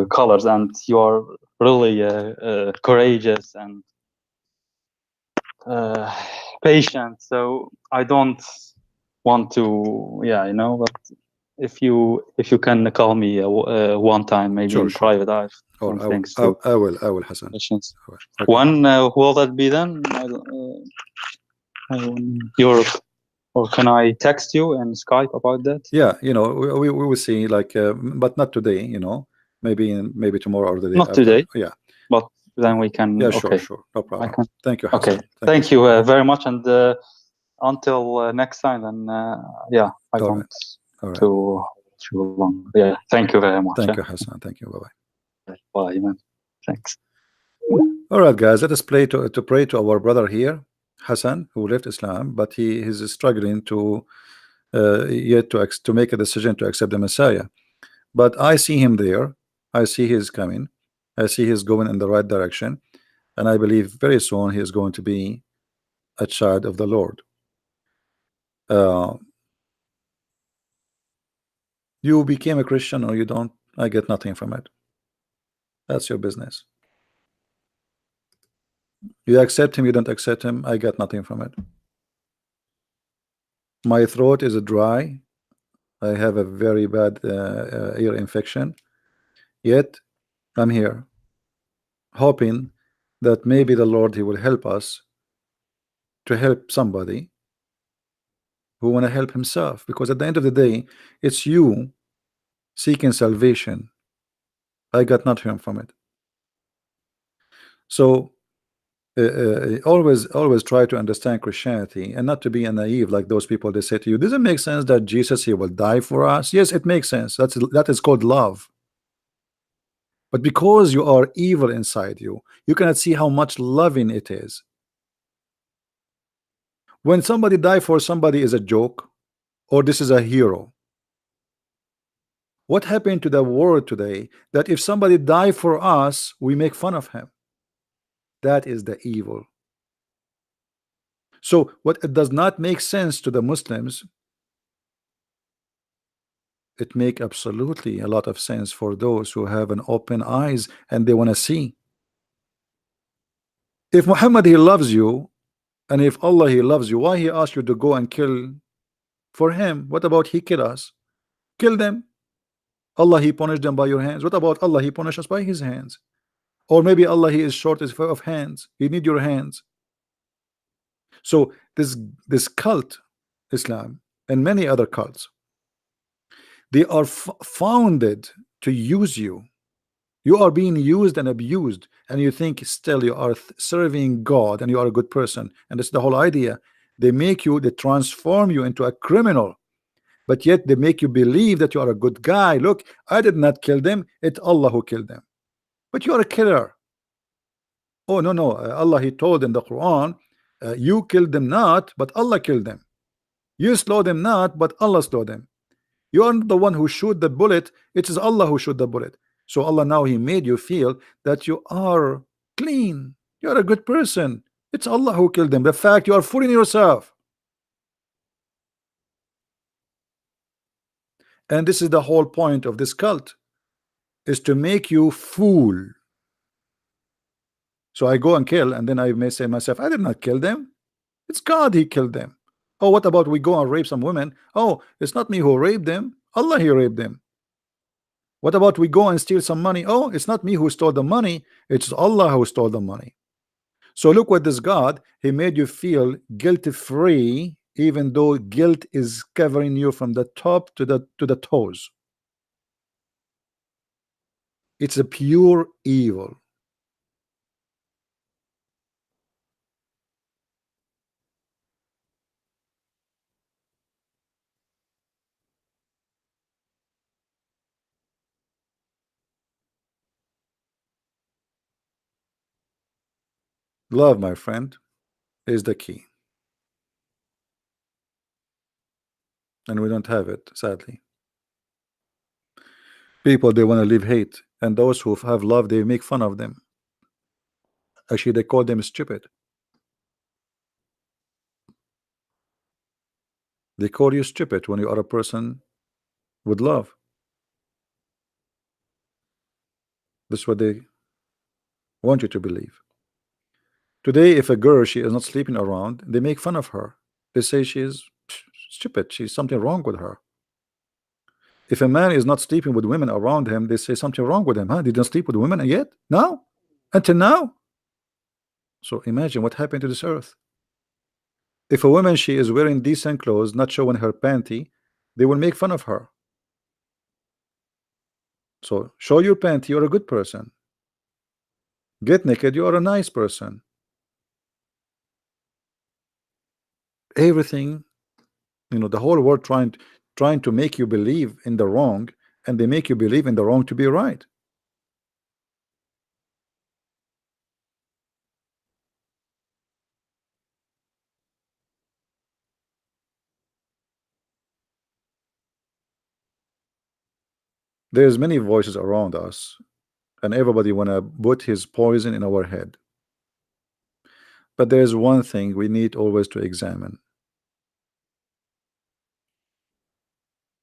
Speaker 5: colors, and you are really courageous, and patient, so I don't want to, yeah, you know. But if you can call me one time, maybe
Speaker 1: Sure,
Speaker 5: in
Speaker 1: sure.
Speaker 5: private, I have
Speaker 1: Or
Speaker 5: some
Speaker 1: I will,
Speaker 5: things to
Speaker 1: I will, Hassan.
Speaker 5: questions.
Speaker 1: I will. Okay.
Speaker 5: When will that be then? Europe, or can I text you and Skype about that?
Speaker 1: Yeah, you know, we will see, like, but not today, you know, maybe tomorrow or the day
Speaker 5: Not
Speaker 1: after.
Speaker 5: today,
Speaker 1: Yeah,
Speaker 5: but then we can.
Speaker 1: yeah, sure,
Speaker 5: Okay,
Speaker 1: sure, no problem.
Speaker 5: can.
Speaker 1: Thank you, Hassan.
Speaker 5: Okay, thank you very much, and until next time, then yeah, I
Speaker 1: All
Speaker 5: don't
Speaker 1: right. All right.
Speaker 5: too long. Yeah, thank you very much.
Speaker 1: Thank you, Hassan. Thank you. Bye bye.
Speaker 5: Bye, man. Thanks.
Speaker 1: All right, guys, let us pray to our brother here, Hassan, who left Islam, but he is struggling to yet to make a decision to accept the Messiah. But I see him there. I see he's coming. I see he's going in the right direction, and I believe very soon he is going to be a child of the Lord. You became a Christian or you don't, I get nothing from it. That's your business. You accept him, you don't accept him, I get nothing from it. My throat is dry. I have a very bad ear infection. Yet I'm here, hoping that maybe the Lord, he will help us to help somebody who want to help himself. Because at the end of the day, it's you seeking salvation. I got nothing from it. So always try to understand Christianity and not to be naive like those people. They say to you, does it make sense that Jesus, he will die for us? Yes, it makes sense. That is called love. But because you are evil inside you, you cannot see how much loving it is. When somebody die for somebody is a joke, or this is a hero. What happened to the world today that if somebody die for us, we make fun of him? That is the evil. So what it does not make sense to the Muslims, it make absolutely a lot of sense for those who have an open eyes and they want to see. If Muhammad, he loves you, and if Allah, he loves you, why he asked you to go and kill for him? What about he kill us? Kill them. Allah, he punished them by your hands. What about Allah, he punished us by his hands? Or maybe Allah, he is short of hands, he need your hands. So this cult, Islam, and many other cults, they are founded to use you. You are being used and abused, and you think still you are serving God and you are a good person. And that's the whole idea. They make you, they transform you into a criminal, but yet they make you believe that you are a good guy. Look, I did not kill them, it's Allah who killed them. But you are a killer. Oh no, no, Allah, he told in the Quran, you killed them not, but Allah killed them. You slow them not, but Allah slowed them. You are the one who shoot the bullet, it is Allah who shoot the bullet. So Allah, now he made you feel that you are clean, you are a good person. It's Allah who killed them. The fact you are fooling yourself. And this is the whole point of this cult, is to make you fool. So I go and kill, and then I may say myself, I did not kill them, it's God, he killed them. Oh, what about we go and rape some women? Oh, it's not me who raped them, Allah, he raped them. What about we go and steal some money? Oh, it's not me who stole the money, it's Allah who stole the money. So look what this God, he made you feel guilt free, even though guilt is covering you from the top to the toes. It's a pure evil. Love, my friend, is the key. And we don't have it, sadly. People, they want to live hate, and those who have love, they make fun of them. Actually, they call them stupid. They call you stupid when you are a person with love. That's what they want you to believe. Today, if a girl she is not sleeping around, they make fun of her. They say she is stupid. She's something wrong with her. If a man is not sleeping with women around him, they say something wrong with him. Huh? Did not sleep with women yet? No, until now. So imagine what happened to this earth. If a woman she is wearing decent clothes, not showing her panty, they will make fun of her. So show your panty, you're a good person. Get naked, you are a nice person. Everything, the whole world trying to make you believe in the wrong, and they make you believe in the wrong to be right. There's many voices around us, and everybody wanna put his poison in our head. But there's one thing we need always to examine: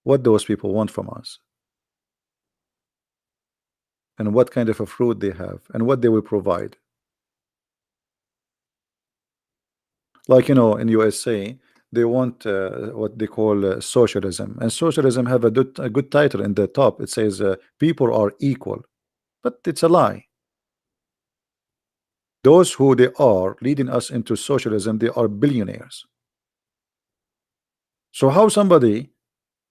Speaker 1: what those people want from us, and what kind of a fruit they have, and what they will provide. Like in USA, they want what they call socialism, and socialism have a good title in the top. It says people are equal, but it's a lie. Those who they are leading us into socialism, they are billionaires. So how somebody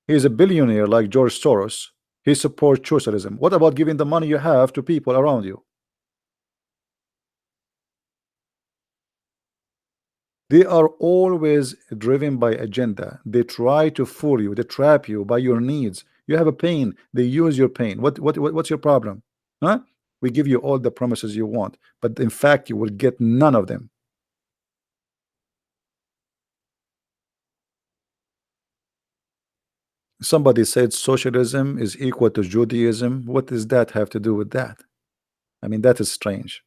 Speaker 1: is a billionaire like George Soros, he supports socialism? What about giving the money you have to people around you? They are always driven by agenda. They try to fool you. They trap you by your needs. You have a pain. They use your pain. What's your problem? Huh? We give you all the promises you want, but in fact, you will get none of them. Somebody said socialism is equal to Judaism. What does that have to do with that? I mean, that is strange.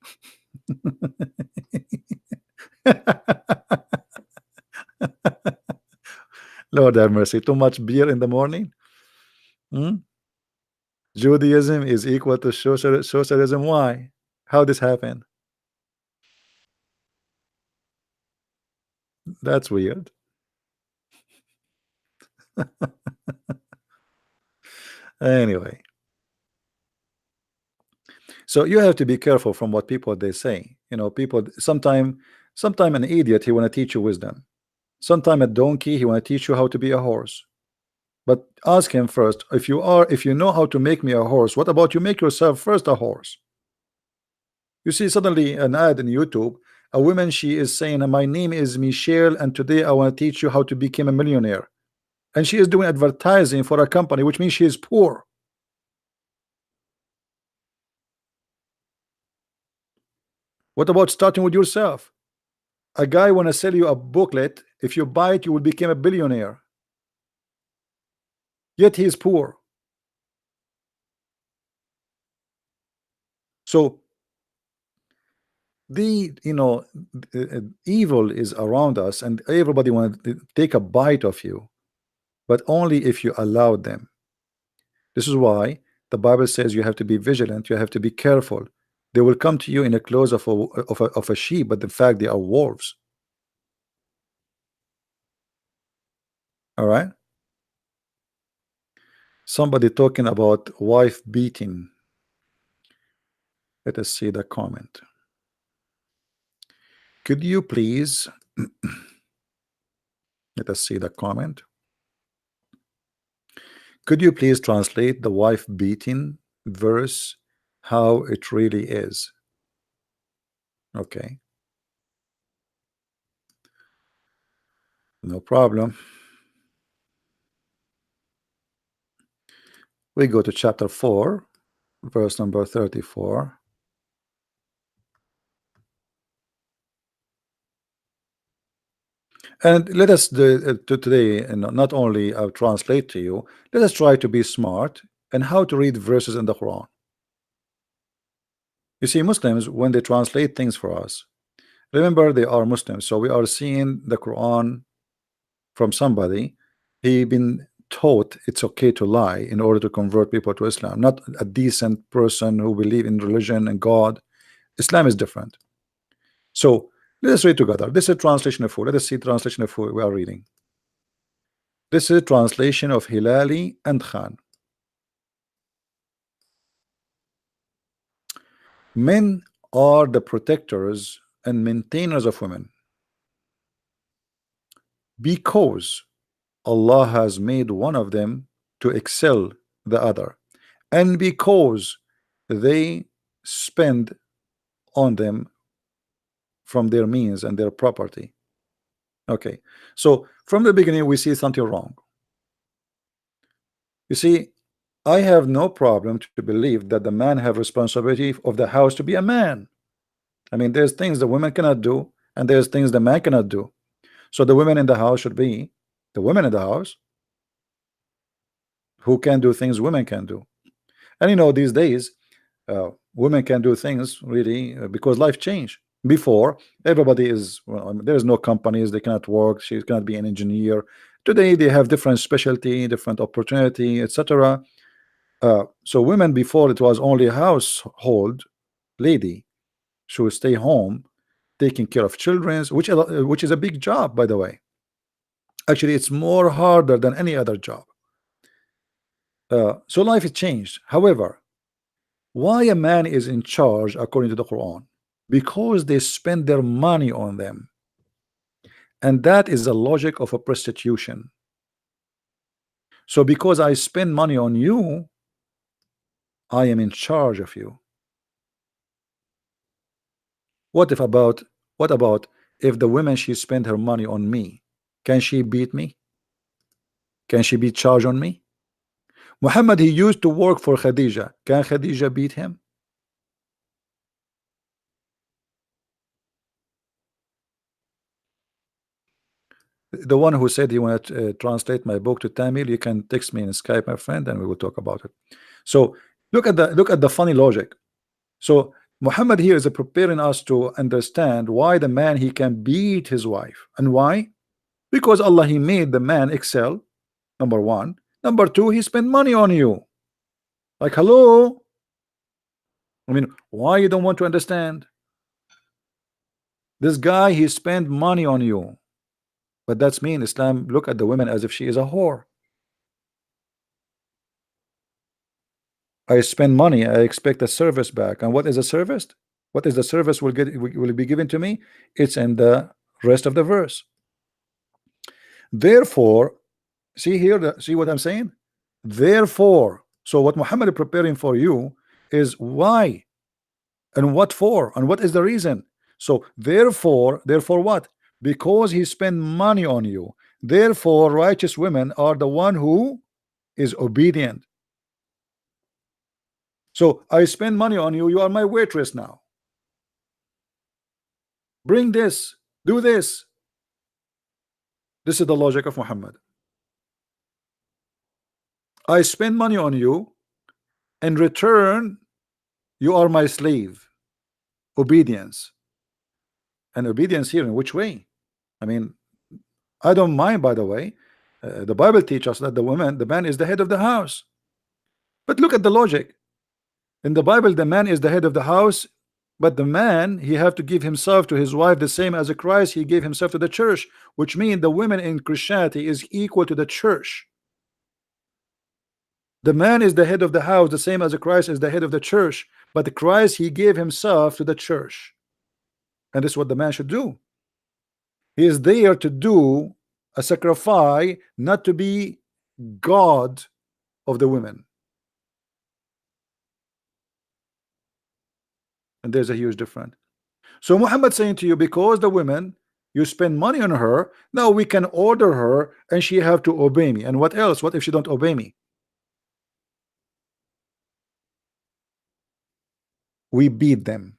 Speaker 1: Lord have mercy. Too much beer in the morning? Judaism is equal to socialism. Why? How this happened? That's weird. Anyway, so you have to be careful from what people they say. People sometime an idiot, he want to teach you wisdom. Sometime a donkey, he want to teach you how to be a horse. But ask him first, if you know how to make me a horse, what about you make yourself first a horse? You see suddenly an ad in YouTube, a woman, she is saying, my name is Michelle, and today I want to teach you how to become a millionaire. And she is doing advertising for a company, which means she is poor. What about starting with yourself? A guy want to sell you a booklet. If you buy it, you will become a billionaire. Yet he is poor. So evil is around us, and everybody want to take a bite of you, but only if you allow them. This is why the Bible says you have to be vigilant, you have to be careful. They will come to you in the clothes of a sheep, but in fact they are wolves. All right. Somebody talking about wife beating. Let us see the comment. Could you please let us see the comment. Could you please translate the wife beating verse how it really is? Okay. No problem. We go to chapter 4, verse number 34. And let us today, and not only translate to you, let us try to be smart and how to read verses in the Quran. You see, Muslims, when they translate things for us, remember they are Muslims, so we are seeing the Quran from somebody. He been taught it's okay to lie in order to convert people to Islam, not a decent person who believe in religion and God. Islam is different. So Let us read together. This is a translation of who? Let us see translation of who we are reading. This is a translation of Hilali and Khan. Men are the protectors and maintainers of women because Allah has made one of them to excel the other, and because they spend on them from their means and their property. Okay, so from the beginning we see something wrong. You see, I have no problem to believe that the man have responsibility of the house to be a man. I mean, there's things the women cannot do, and there's things the man cannot do. So the women in the house should be the women in the house who can do things women can do. And you know, these days women can do things really because life changed. Before, everybody is, well, there's no companies, they cannot work, she cannot be an engineer. Today they have different specialty, different opportunity, etc. So women, before, it was only a household lady. She would stay home taking care of children, which is a big job, by the way. Actually, it's more harder than any other job. So life has changed. However, why a man is in charge according to the Quran? Because they spend their money on them, and that is the logic of a prostitution. So because I spend money on you, I am in charge of you. What about if the woman, she spend her money on me? Can she beat me? Can she be charged on me? Muhammad, he used to work for Khadija. Can Khadija beat him? The one who said he wanted to translate my book to Tamil, you can text me in Skype, my friend, and we will talk about it. So look at the funny logic. So Muhammad here is preparing us to understand why the man, he can beat his wife. And why? Because Allah, he made the man excel, number one. Number two, he spent money on you. Like, hello? I mean, why you don't want to understand? This guy, he spent money on you. But that's me in Islam. Look at the woman as if she is a whore. I spend money, I expect a service back. And what is a service? What is the service will be given to me? It's in the rest of the verse. Therefore, see here, see what I'm saying? Therefore, so what Muhammad is preparing for you is why and what for and what is the reason. So therefore what? Because he spent money on you. Therefore, righteous women are the one who is obedient. So I spend money on you, you are my waitress now. Bring this, do this. This is the logic of Muhammad. I spend money on you, in return you are my slave. Obedience. And obedience here in which way? I mean, I don't mind, by the way. The Bible teaches us that the man is the head of the house. But look at the logic. In the Bible, the man is the head of the house, but the man, he have to give himself to his wife the same as Christ he gave himself to the church, which means the women in Christianity is equal to the church. The man is the head of the house, the same as Christ is the head of the church, but Christ, he gave himself to the church. And this is what the man should do. He is there to do a sacrifice, not to be God of the women. And there's a huge difference. So Muhammad saying to you, because the women, you spend money on her, now we can order her and she have to obey me. And what else? What if she don't obey me? We beat them.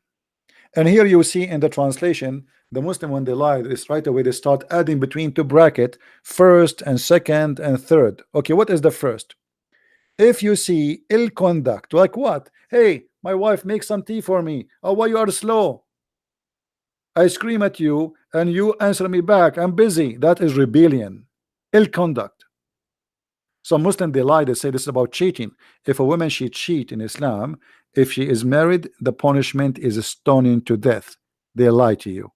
Speaker 1: And here you see in the translation, the Muslim, when they lie, is right away they start adding between two bracket, first and second and third. Okay, what is the first? If you see ill conduct, like what? Hey, my wife makes some tea for me. Oh, why you are slow? I scream at you and you answer me back. I'm busy. That is rebellion, ill conduct. Some Muslim, they lie, they say this is about cheating. If a woman, she cheat in Islam, if she is married, the punishment is stoning to death. They lie to you.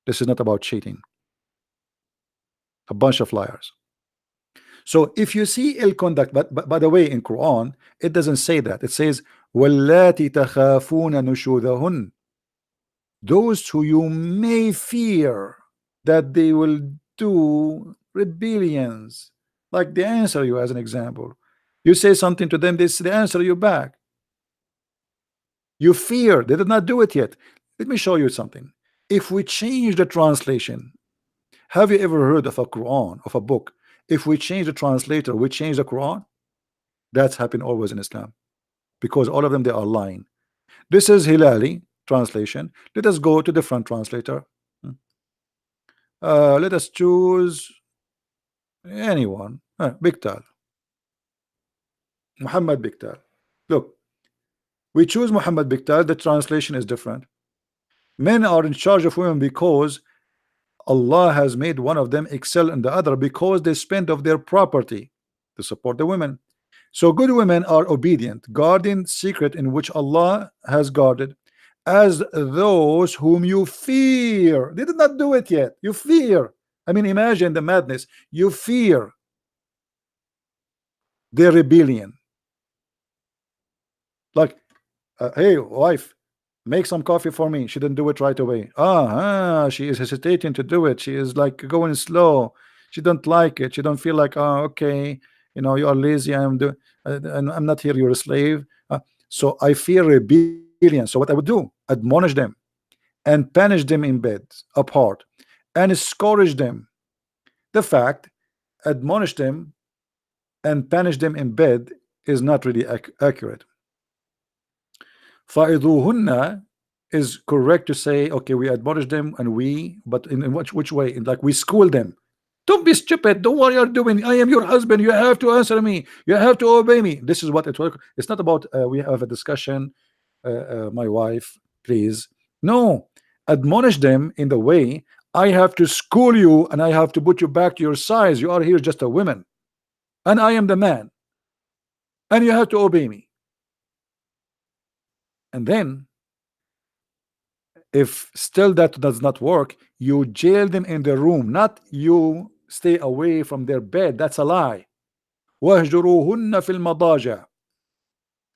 Speaker 1: This is not about cheating. A bunch of liars. So if you see ill conduct, but by the way, in Quran it doesn't say that. It says وَاللَّاتِ تَخَافُونَ نُشُوذَهُنَّ, those who you may fear that they will do rebellions. Like they answer you, as an example. You say something to them, they answer you back. You fear they did not do it yet. Let me show you something. If we change the translation, have you ever heard of a Quran, of a book? If we change the translator, we change the Quran. That's happened always in Islam, because all of them, they are lying. This is Hilali translation. Let us go to different translator. Let us choose anyone. Biktal, Muhammad Biktal. Look, we choose Muhammad Biktal. The translation is different. Men are in charge of women because Allah has made one of them excel in the other, because they spend of their property to support the women. So good women are obedient, guarding secret in which Allah has guarded, as those whom you fear. They did not do it yet. You fear. I mean, imagine the madness. You fear their rebellion. Like, hey, wife, make some coffee for me. She didn't do it right away. She is hesitating to do it. She is like going slow. She don't like it. She don't feel like, okay, you know, you are lazy. And I'm not here. You're a slave. So I fear rebellion. So what I would do, admonish them and punish them in bed apart and scourge them. The fact, admonish them and punish them in bed is not really accurate. فَإِذُوهُنَّ is correct to say, okay, we admonish them, and but in which way? Like we school them. Don't be stupid. Don't what you're doing. I am your husband. You have to answer me. You have to obey me. This is what it's not about. We have a discussion. My wife, please. No, admonish them in the way I have to school you, and I have to put you back to your size. You are here just a woman, and I am the man, and you have to obey me. And then, if still that does not work, you jail them in their room, not you stay away from their bed. That's a lie. وَاهْجُرُوهُنَّ فِي الْمَضَاجِعِ.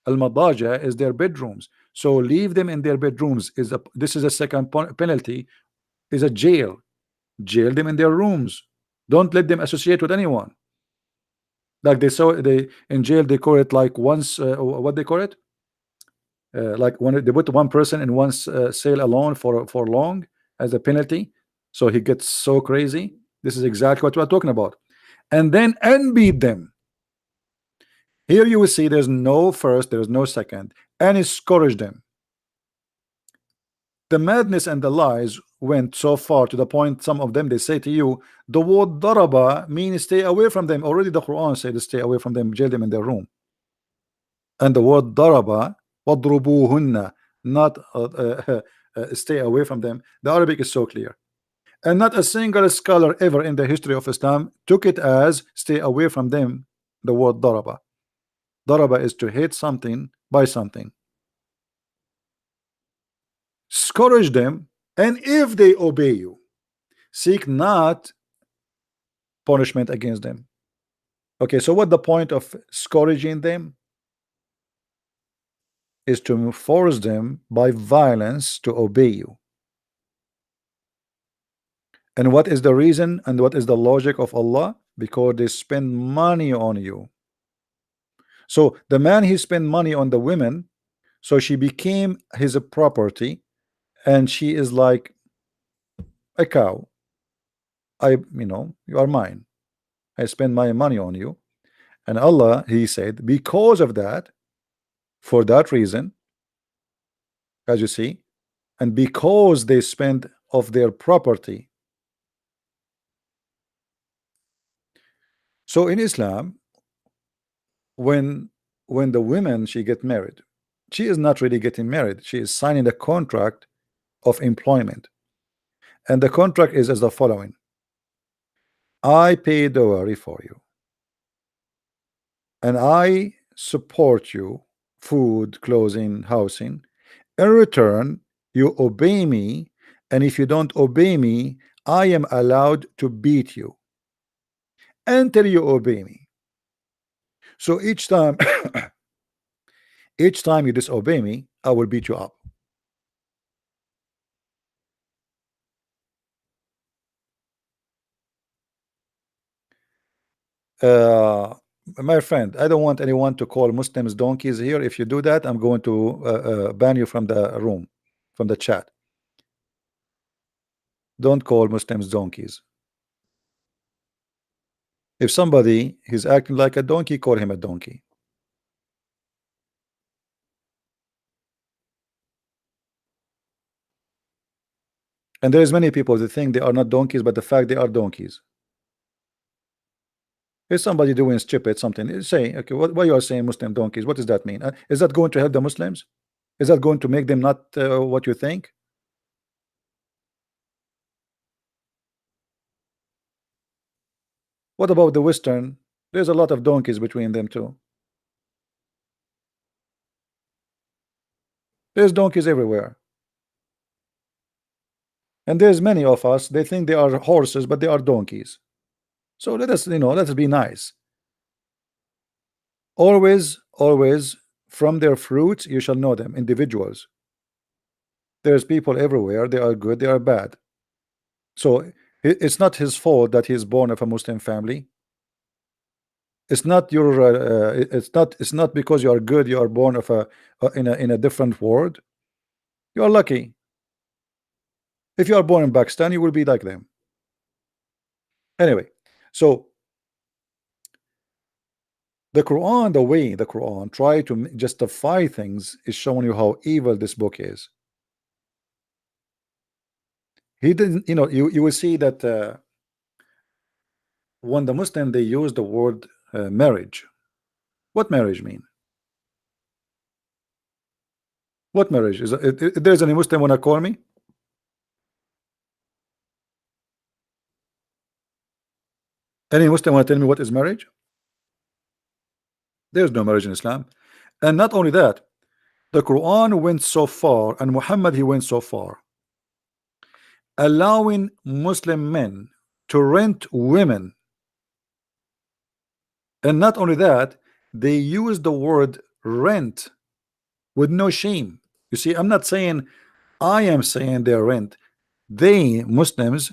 Speaker 1: Al-madaja is their bedrooms. So leave them in their bedrooms. This is a second penalty, is a jail. Jail them in their rooms. Don't let them associate with anyone. Like they in jail they call it like once what they call it? Like when they put one person in one cell alone for long as a penalty, so he gets so crazy. This is exactly what we're talking about. And then beat them. Here you will see there's no first, there's no second, and scourge them. The madness and the lies went so far to the point some of them they say to you the word daraba means stay away from them. Already the Quran said stay away from them, jail them in their room. And the word daraba, wadrubuhunna, not stay away from them. The Arabic is so clear, and not a single scholar ever in the history of Islam took it as stay away from them. The word daraba, daraba is to hate something by something. Scourge them, and if they obey you, seek not punishment against them. Okay, so what the point of scourging them is to force them by violence to obey you. And what is the reason and what is the logic of Allah? Because they spend money on you. So the man, he spent money on the women, so she became his property, and she is like a cow. You are mine. I spend my money on you. And Allah, he said, because of that, for that reason, as you see, and because they spend of their property. So in Islam, when the women she get married, she is not really getting married. She is signing a contract of employment, and the contract is as the following: I pay dowry for you, and I support you, food, clothing, housing. In return, you obey me and if you don't obey me, I am allowed to beat you until you obey me. So each time each time you disobey me, I will beat you up. uh, my friend, I don't want anyone to call Muslims donkeys here. If you do that, I'm going to ban you from the room, from the chat. Don't call Muslims donkeys. If somebody is acting like a donkey, call him a donkey. And there's many people that think they are not donkeys, but the fact they are donkeys. If somebody doing stupid something, say, okay, what you are saying Muslim donkeys, what does that mean? Is that going to help the Muslims? Is that going to make them not what you think? What about the Western? There's a lot of donkeys between them too. There's donkeys everywhere. And there's many of us, they think they are horses, but they are donkeys. So let us, let us be nice. Always, always, from their fruits you shall know them, individuals. There's people everywhere, they are good, they are bad. So it's not his fault that he's born of a Muslim family. It's not your it's not because you are good you are born of a in a different world. You are lucky. If you are born in Pakistan, you will be like them. Anyway, so the Quran, the way the Quran try to justify things is showing you how evil this book is. He didn't, you will see that when the Muslim they use the word marriage. What marriage mean? What marriage is it, there's any Muslim wanna call me? Any Muslim wanna tell me what is marriage? There's no marriage in Islam. And not only that, the Quran went so far, and Muhammad he went so far, allowing Muslim men to rent women. And not only that, they use the word rent with no shame. You see, I'm not saying, I am saying they rent. They, Muslims,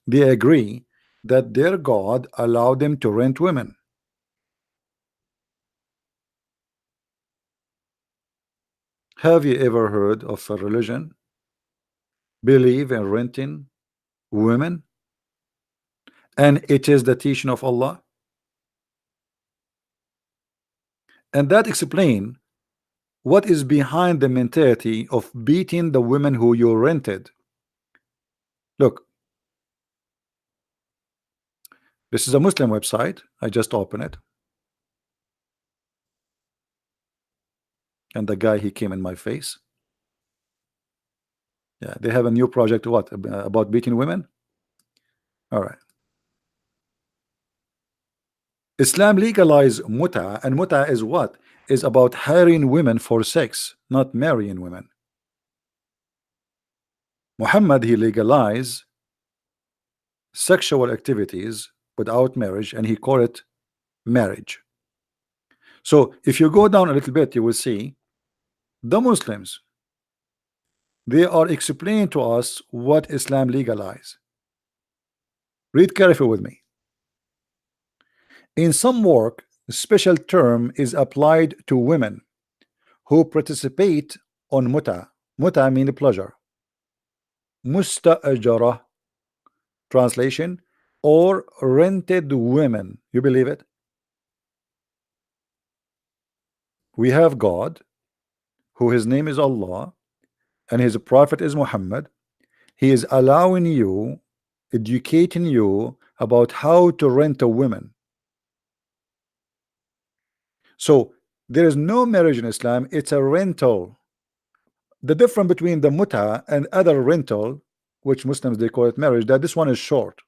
Speaker 1: they agree that their God allowed them to rent women. Have you ever heard of a religion believe in renting women? And it is the teaching of Allah. And that explain what is behind the mentality of beating the women who you rented. Look, this is a Muslim website. I just opened it. And the guy, he came in my face. Yeah, they have a new project. What about beating women? All right. Islam legalized muta, and muta is what? Is about hiring women for sex, not marrying women. Muhammad, he legalized sexual activities without marriage, and he called it marriage. So if you go down a little bit, you will see the Muslims, they are explaining to us what Islam legalized. Read carefully with me. In some work, a special term is applied to women who participate on muta. Muta means pleasure. Musta'ajara, translation, or rented women. You believe it? We have God, who his name is Allah, and his prophet is Muhammad. He is allowing you, educating you about how to rent a woman. So there is no marriage in Islam, it's a rental. The difference between the muta and other rental, which Muslims they call it marriage, that this one is short.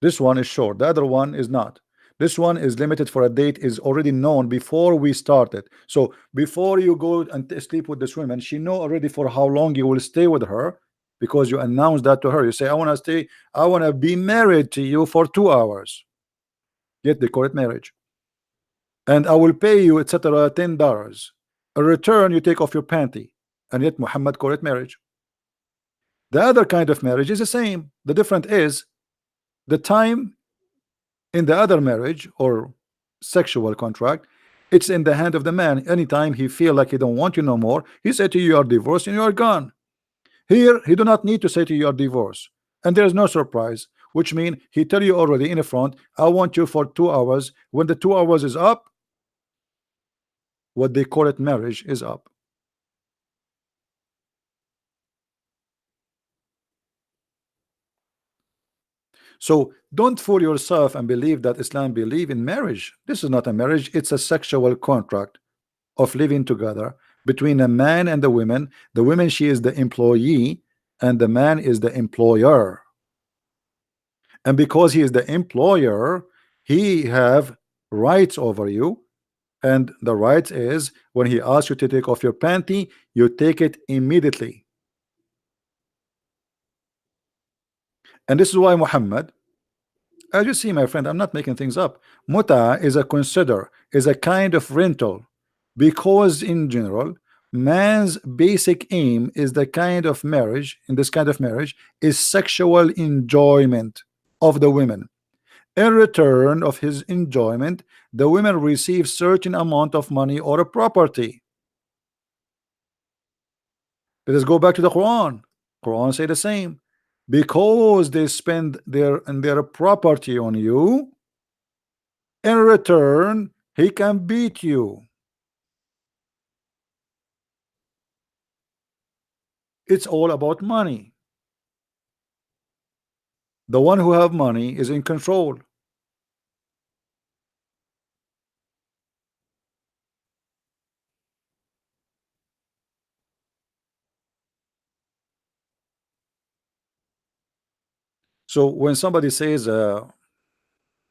Speaker 1: This one is short, the other one is not. This one is limited for a date, is already known before we started. So before you go and sleep with this woman, she know already for how long you will stay with her, because you announce that to her. You say, I want to stay, I want to be married to you for 2 hours. Yet they call it marriage. And I will pay you, etc., $10. A return, you take off your panty. And yet Muhammad called it marriage. The other kind of marriage is the same. The difference is the time in the other marriage or sexual contract, it's in the hand of the man. Anytime he feel like he don't want you no more, he said to you, you are divorced and you are gone. Here he do not need to say to you, you are divorced, and there is no surprise, which mean he tell you already in the front, I want you for 2 hours. When the 2 hours is up, what they call it marriage is up. So don't fool yourself and believe that Islam believe in marriage. This is not a marriage, it's a sexual contract of living together between a man and the woman. The woman, she is the employee, and the man is the employer. And because he is the employer, he have rights over you. And the rights is when he asks you to take off your panty, you take it immediately. And this is why Muhammad, as you see, my friend, I'm not making things up. Muta is a kind of rental, because in general, man's basic aim is the kind of marriage, in this kind of marriage, is sexual enjoyment of the women. In return of his enjoyment, the women receive certain amount of money or a property. Let us go back to the Quran. Quran say the same. Because they spend their property on you, in return he can beat you. It's all about money. The one who have money is in control. So when somebody says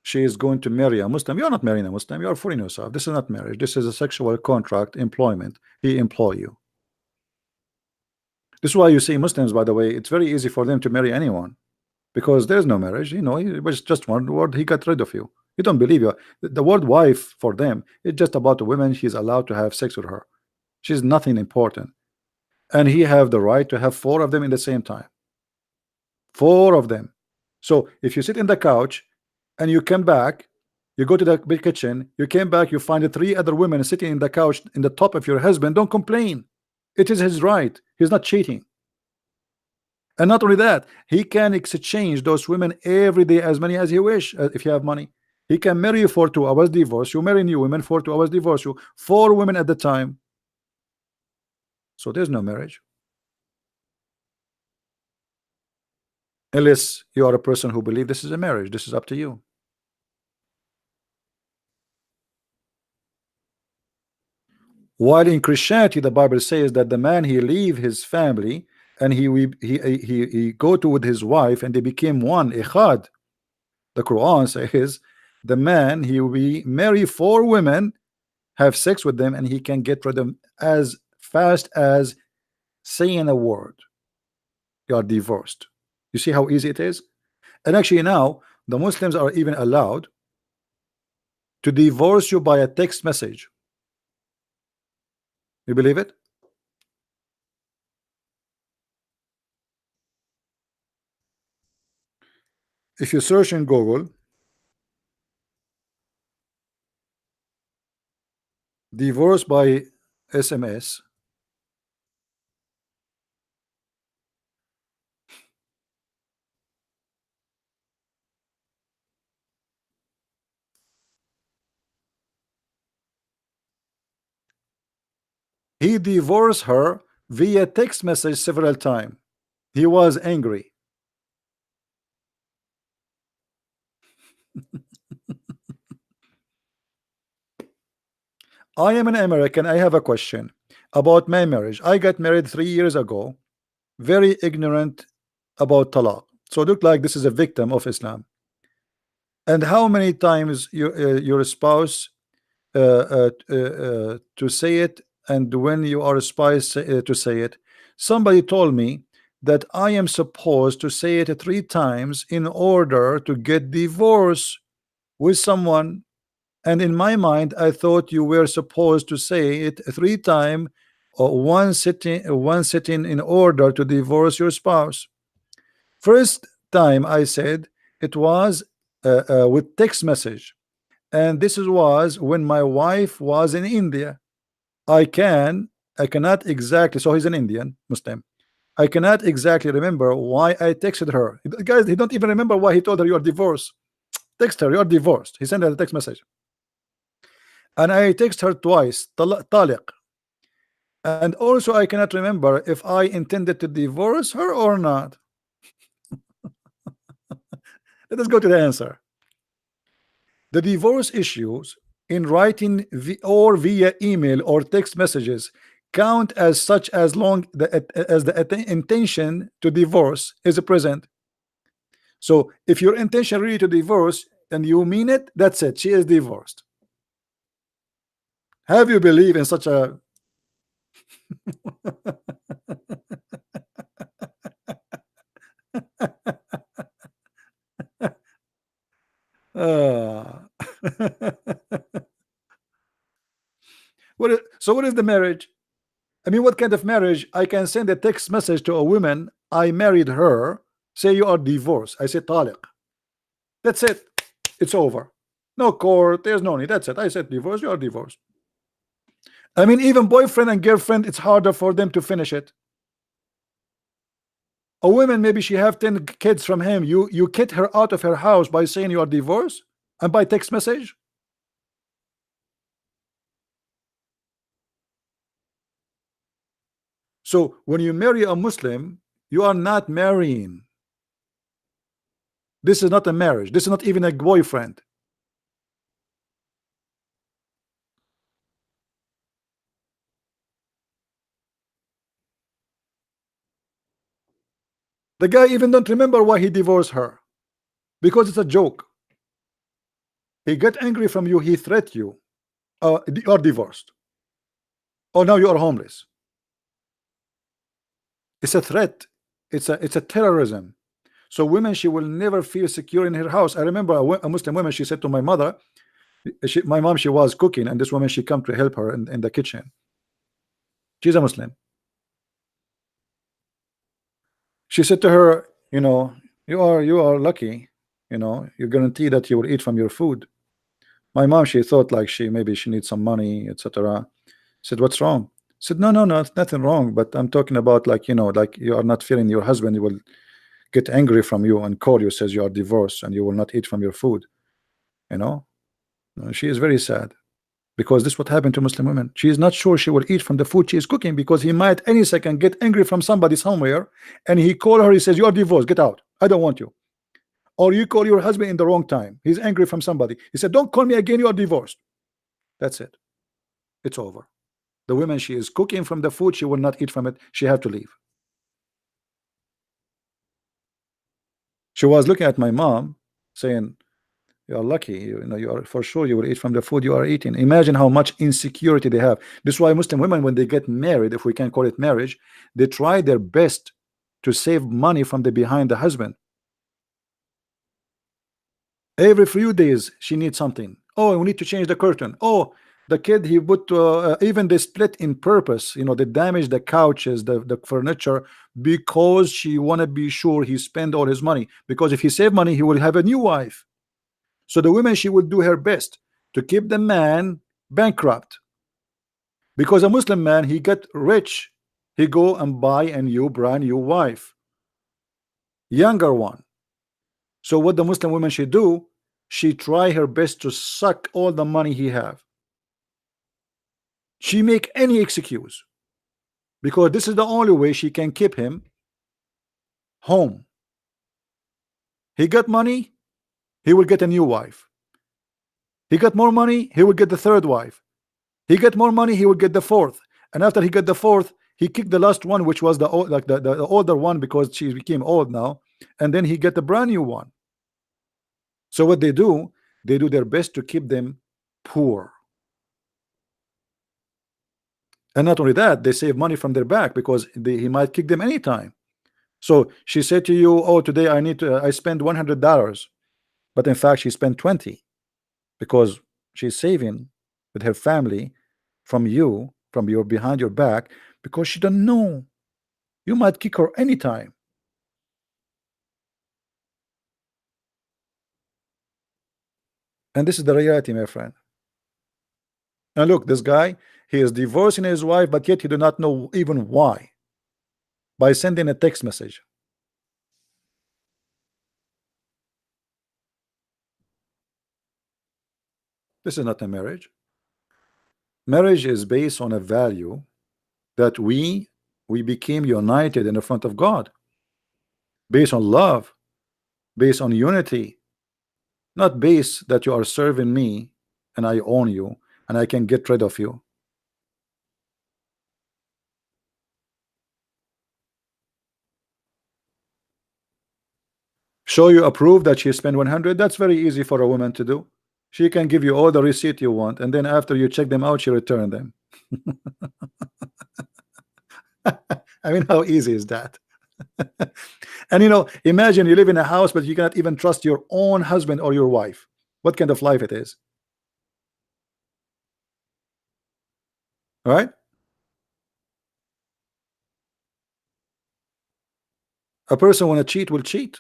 Speaker 1: she is going to marry a Muslim, you're not marrying a Muslim, you're fooling yourself. This is not marriage, this is a sexual contract, employment. He employ you. This is why you see Muslims, by the way, it's very easy for them to marry anyone, because there's no marriage. You know, it was just one word, he got rid of you. You don't believe you. The word wife for them, it's just about the woman. She's allowed to have sex with her. She's nothing important. And he have the right to have 4 of them in the same time. 4 of them. So if you sit in the couch and you come back, you go to the big kitchen, you came back, you find the 3 other women sitting in the couch in the top of your husband, don't complain. It is his right. He's not cheating. And not only that, he can exchange those women every day, as many as he wish. If you have money, he can marry you for 2 hours, divorce you, marry new women for 2 hours, divorce you, 4 women at the time. So there's no marriage, unless you are a person who believes this is a marriage. This is up to you. While in Christianity, the Bible says that the man, he leave his family and he go to with his wife and they became one, echad. The Quran says the man, he will marry 4 women, have sex with them, and he can get rid of them as fast as saying a word. You are divorced. You see how easy it is? And actually now the Muslims are even allowed to divorce you by a text message. You believe it? If you search in Google divorce by SMS, he divorced her via text message several times. He was angry. I am an American. I have a question about my marriage. I got married 3 years ago, very ignorant about talaq. So look like this is a victim of Islam. And how many times your spouse to say it, and when you are a spouse to say it? Somebody told me that I am supposed to say it 3 times in order to get divorced with someone. And in my mind, I thought you were supposed to say it 3 times or one sitting in order to divorce your spouse. First time I said it was with text message, and this was when my wife was in India. I cannot exactly, so he's an Indian Muslim. I cannot exactly remember why I texted her. Guys, he don't even remember why he told her you are divorced. Text her, you are divorced. He sent her a text message. And I text her twice, taliq. And also I cannot remember if I intended to divorce her or not. Let us go to the answer. The divorce issues in writing or via email or text messages count as such as long as the intention to divorce is present. So if your intention really to divorce and you mean it, that's it, she is divorced. Have you believe in such a what is the marriage? I mean, what kind of marriage? I can send a text message to a woman, I married her, say you are divorced. I say taliq. That's it. It's over. No court, there's no need. That's it. I said divorce, you are divorced. I mean, even boyfriend and girlfriend, it's harder for them to finish it. A woman, maybe she have 10 kids from him. You kick her out of her house by saying you are divorced and by text message. So when you marry a Muslim, you are not marrying. This is not a marriage. This is not even a boyfriend. The guy even don't remember why he divorced her, because it's a joke. He get angry from you, he threat you, you are divorced, or now you are homeless. It's a threat. It's a terrorism. So women, she will never feel secure in her house. I remember a Muslim woman, she said to my mother, my mom, she was cooking, and this woman, she come to help her in the kitchen. She's a Muslim. She said to her, you know, you are lucky, you know, you're guaranteed that you will eat from your food. My mom, she thought like maybe she needs some money, etc. Said, what's wrong? Said, no, it's nothing wrong, but I'm talking about, like, you know, like you are not feeling your husband, he will get angry from you and call you, says you are divorced and you will not eat from your food. You know, she is very sad, because this is what happened to Muslim women. She is not sure she will eat from the food she is cooking, because he might any second get angry from somebody somewhere, and he call her, he says, you are divorced, get out, I don't want you. Or you call your husband in the wrong time, he's angry from somebody, he said, don't call me again, you are divorced. That's it, it's over. The woman, she is cooking from the food, she will not eat from it, she have to leave. She was looking at my mom saying, you are lucky, you know, you are for sure you will eat from the food you are eating. Imagine how much insecurity they have. This is why Muslim women, when they get married, if we can call it marriage, they try their best to save money from the behind the husband. Every few days she needs something. Oh, we need to change the curtain. Oh, the kid, he put even they split in purpose, you know, they damage the couches, the furniture, because she want to be sure he spend all his money, because if he save money he will have a new wife. So the woman, she would do her best to keep the man bankrupt, because a Muslim man, he get rich, he go and buy a brand new wife, younger one. So what the Muslim woman she do, she try her best to suck all the money he have. She make any excuse, because this is the only way she can keep him home. He got money, he will get a new wife. He got more money, he will get the third wife. He get more money, he will get the fourth. And after he got the fourth, he kicked the last one, which was the older one, because she became old now. And then he get the brand new one. So what they do their best to keep them poor. And not only that, they save money from their back because he might kick them anytime. So she said to you, oh, today I spend $100, but in fact she spent 20 because she's saving with her family from you, from your behind your back, because she don't know you might kick her anytime. And this is the reality, my friend. And look, this guy, he is divorcing his wife, but yet he do not know even why, by sending a text message. This is not a marriage. Marriage is based on a value that we became united in the front of God, based on love, based on unity, not based that you are serving me and I own you and I can get rid of you. Show you a proof that she spent 100. That's very easy for a woman to do. She can give you all the receipt you want, and then after you check them out, she return them. I mean, how easy is that? And you know, imagine you live in a house, but you cannot even trust your own husband or your wife. What kind of life it is? All right? A person want to cheat will cheat.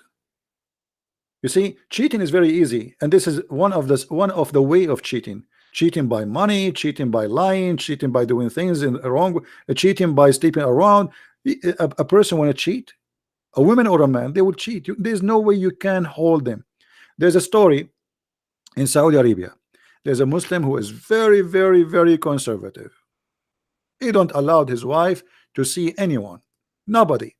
Speaker 1: You see, cheating is very easy, and this is one of the way of cheating. Cheating by money, cheating by lying, cheating by doing things in wrong, cheating by sleeping around. A person want to cheat, a woman or a man, they will cheat. There's no way you can hold them. There's a story in Saudi Arabia. There's a Muslim who is very, very, very conservative. He don't allow his wife to see anyone, nobody.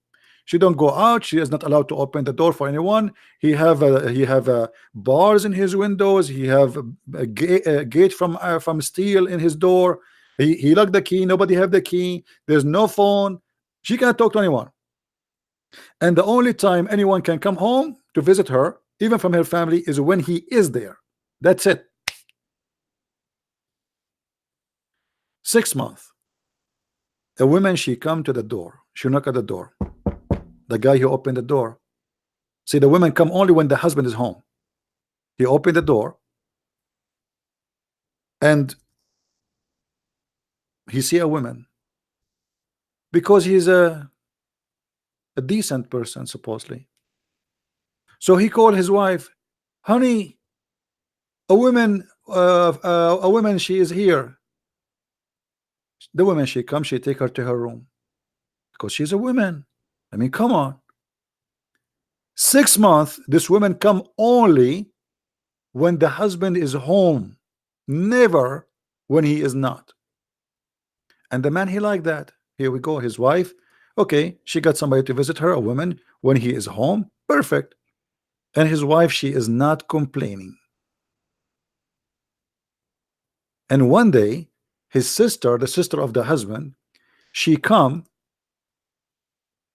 Speaker 1: She don't go out. She is not allowed to open the door for anyone. He have bars in his windows. He have a gate from steel in his door. He locked the key. Nobody have the key. There's no phone. She can't talk to anyone. And the only time anyone can come home to visit her, even from her family, is when he is there. That's it. 6 months. A woman, she come to the door. She knock at the door. The guy who opened the door. See, the women come only when the husband is home. He opened the door, and he see a woman because he's a decent person supposedly. So he called his wife, honey, a woman, she is here. The woman, she comes, she take her to her room because she's a woman. I mean, come on. 6 months, this woman come only when the husband is home, never when he is not. And the man, he like that. Here we go, his wife. Okay, she got somebody to visit her, a woman, when he is home. Perfect. And his wife, she is not complaining. And one day, his sister, the sister of the husband, she come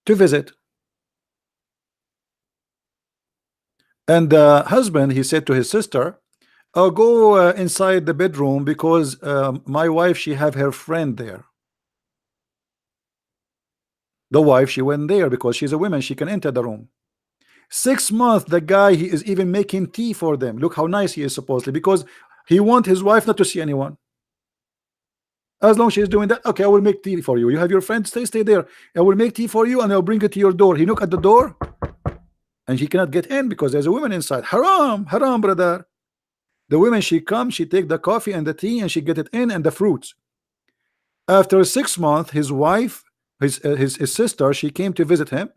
Speaker 1: to visit. And the husband, he said to his sister, oh, go inside the bedroom because my wife, she have her friend there. The wife, she went there because she's a woman, she can enter the room. 6 months, the guy, he is even making tea for them. Look how nice he is supposedly, because he want his wife not to see anyone. As long as she's doing that, okay, I will make tea for you. You have your friend, stay there. I will make tea for you and I'll bring it to your door. He knock at the door and she cannot get in because there's a woman inside. Haram, haram, brother. The woman, she comes, she take the coffee and the tea and she get it in and the fruits. After 6 months, his wife, his sister, she came to visit him.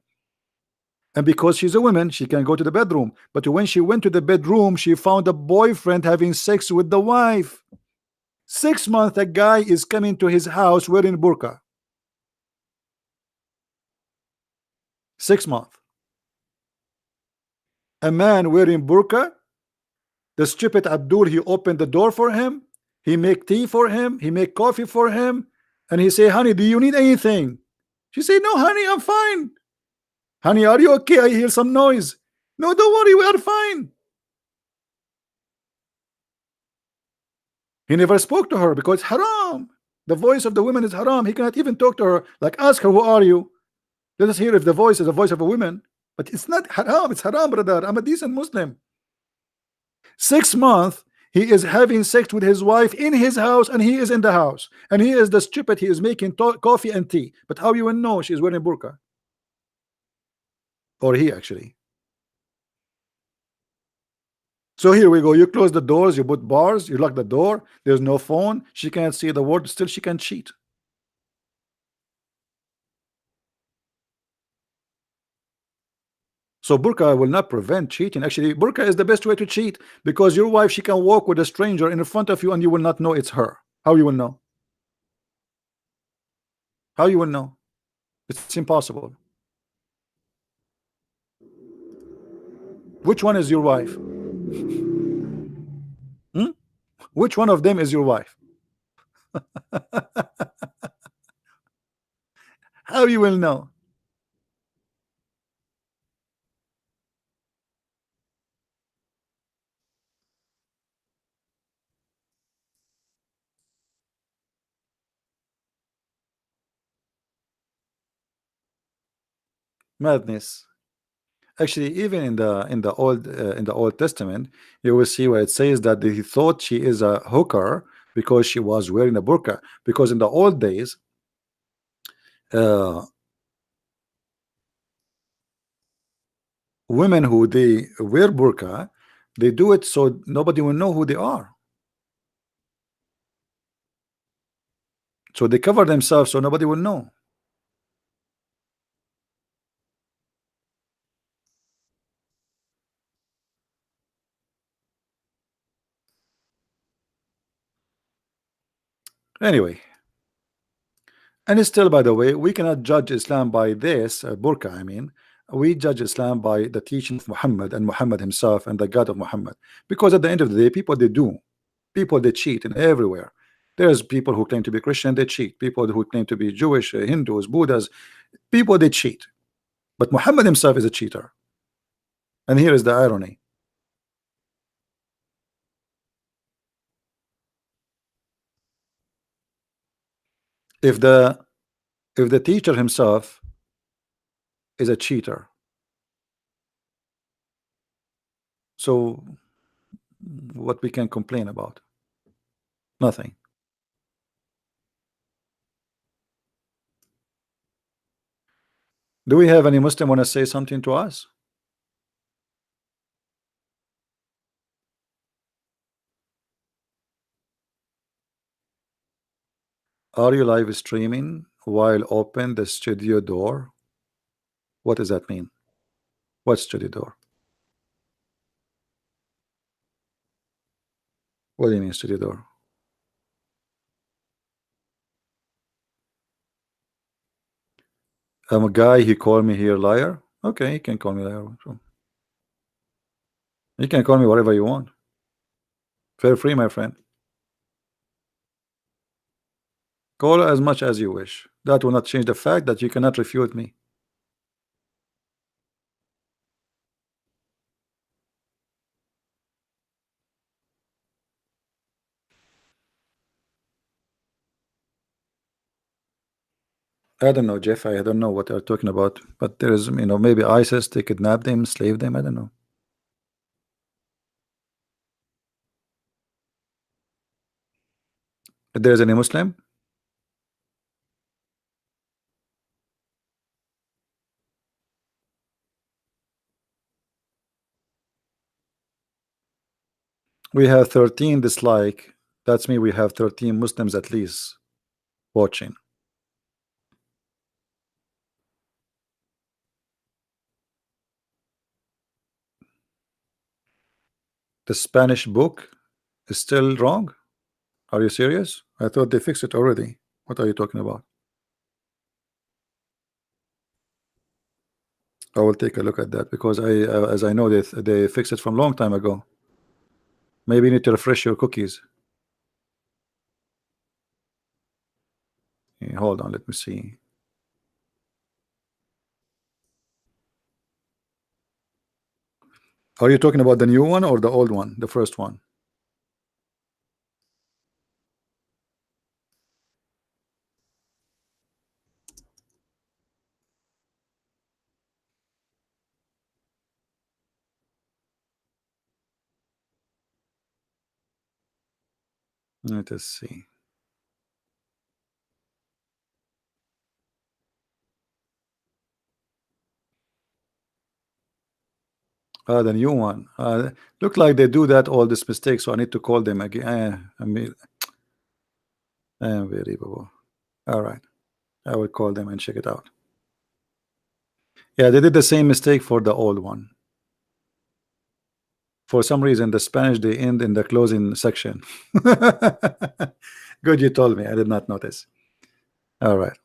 Speaker 1: And because she's a woman, she can go to the bedroom. But when she went to the bedroom, she found a boyfriend having sex with the wife. 6 months, a guy is coming to his house wearing burqa. 6 months. A man wearing burqa. The stupid Abdul, he opened the door for him. He make tea for him. He make coffee for him. And he say, honey, do you need anything? She say, no, honey, I'm fine. Honey, are you okay? I hear some noise. No, don't worry, we are fine. He never spoke to her because haram. The voice of the women is haram. He cannot even talk to her, like ask her, who are you? Let us hear if the voice is the voice of a woman. But it's not haram, it's haram, brother. I'm a decent Muslim. 6 months he is having sex with his wife in his house, and he is in the house, and he is the stupid. He is making coffee and tea. But how you will know she's wearing burqa? Or he actually. So here we go. You close the doors, you put bars, you lock the door, there's no phone, she can't see the word, still she can cheat. So burqa will not prevent cheating. Actually, burqa is the best way to cheat, because your wife, she can walk with a stranger in front of you and you will not know it's her. How you will know? How you will know? It's impossible. Which one is your wife? Hmm? Which one of them is your wife? How you will know? Madness. Actually, even in the Old Testament, you will see where it says that he thought she is a hooker because she was wearing a burqa. Because in the old days, uh, women who they wear burqa, they do it so nobody will know who they are. So they cover themselves so nobody will know. Anyway, and still, by the way, we cannot judge Islam by this burqa. I mean, we judge Islam by the teaching of Muhammad and Muhammad himself and the God of Muhammad. Because at the end of the day, people they cheat in everywhere. There's people who claim to be Christian, they cheat. People who claim to be Jewish, Hindus, Buddhas, people they cheat. But Muhammad himself is a cheater. And here is the irony. If the teacher himself is a cheater, so what we can complain about? Nothing. Do we have any Muslim want to say something to us? Are you live streaming while open the studio door? What does that mean? What studio door? What do you mean studio door? I'm a guy, he called me here liar. Okay, he can call me liar. You can call me whatever you want. Feel free, my friend. Call as much as you wish. That will not change the fact that you cannot refute me. I don't know, Jeff. I don't know what they're talking about. But there is, maybe ISIS, they kidnap them, slave them. I don't know. If there's any Muslim, we have 13 dislike. That's me. We have 13 Muslims at least watching. The Spanish book is still wrong. Are you serious? I thought they fixed it already. What are you talking about? I will take a look at that because as I know, they fixed it from long time ago. Maybe you need to refresh your cookies. Hold on, let me see. Are you talking about the new one or the old one, the first one? Let us see. The new one. Look like they do that all this mistake, so I need to call them again. I mean, unbelievable. All right, I will call them and check it out. Yeah, they did the same mistake for the old one. For some reason, the Spanish they end in the closing section. Good, you told me. I did not notice. All right.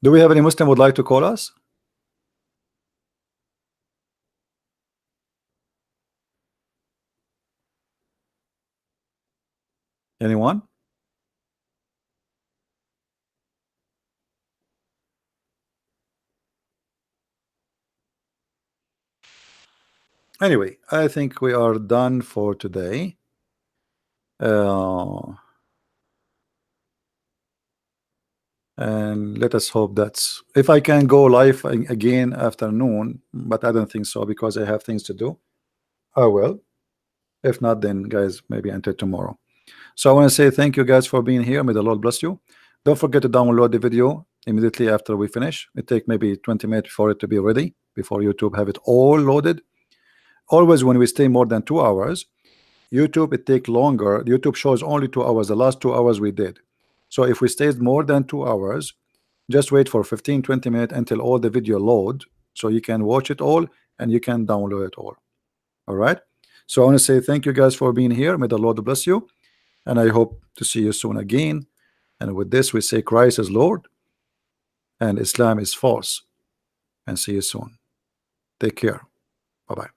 Speaker 1: Do we have any Muslim would like to call us? Anyone? Anyway, I think we are done for today. And let us hope that's if I can go live again afternoon, but I don't think so because I have things to do. I will. If not, then guys, maybe until tomorrow. So I want to say thank you guys for being here. May the Lord bless you. Don't forget to download the video immediately after we finish. It take maybe 20 minutes for it to be ready, before YouTube have it all loaded. Always when we stay more than 2 hours, YouTube it take longer. YouTube shows only 2 hours, the last 2 hours we did. So if we stayed more than 2 hours, just wait for 15-20 minutes until all the video load, so you can watch it all and you can download it all. All right, so I want to say thank you guys for being here. May the Lord bless you, and I hope to see you soon again. And with this we say Christ is Lord and Islam is false, and see you soon. Take care. Bye bye.